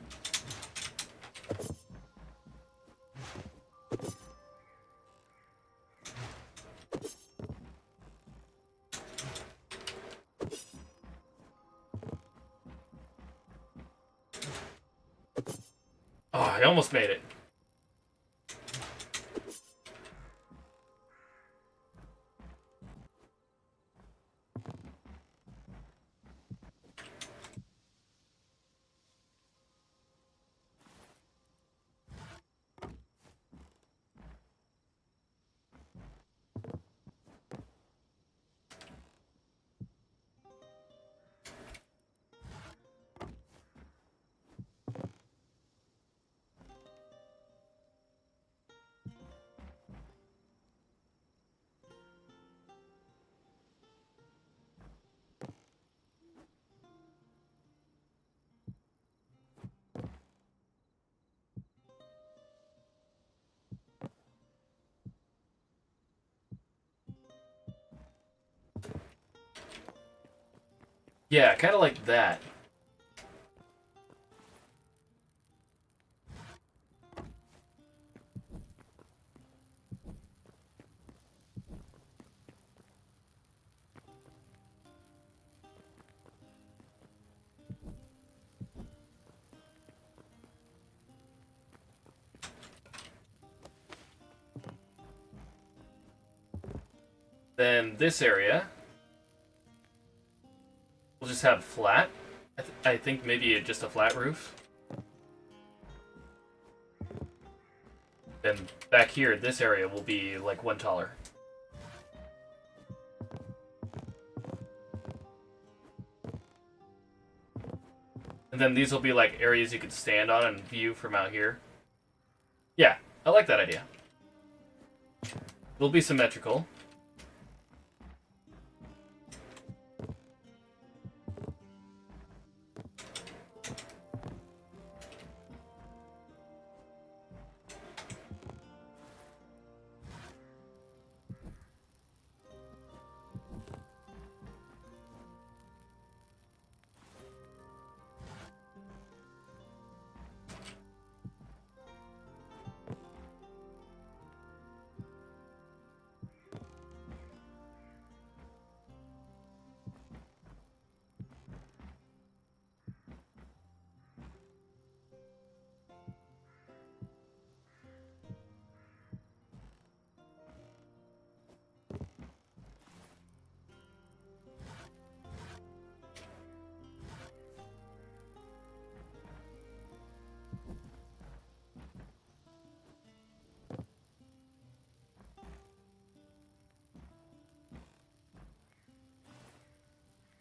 Oh, I almost made it. Yeah, kind of like that. Then this area, we'll just have flat. I think maybe just a flat roof. Then back here, this area will be like one taller. And then these will be like areas you could stand on and view from out here. Yeah, I like that idea. They'll be symmetrical.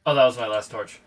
Oh, that was my last torch.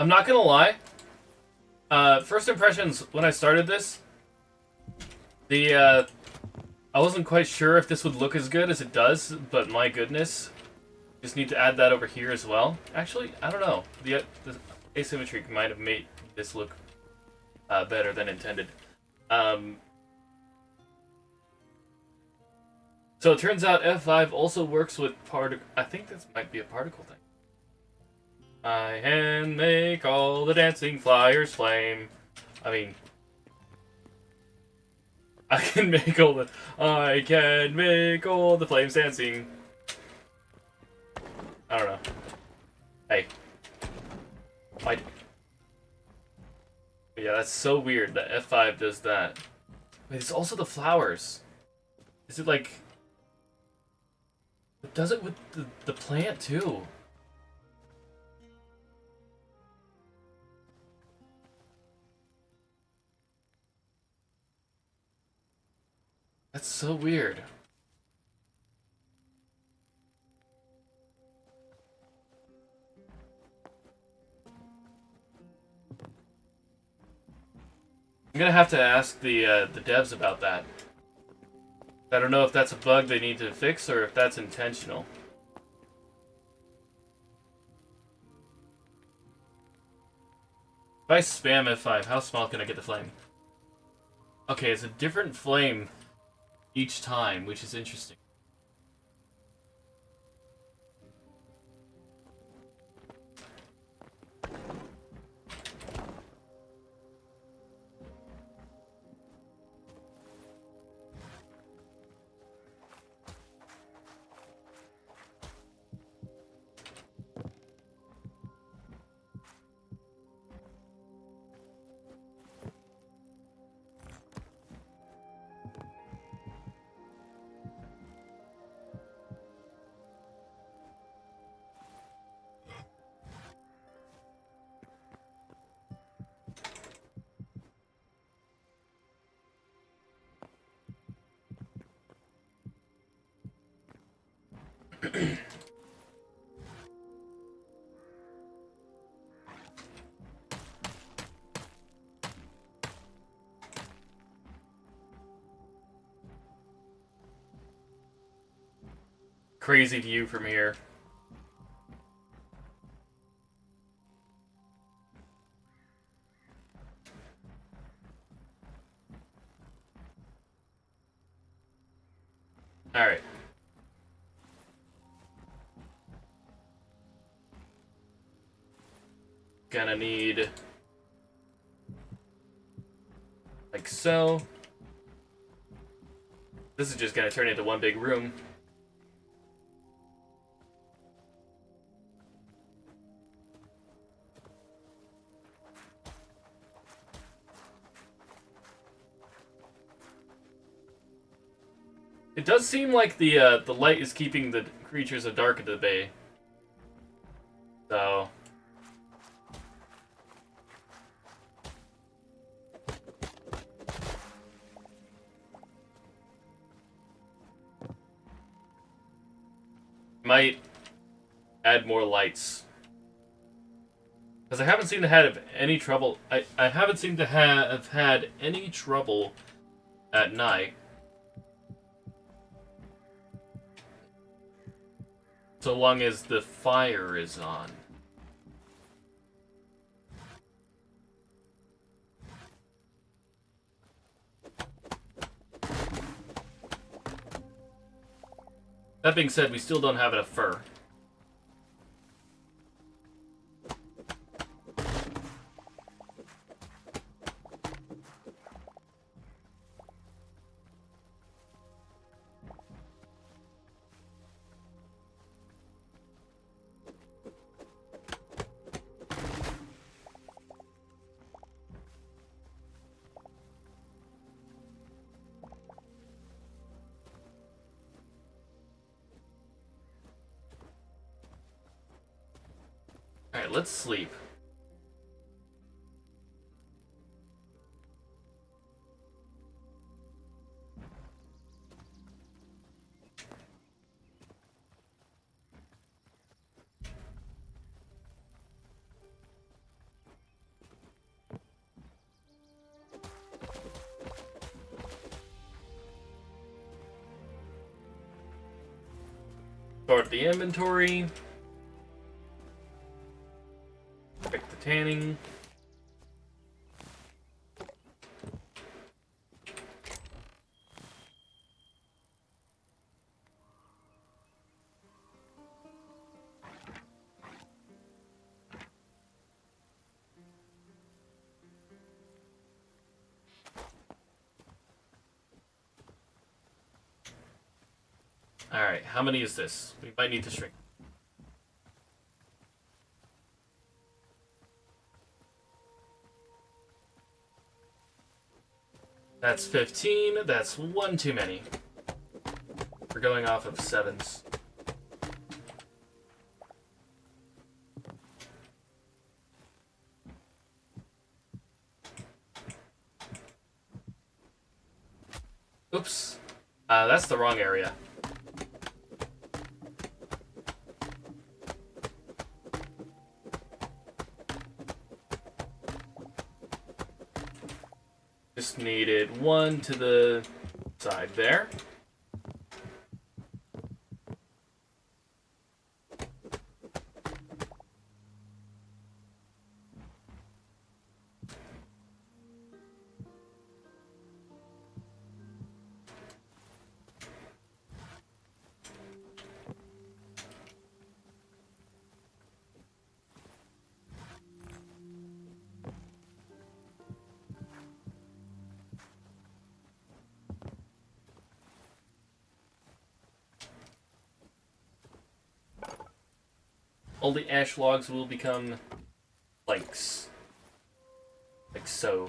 I'm not gonna lie. First impressions when I started this, I wasn't quite sure if this would look as good as it does, but my goodness, just need to add that over here as well. Actually, I don't know. The asymmetry might have made this look better than intended. So it turns out F5 also works with I think this might be a particle thing. I can make all the dancing flyers flame. I mean, I can make all the flames dancing. I don't know. Hey. Yeah, that's so weird that F5 does that. Wait, it's also the flowers. Is it like... It does it with the plant too. That's so weird. I'm gonna have to ask the devs about that. I don't know if that's a bug they need to fix or if that's intentional. If I spam F5, how small can I get the flame? Okay, it's a different flame each time, which is interesting. Crazy view from here. Alright. Gonna need... like so. This is just gonna turn into one big room. It does seem like the light is keeping the creatures of dark at the bay. So... might add more lights. Because I haven't seemed to have any trouble... I haven't seemed to have had any trouble at night. So long as the fire is on. That being said, we still don't have enough fur. Alright, let's sleep. Start the inventory. Pick the tanning. Alright, how many is this? We might need to shrink. That's 15. That's one too many. We're going off of 7s. Oops. That's the wrong area. Just needed one to the side there. All the ash logs will become planks. Like so.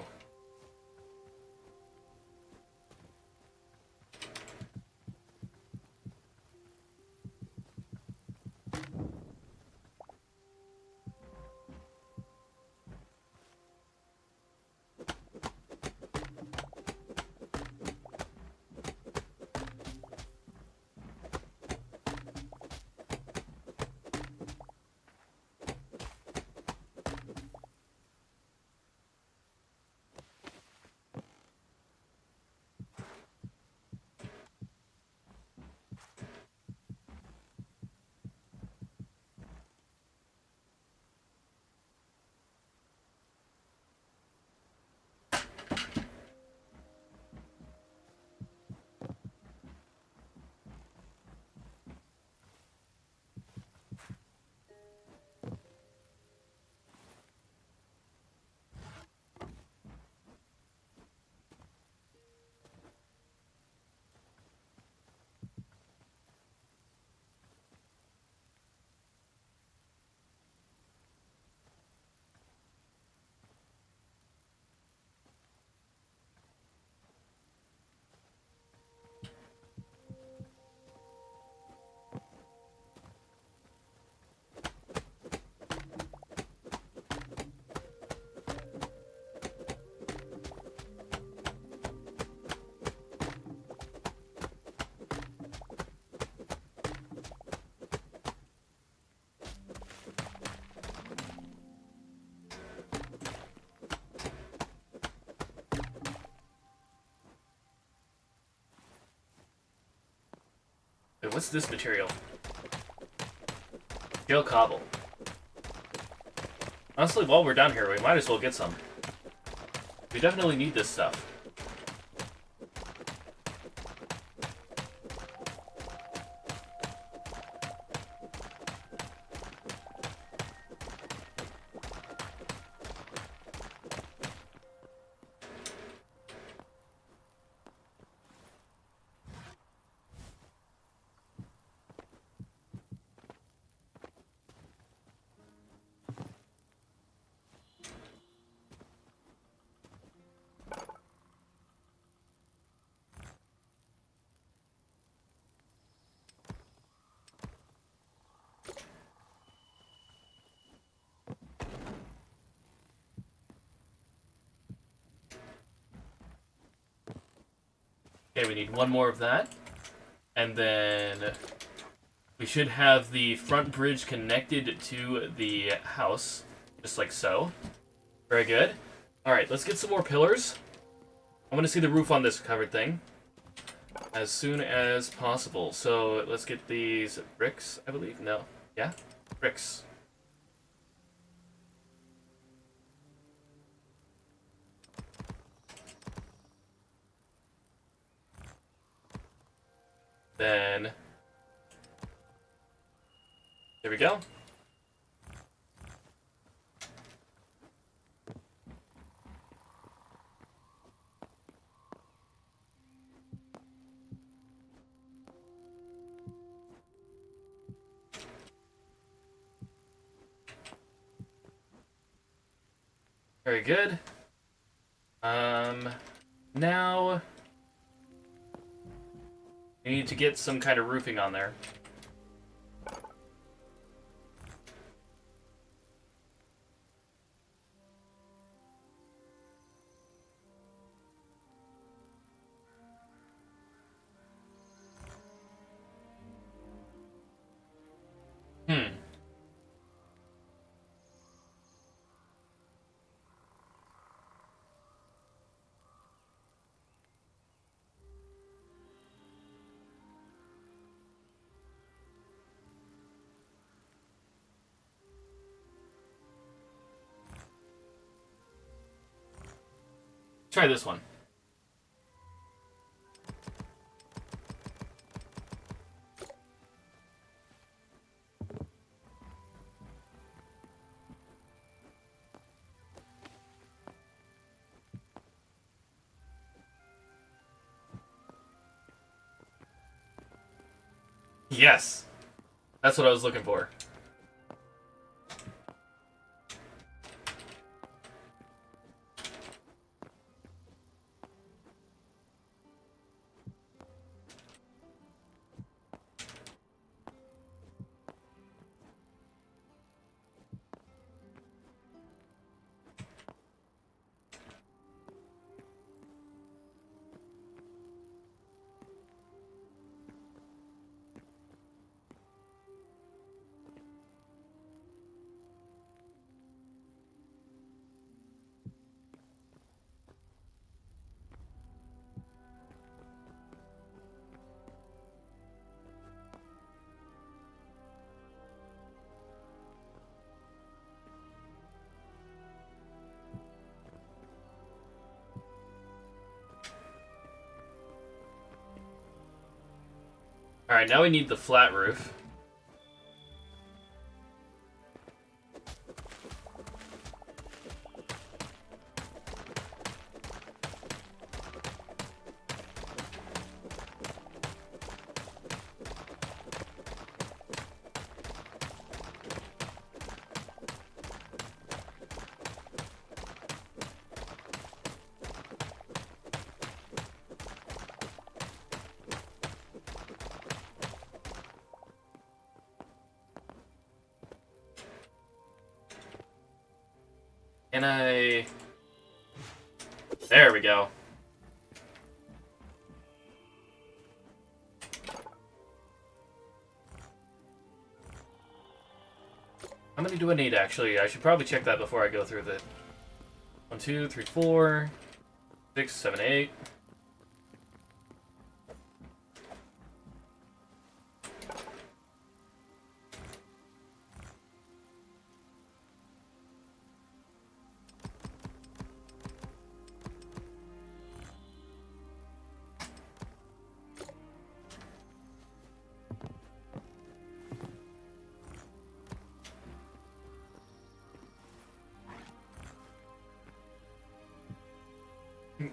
Wait, what's this material? Gel cobble. Honestly, while we're down here, we might as well get some. We definitely need this stuff. Okay, we need one more of that. And then we should have the front bridge connected to the house, just like so. Very good. Alright, let's get some more pillars. I want to see the roof on this covered thing. as soon as possible. So let's get these bricks, I believe. No. Yeah? Bricks. Then there we go. Very good. Now we need to get some kind of roofing on there. Hmm. Try this one. Yes. That's what I was looking for. Alright, now we need the flat roof. Can I... There we go. How many do I need, actually? I should probably check that before I go through the... 1, 2, 3, 4, 6, 7, 8.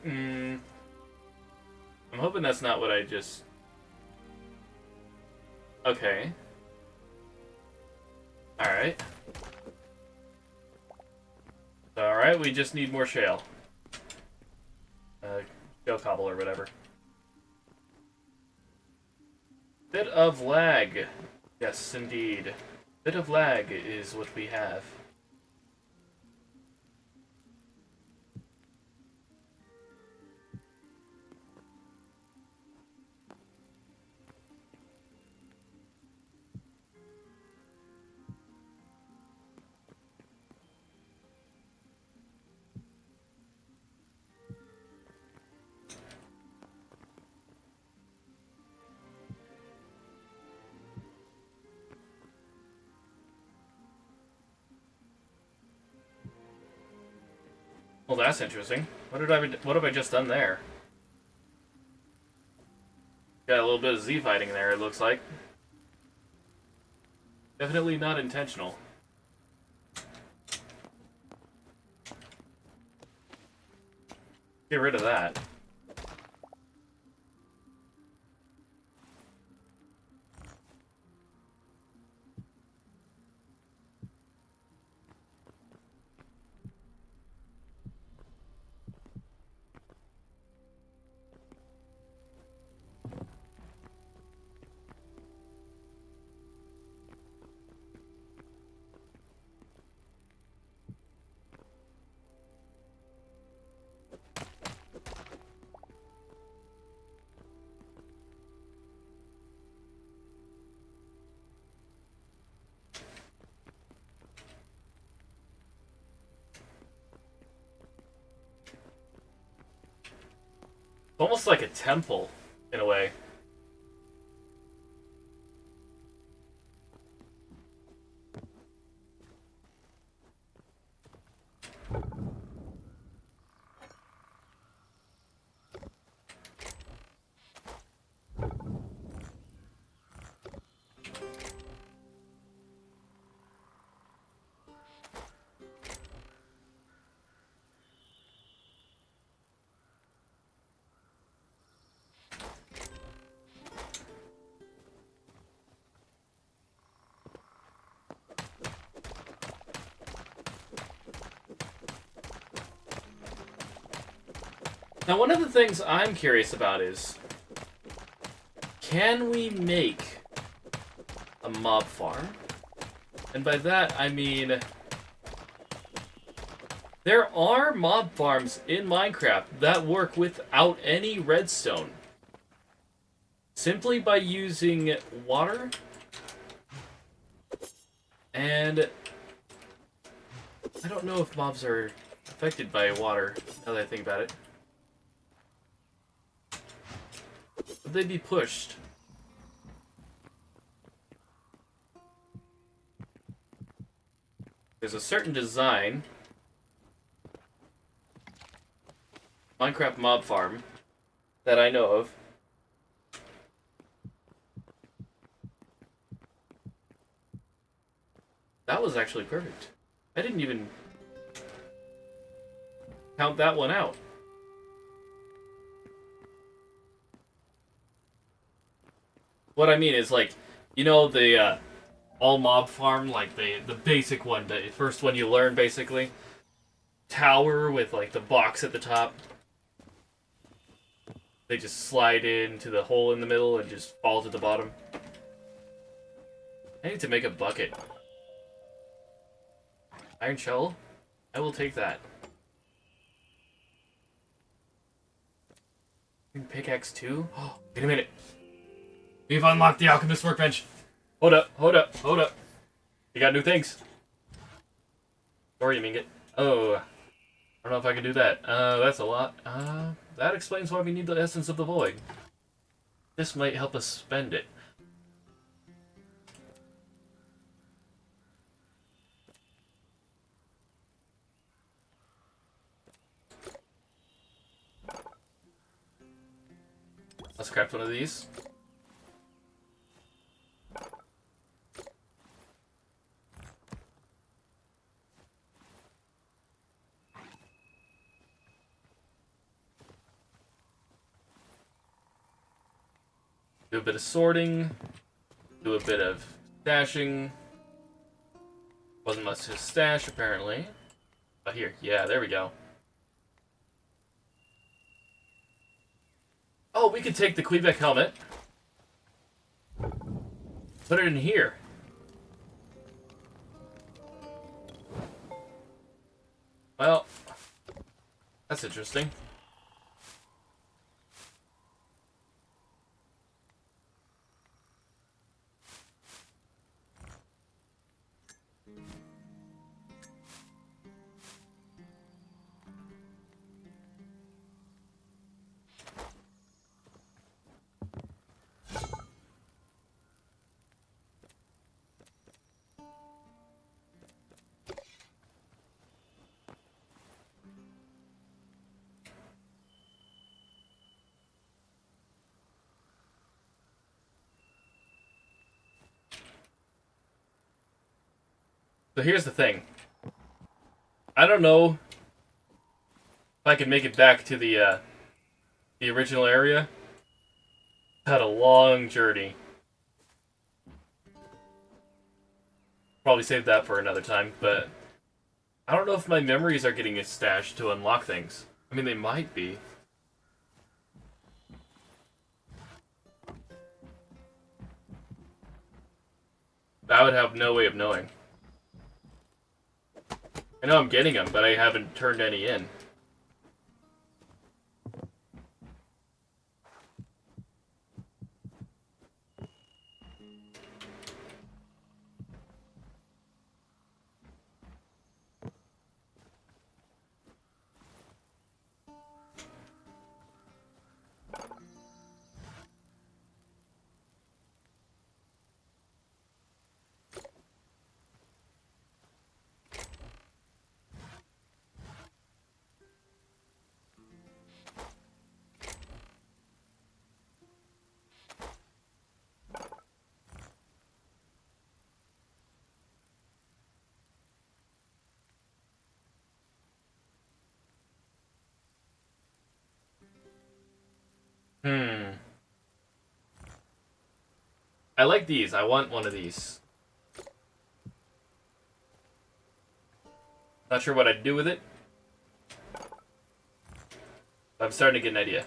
I'm hoping that's not what I just... Okay. Alright. Alright, we just need more shale. Shale cobble or whatever. Bit of lag. Yes, indeed. Bit of lag is what we have. Well, that's interesting. What have I just done there? Got a little bit of Z fighting there, it looks like. Definitely not intentional. Get rid of that. Almost like a temple, in a way. Now, one of the things I'm curious about is, can we make a mob farm? And by that, I mean, there are mob farms in Minecraft that work without any redstone. Simply by using water and I don't know if mobs are affected by water, now that I think about it. Would they be pushed? There's a certain design, Minecraft mob farm, that I know of. That was actually perfect. I didn't even count that one out. What I mean is, like, you know, the all mob farm, like the basic one, the first one you learn, basically. Tower with, like, the box at the top. They just slide into the hole in the middle and just fall to the bottom. I need to make a bucket. Iron shovel? I will take that. Pickaxe too? Oh, wait a minute. We've unlocked the alchemist workbench. Hold up, hold up, hold up. You got new things. Sorry, Mingit. Oh, I don't know if I can do that. That's a lot. That explains why we need the essence of the void. This might help us spend it. Let's craft one of these. Do a bit of sorting. Do a bit of stashing. Wasn't much to stash, apparently. But here, yeah, there we go. Oh, we could take the Quebec helmet. Put it in here. Well, that's interesting. So here's the thing. I don't know if I can make it back to the original area. Had a long journey. Probably save that for another time, but I don't know if my memories are getting stashed to unlock things. I mean, they might be. I would have no way of knowing. I know I'm getting them, but I haven't turned any in. Hmm. I like these. I want one of these. Not sure what I'd do with it. I'm starting to get an idea.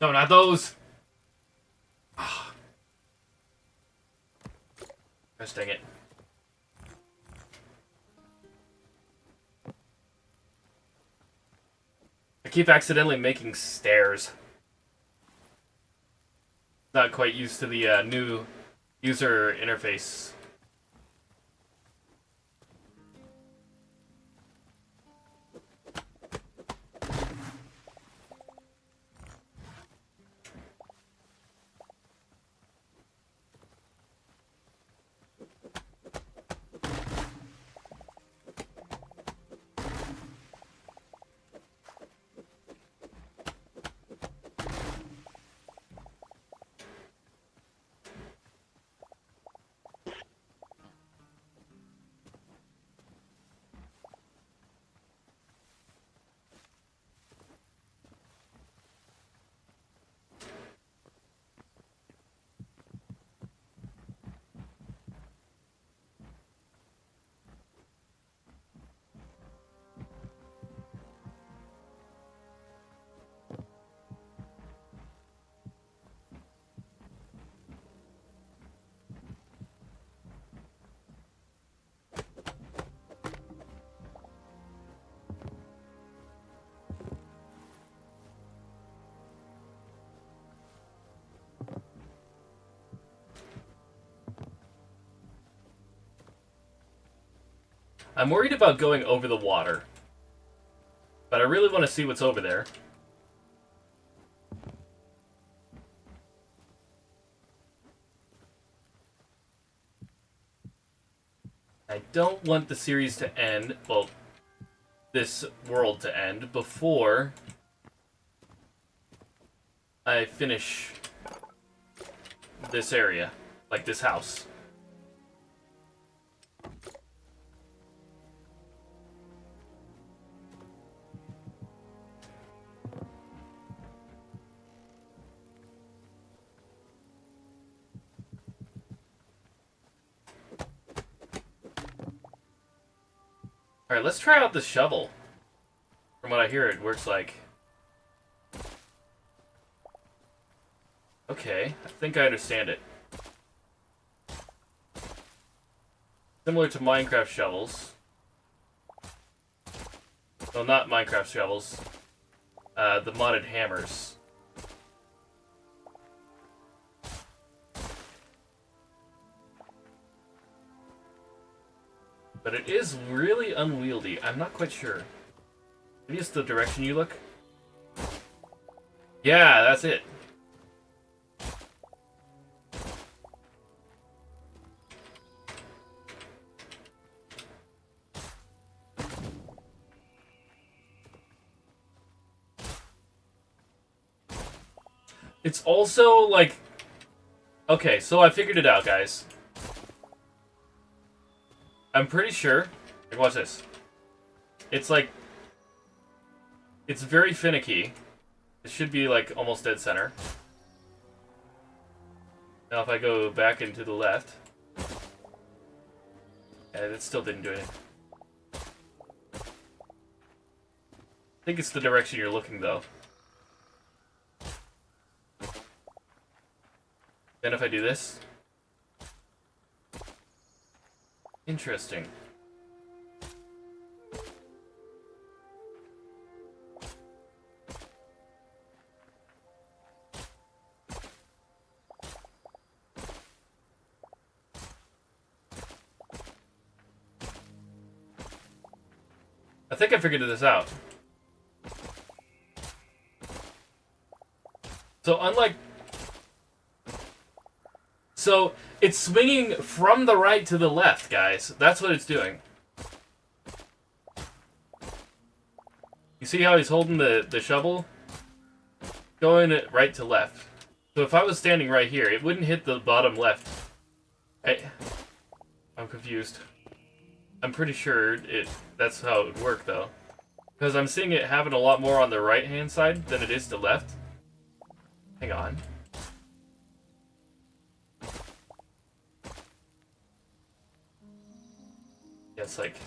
No, not those! Gosh dang it. I keep accidentally making stairs. Not quite used to the new user interface. I'm worried about going over the water. But I really want to see what's over there. I don't want the series to end, well, this world to end, before I finish this area. Like this house. Alright, let's try out the shovel. From what I hear, it works like... Okay, I think I understand it. Similar to Minecraft shovels. Well, not Minecraft shovels. The modded hammers. But it is really unwieldy. I'm not quite sure. Maybe it's the direction you look? Yeah, that's it. It's also like... Okay, so I figured it out, guys. I'm pretty sure... Like, watch this. It's like... It's very finicky. It should be like almost dead center. Now if I go back into the left... Yeah, it still didn't do anything. I think it's the direction you're looking, though. Then if I do this... Interesting. I think I figured this out. So unlike... So, it's swinging from the right to the left, guys. That's what it's doing. You see how he's holding the shovel? Going right to left. So if I was standing right here, it wouldn't hit the bottom left. I'm confused. I'm pretty sure that's how it would work, though. Because I'm seeing it happen a lot more on the right-hand side than it is to left. Hang on. Yeah, it's like...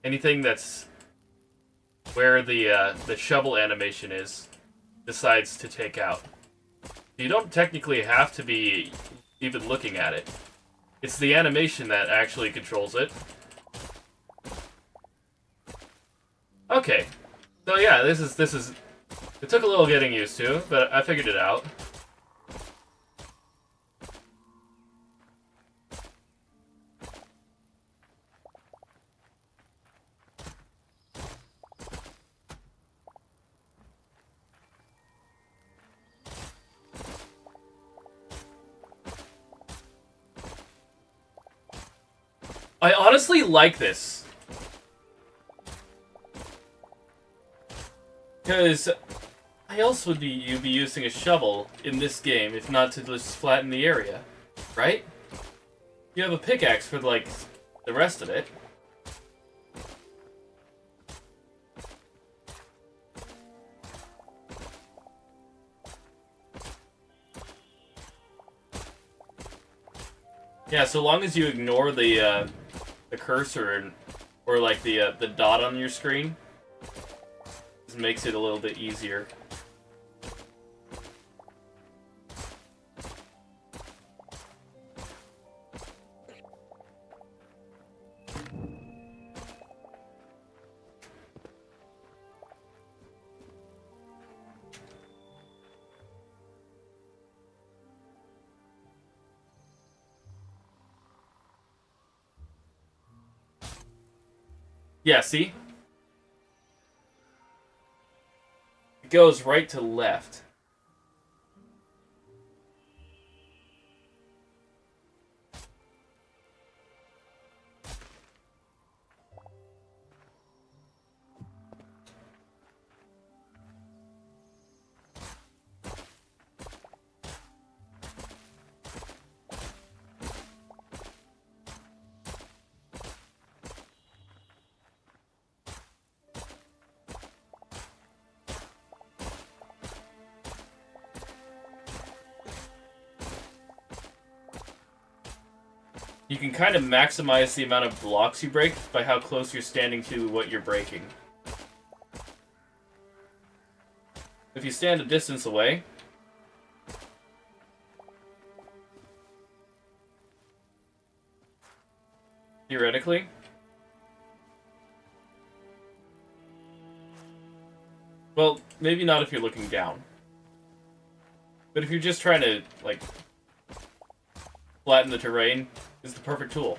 anything that's where the shovel animation is, decides to take out. You don't technically have to be even looking at it. It's the animation that actually controls it. Okay. So yeah, this is... It took a little getting used to, but I figured it out. I honestly like this. Because why else would you be using a shovel in this game if not to just flatten the area, right? You have a pickaxe for, like, the rest of it. Yeah, so long as you ignore the cursor or like the dot on your screen, this makes it a little bit easier. Yeah, see? It goes right to left. You can kind of maximize the amount of blocks you break by how close you're standing to what you're breaking. If you stand a distance away, theoretically, well, maybe not if you're looking down. But if you're just trying to, like, flatten the terrain, is the perfect tool.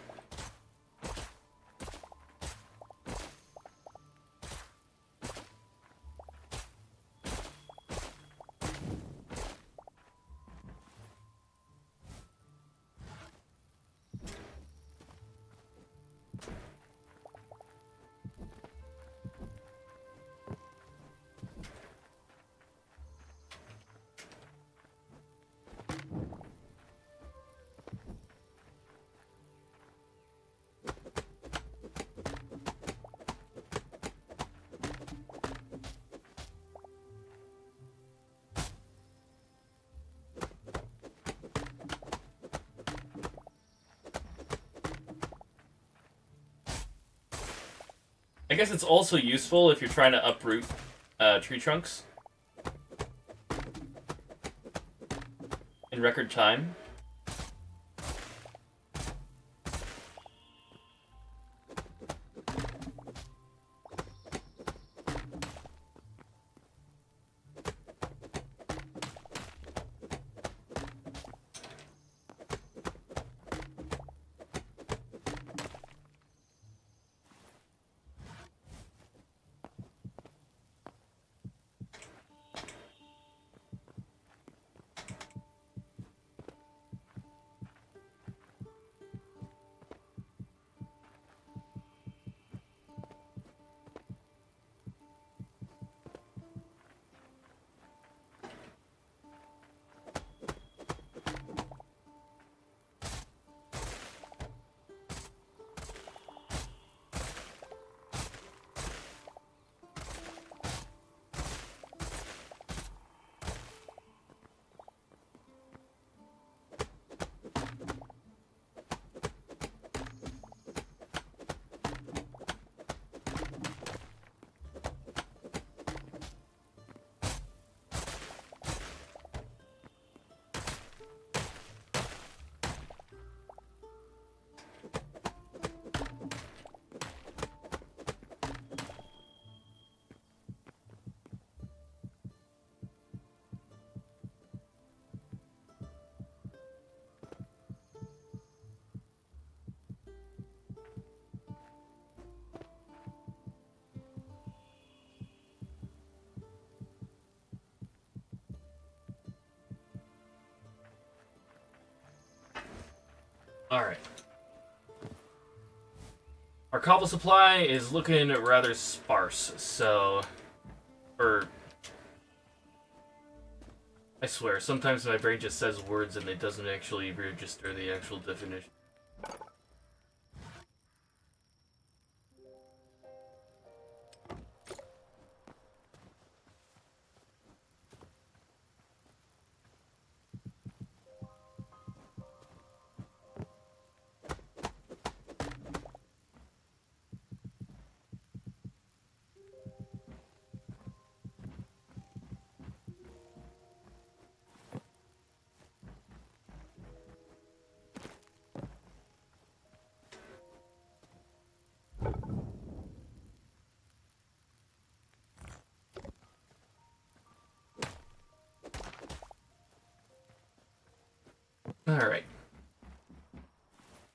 I guess it's also useful if you're trying to uproot tree trunks in record time. Alright. Our cobble supply is looking rather sparse, so... I swear, sometimes my brain just says words and it doesn't actually register the actual definition. Alright.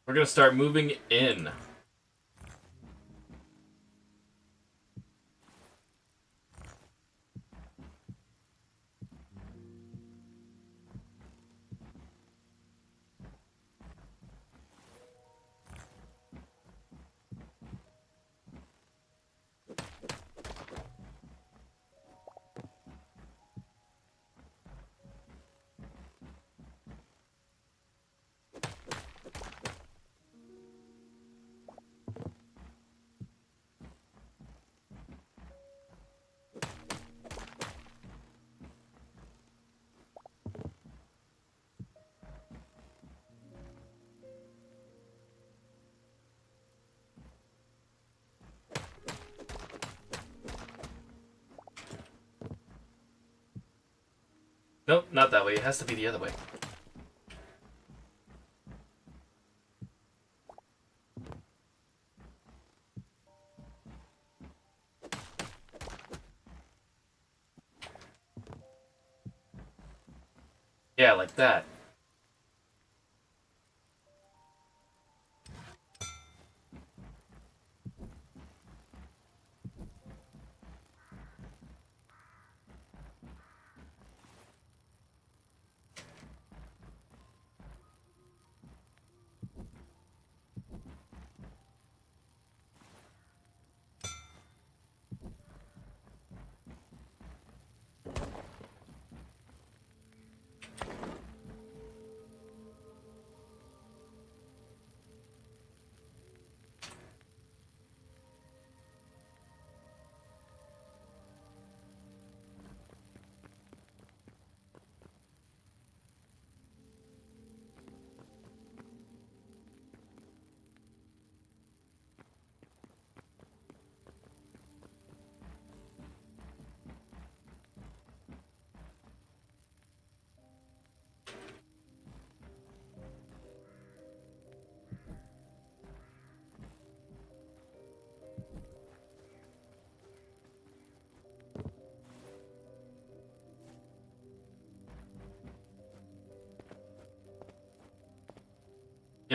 We're gonna start moving in. Nope, not that way. It has to be the other way. Yeah, like that.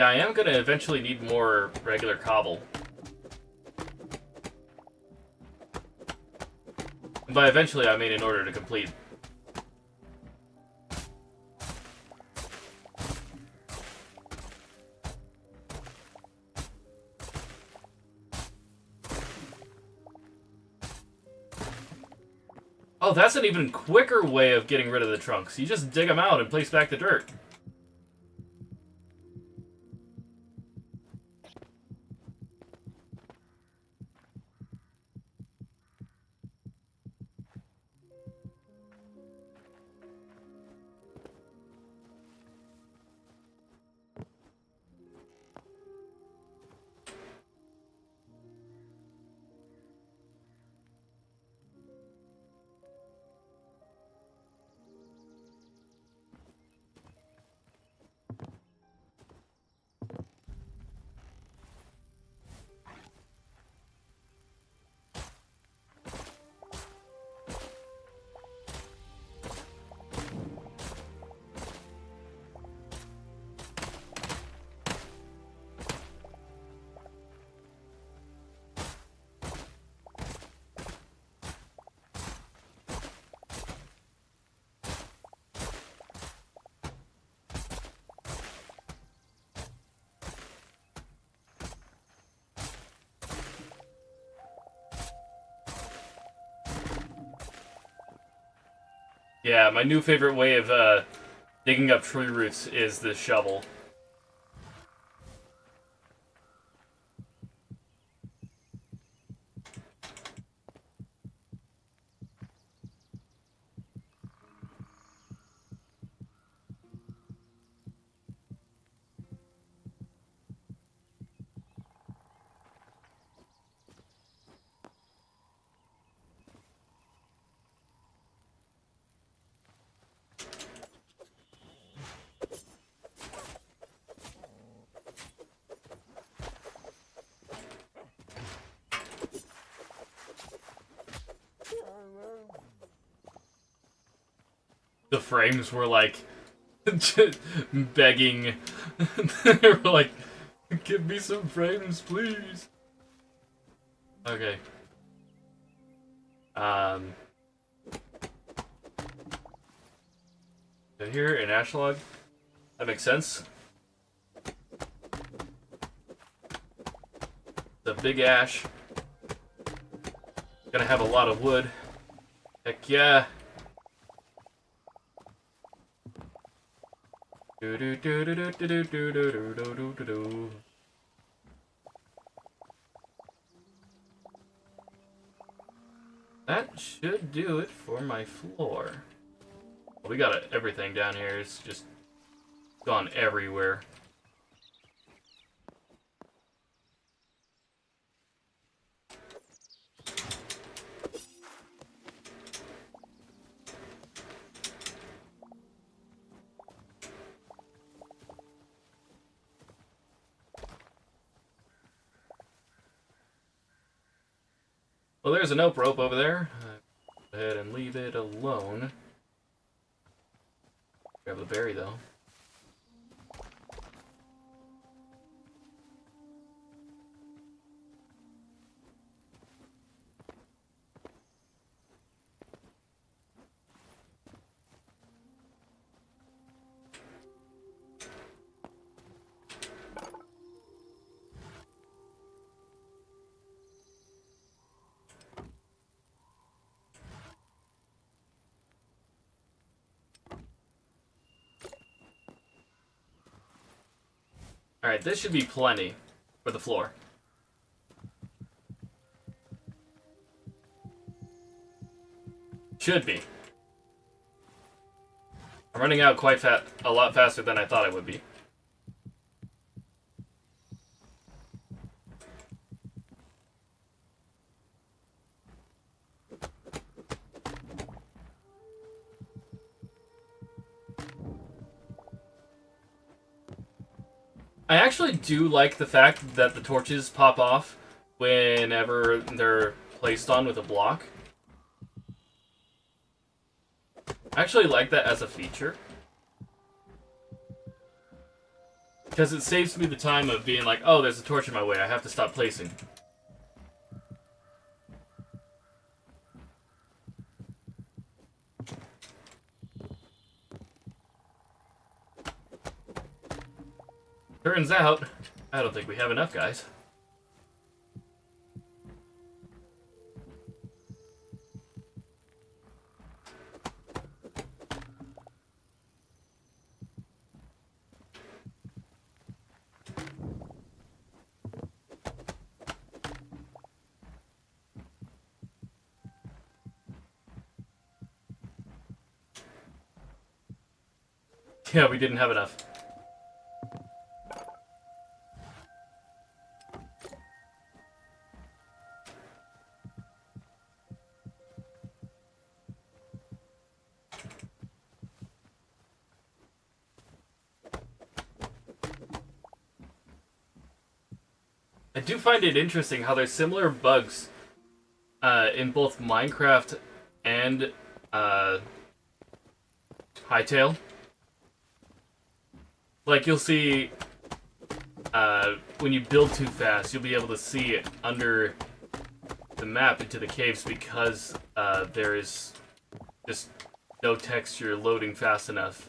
Yeah, I am gonna eventually need more regular cobble. And by eventually, I mean in order to complete. Oh, that's an even quicker way of getting rid of the trunks. You just dig them out and place back the dirt. Yeah, my new favorite way of digging up tree roots is the shovel. The frames were like begging. They were like, "Give me some frames, please." Okay. So here in Ashlog, that makes sense. The big ash. Gonna have a lot of wood. Heck yeah. Do do do do do do do do do do do do. That should do it for my floor. We got everything down here. It's just gone everywhere. Well, there's an oak rope over there. Go ahead and leave it alone. Grab the berry, though. Alright, this should be plenty for the floor. Should be. I'm running out quite a lot faster than I thought I would be. I actually do like the fact that the torches pop off whenever they're placed on with a block. I actually like that as a feature. Because it saves me the time of being like, oh, there's a torch in my way, I have to stop placing. Turns out, I don't think we have enough, guys. Yeah, we didn't have enough. I do find it interesting how there's similar bugs in both Minecraft and Hytale. Like, you'll see when you build too fast, you'll be able to see under the map into the caves because there is just no texture loading fast enough.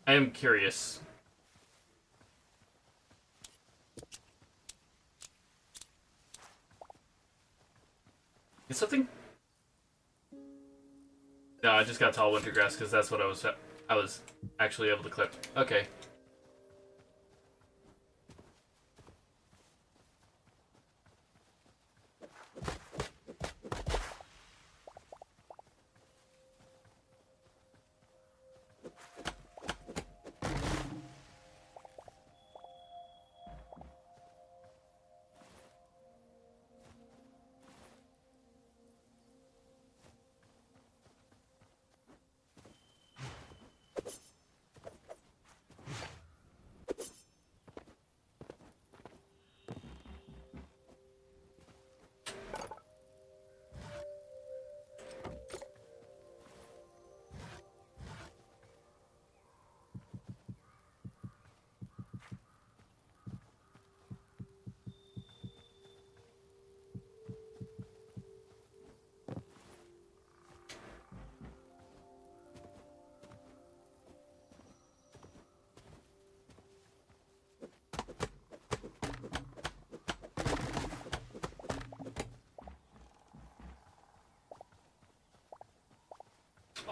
I am curious. Is something? No, I just got tall winter grass because that's what I was actually able to clip. Okay.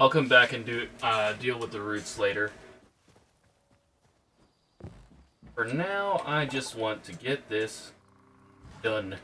I'll come back and deal with the roots later. For now, I just want to get this done.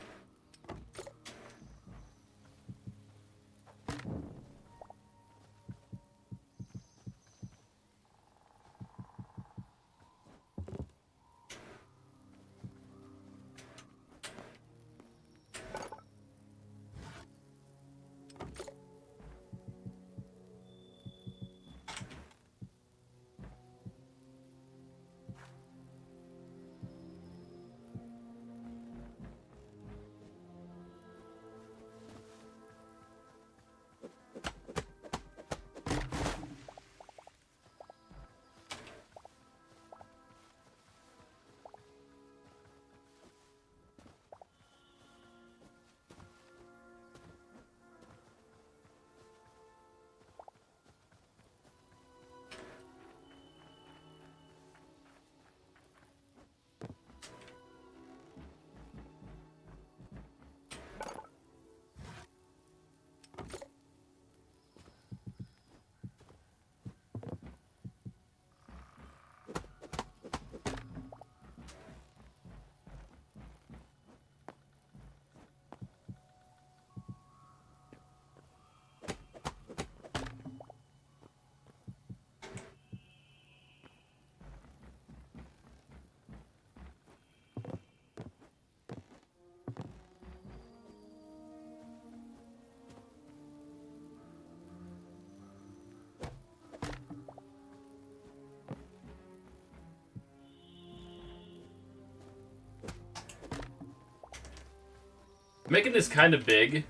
Making this kind of big,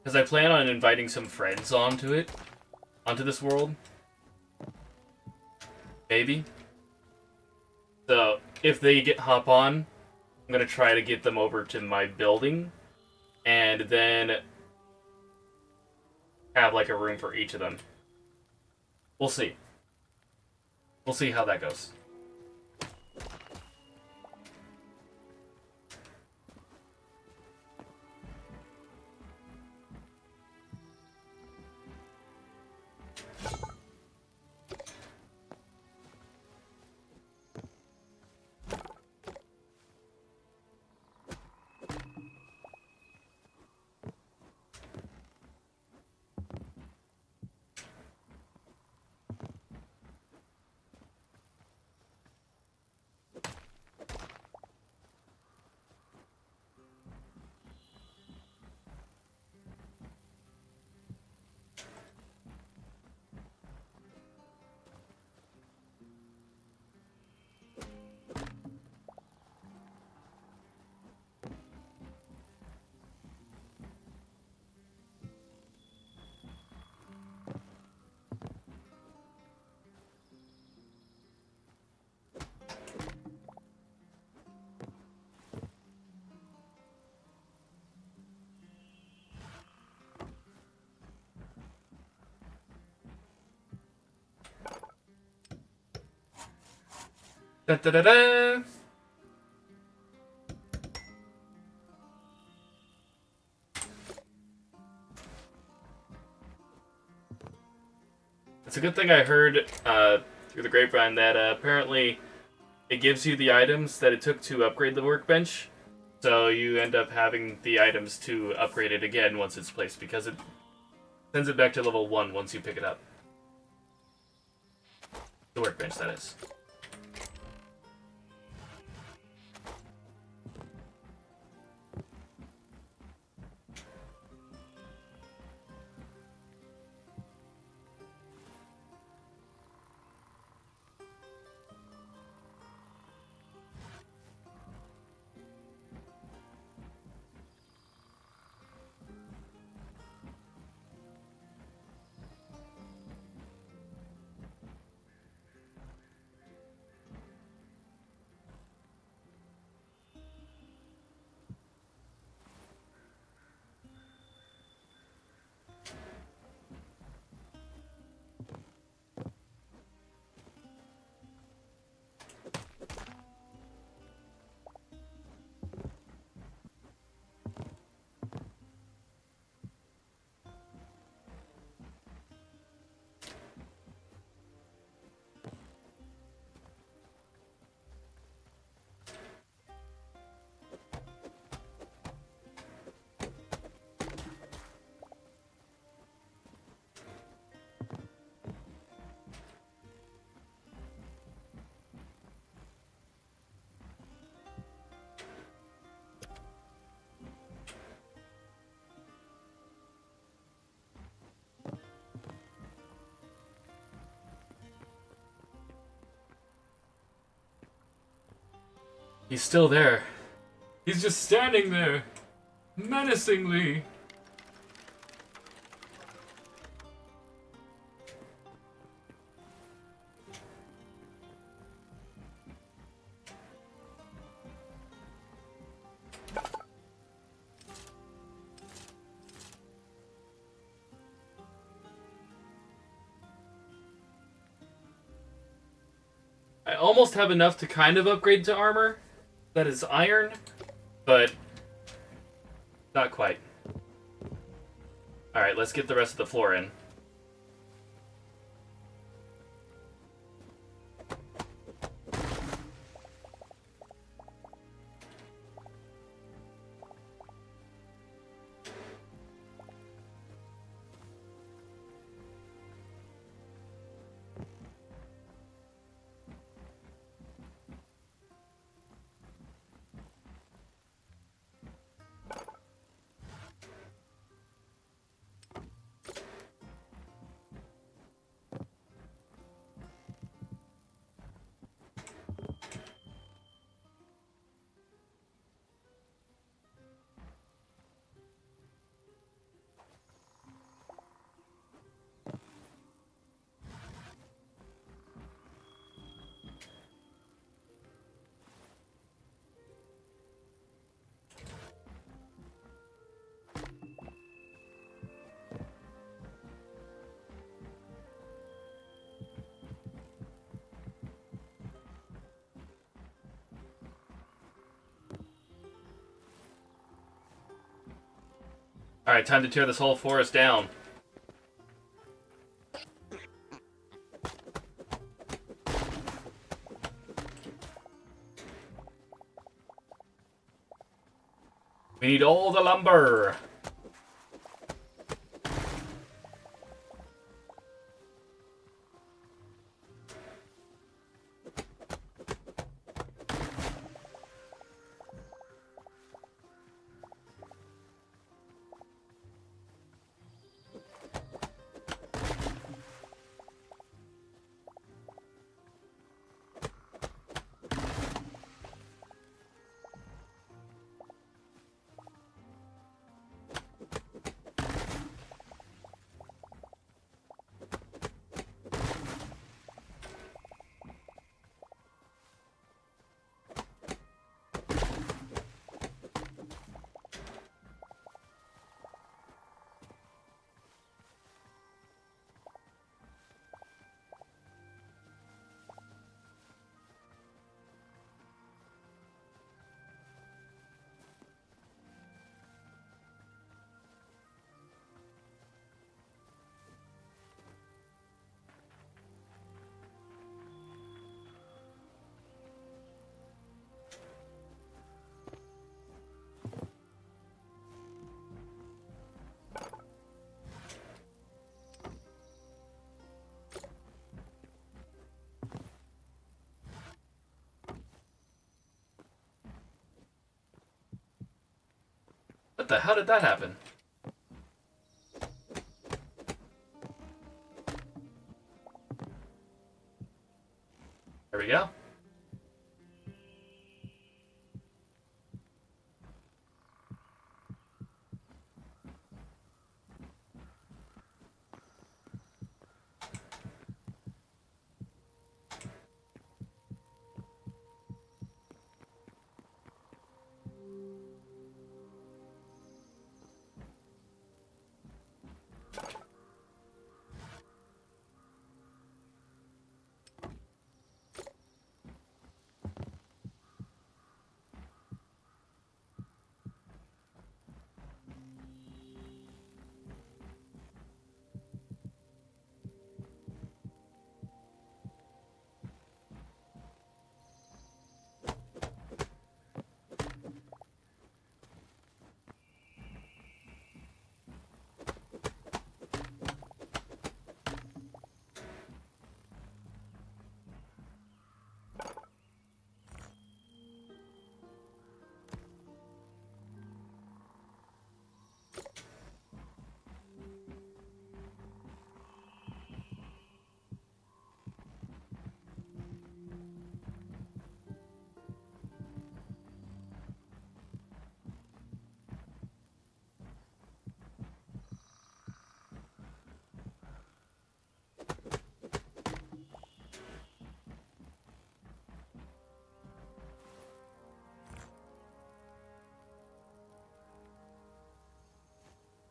because I plan on inviting some friends onto this world. Maybe. So, if they hop on, I'm gonna try to get them over to my building, and then have like a room for each of them. We'll see. We'll see how that goes. Da da da da! It's a good thing I heard through the grapevine that apparently it gives you the items that it took to upgrade the workbench, so you end up having the items to upgrade it again once it's placed, because it sends it back to level 1 once you pick it up. The workbench, that is. He's still there. He's just standing there, menacingly. I almost have enough to kind of upgrade to armor. That is iron, but not quite. Alright, let's get the rest of the floor in. Alright, time to tear this whole forest down. We need all the lumber. What the hell did that happen? There we go.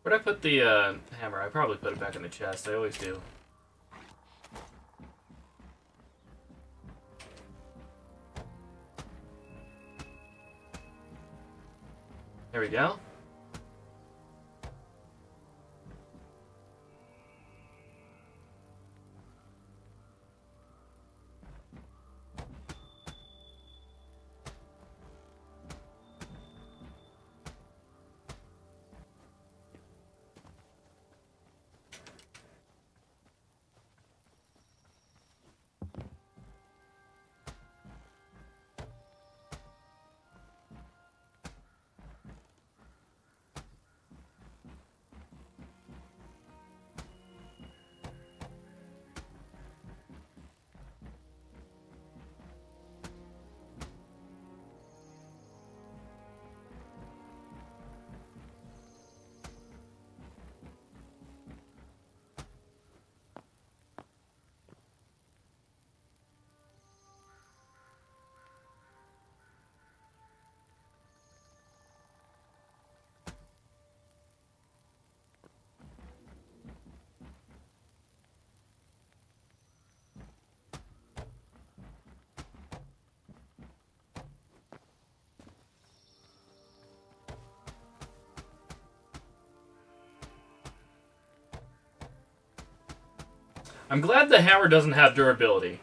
Where'd I put the hammer? I probably put it back in the chest. I always do. There we go. I'm glad the hammer doesn't have durability.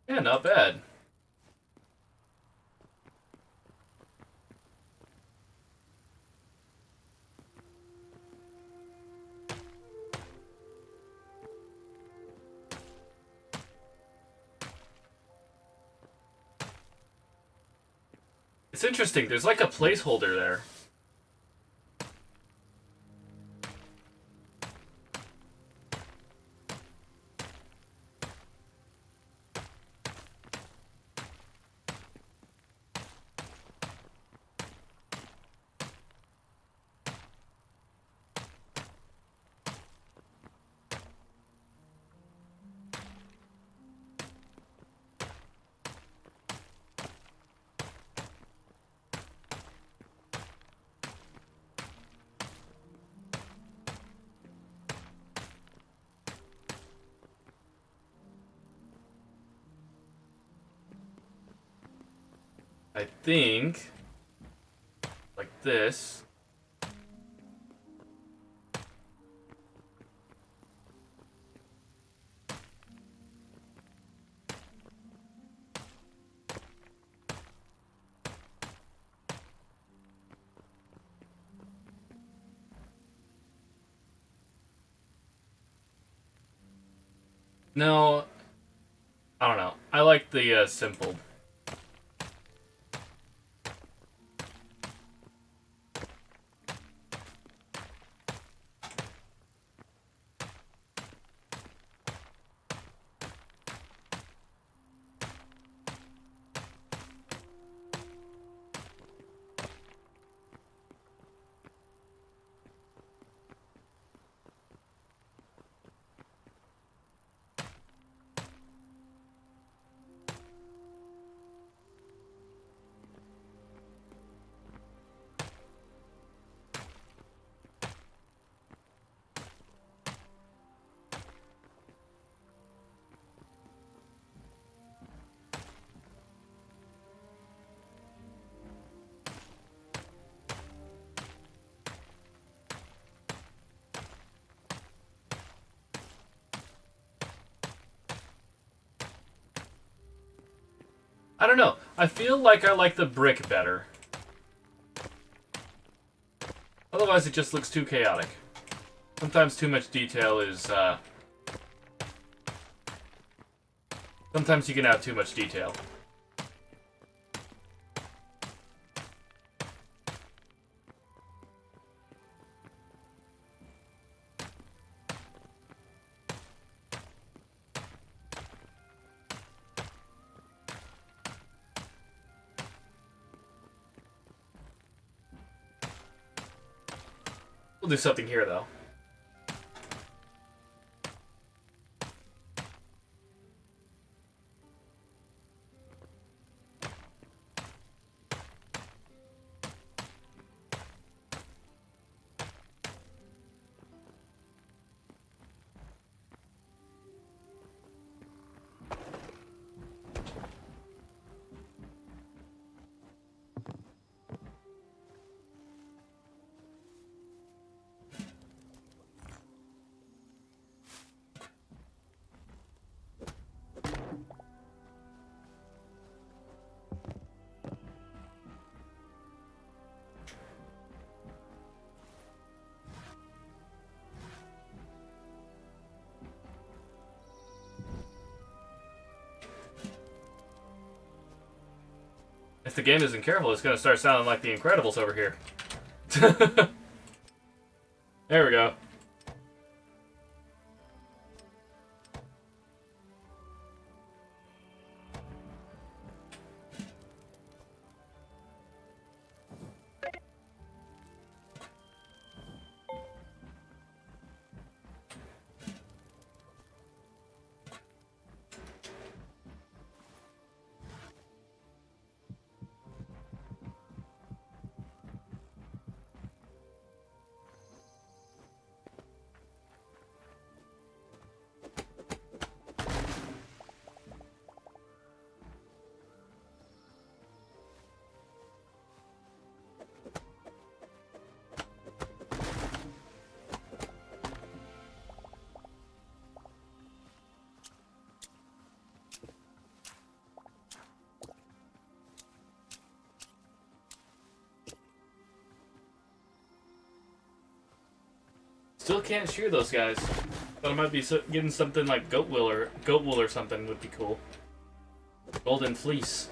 Yeah, not bad. It's interesting. There's like a placeholder there. I think like this. No, I don't know. I like the simple. I don't know. I feel like I like the brick better. Otherwise, it just looks too chaotic. Sometimes too much detail is, sometimes you can have too much detail. We'll do something here, though. If the game isn't careful, it's gonna start sounding like The Incredibles over here. There we go. Still can't shear those guys. Thought I might be getting something like goat wool or something would be cool. Golden fleece.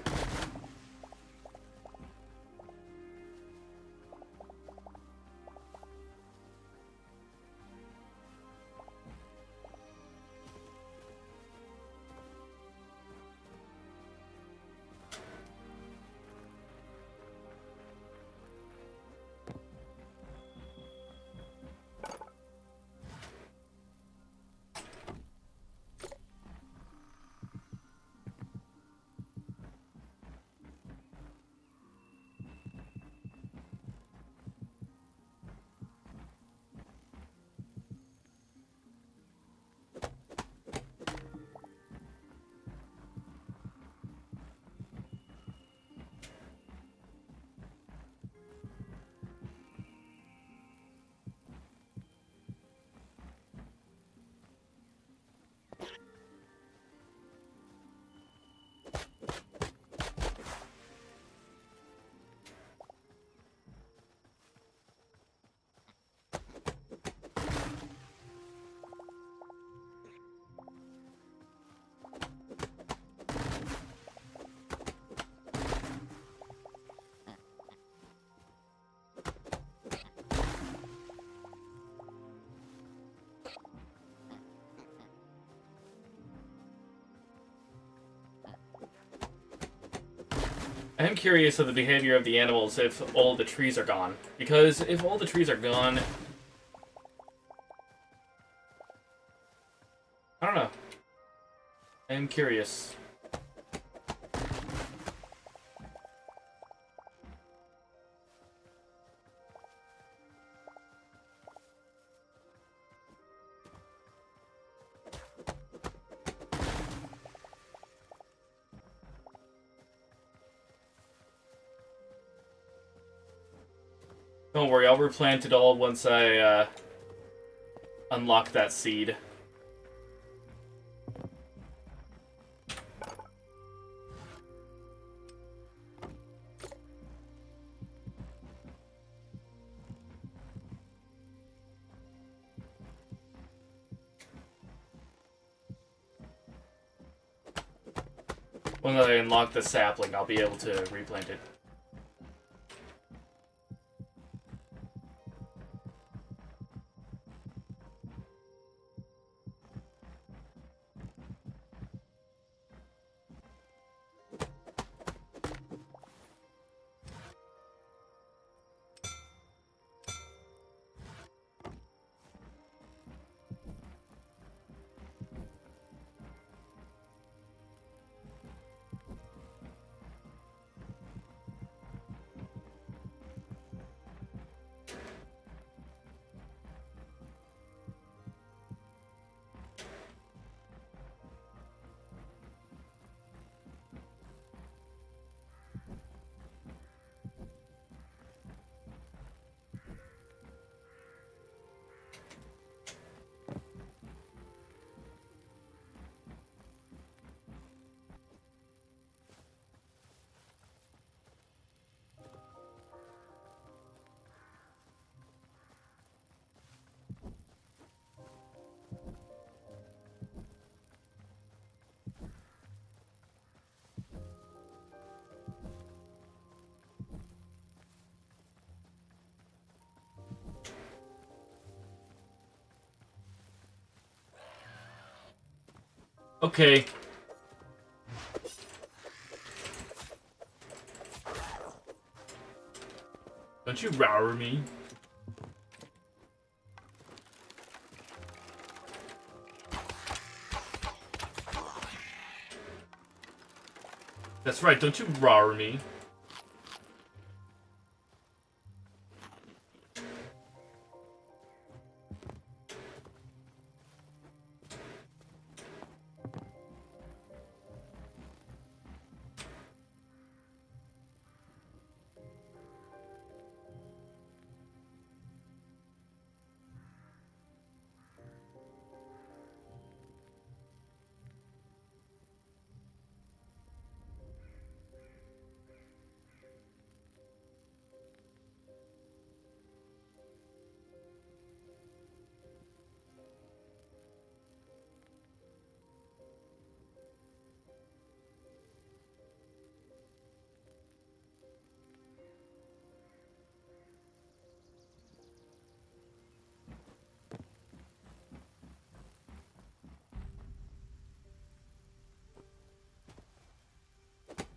I am curious of the behavior of the animals if all the trees are gone. Because if all the trees are gone... I don't know. I am curious. Don't worry, I'll replant it all once I unlock that seed. Once I unlock the sapling, I'll be able to replant it. Okay. Don't you rower me. That's right, don't you rower me.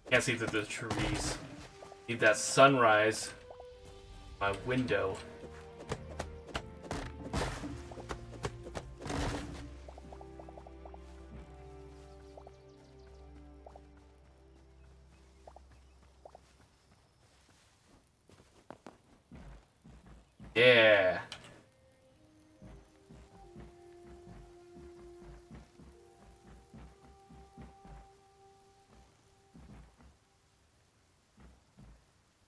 Can't see through the trees. Need that sunrise. My window. Yeah.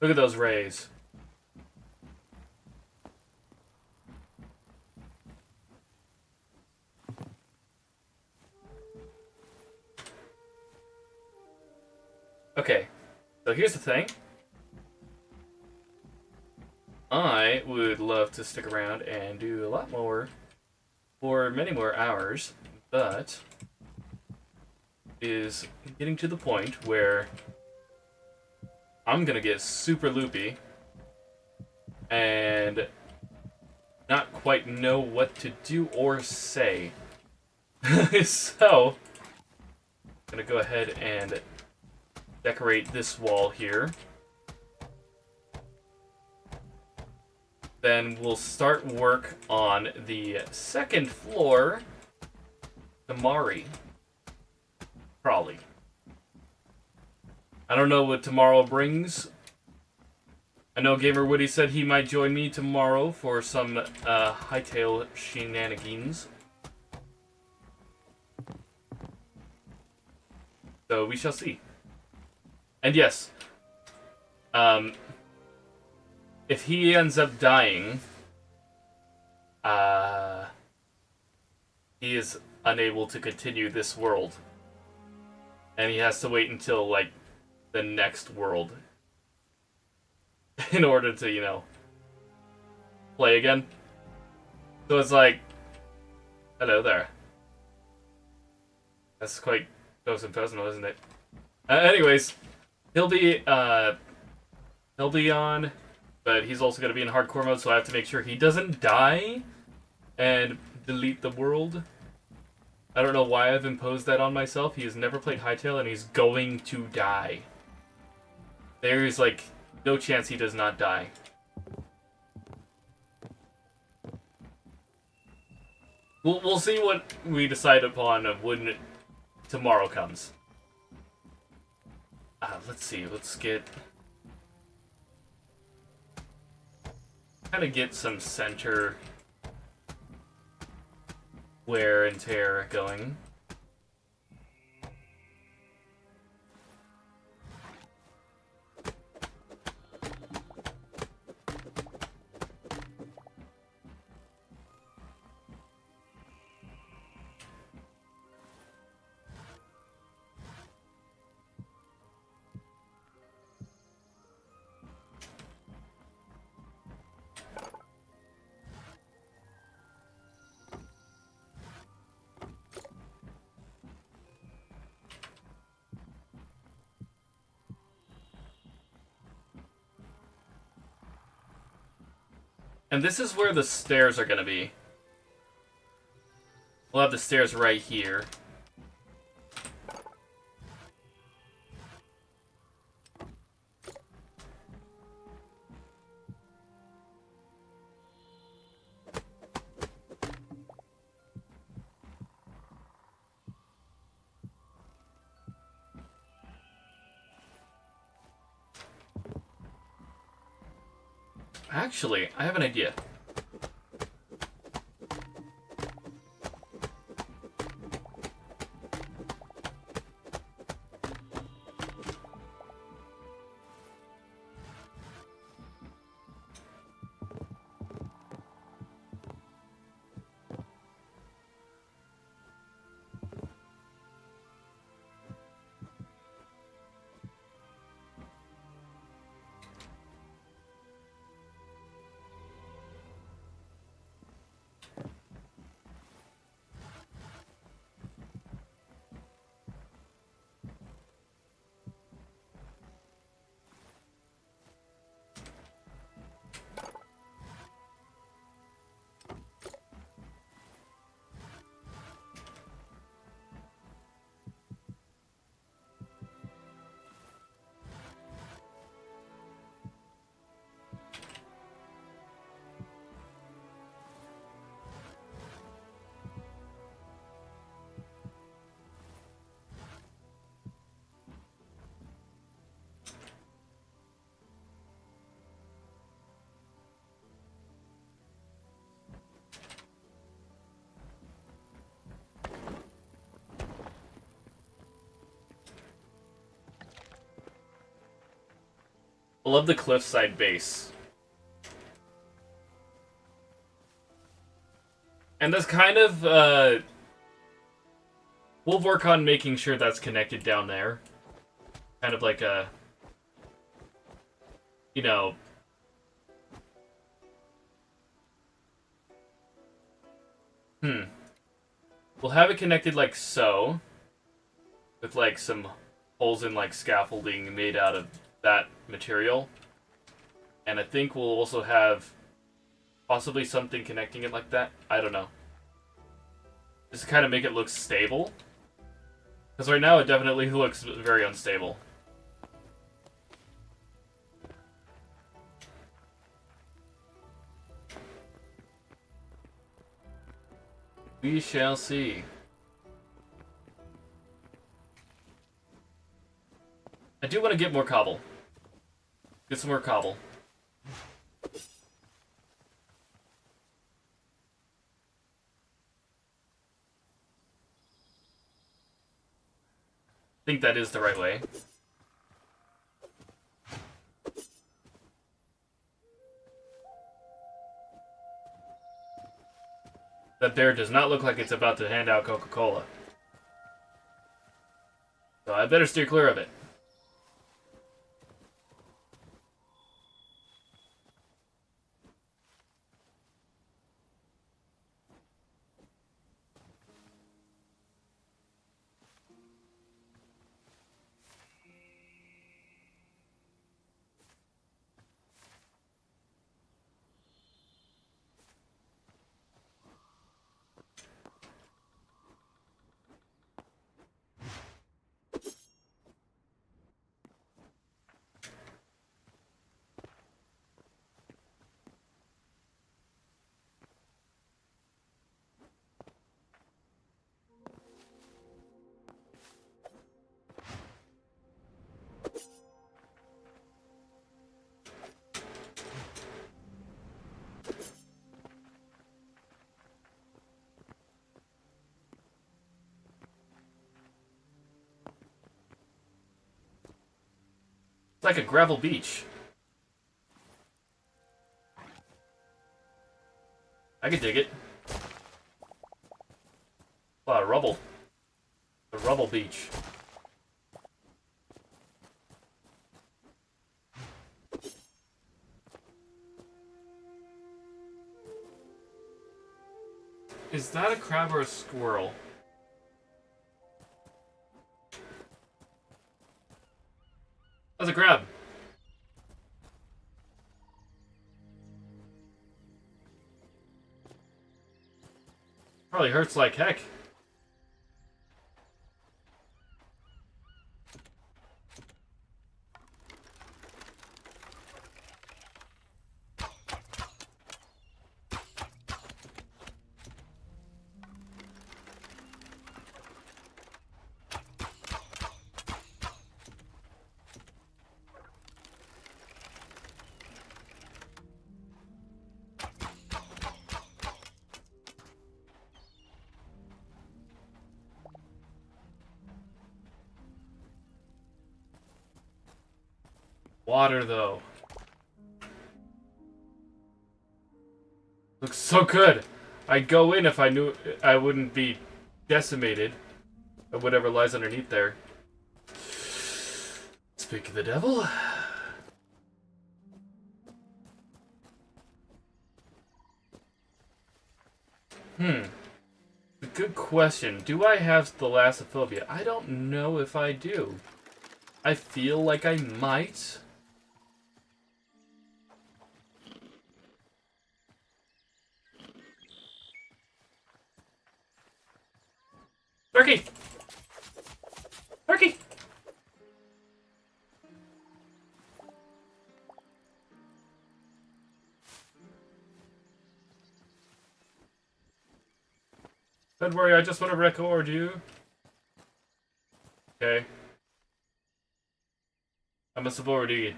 Look at those rays. Okay, so here's the thing. I would love to stick around and do a lot more for many more hours, but is getting to the point where I'm gonna get super loopy and not quite know what to do or say. So, I'm gonna go ahead and decorate this wall here. Then we'll start work on the second floor, Tamari. Probably. I don't know what tomorrow brings. I know Gamer Woody said he might join me tomorrow for some Hytale shenanigans. So we shall see. And yes, if he ends up dying, he is unable to continue this world. And he has to wait until, like, the next world in order to, you know, play again. So it's like, hello there. That's quite close and personal, isn't it? Anyways, he'll be on, but he's also going to be in hardcore mode, so I have to make sure he doesn't die and delete the world. I don't know why I've imposed that on myself. He has never played Hytale, and he's going to die. There is, like, no chance he does not die. We'll see what we decide upon when tomorrow comes. Let's see. Let's get... kind of get some center wear and tear going. And this is where the stairs are going to be. We'll have the stairs right here. Actually, I have an idea. I love the cliffside base. And that's kind of, we'll work on making sure that's connected down there. Kind of like a, you know... We'll have it connected like so. With like some holes in like scaffolding made out of that material. And I think we'll also have possibly something connecting it like that. I don't know. Just to kind of make it look stable. Because right now it definitely looks very unstable. We shall see. I do want to get more cobble. Get some more cobble. I think that is the right way. That bear does not look like it's about to hand out Coca-Cola. So I better steer clear of it. It's like a gravel beach. I could dig it. A lot of rubble. The rubble beach. Is that a crab or a squirrel? That's a crab. Probably hurts like heck. Water, though. Looks so good. I'd go in if I knew I wouldn't be decimated by whatever lies underneath there. Speak of the devil. A good question. Do I have thalassophobia? I don't know if I do. I feel like I might. Turkey! Turkey! Don't worry, I just want to record you. Okay. I must have already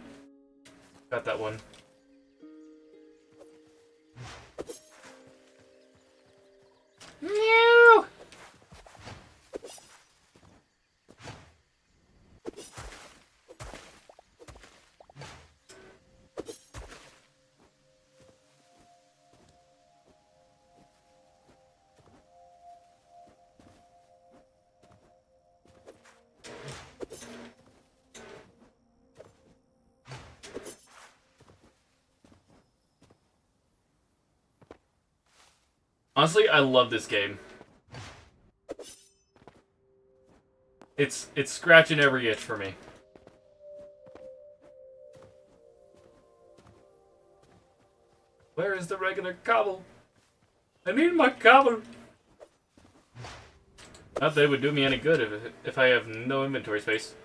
got that one. Meow! Honestly, I love this game. It's scratching every itch for me. Where is the regular cobble? I need my cobble. Not that it would do me any good if I have no inventory space.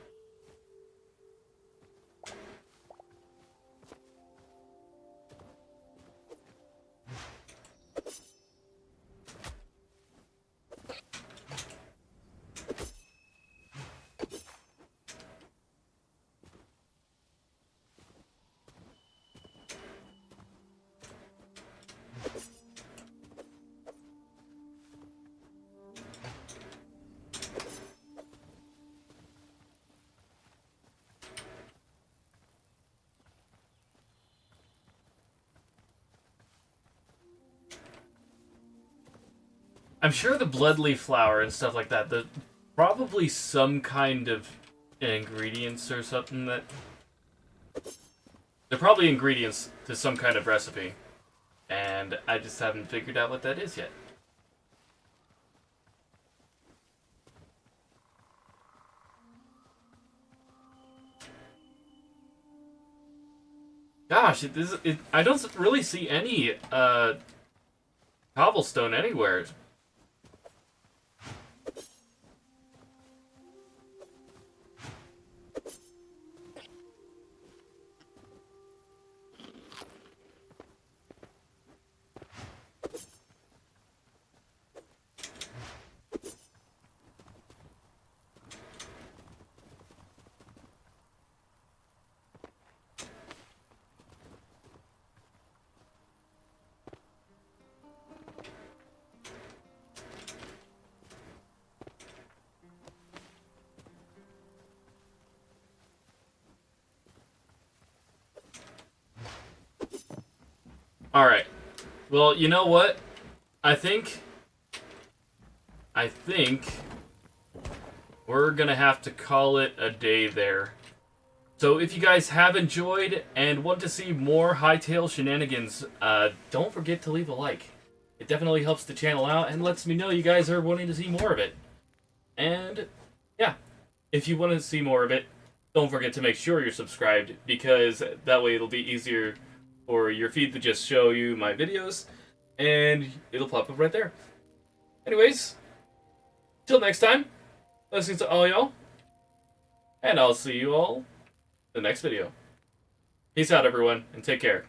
I'm sure the bloodleaf flower and stuff like that, there's probably some kind of ingredients or something that... They're probably ingredients to some kind of recipe. And I just haven't figured out what that is yet. Gosh, I don't really see any cobblestone anywhere. Alright. Well, you know what? I think we're gonna have to call it a day there. So if you guys have enjoyed and want to see more Hytale shenanigans, don't forget to leave a like. It definitely helps the channel out and lets me know you guys are wanting to see more of it. And, yeah, if you want to see more of it, don't forget to make sure you're subscribed, because that way it'll be easier for your feed to just show you my videos, and it'll pop up right there. Anyways, till next time, blessings to all y'all, and I'll see you all in the next video. Peace out, everyone, and take care.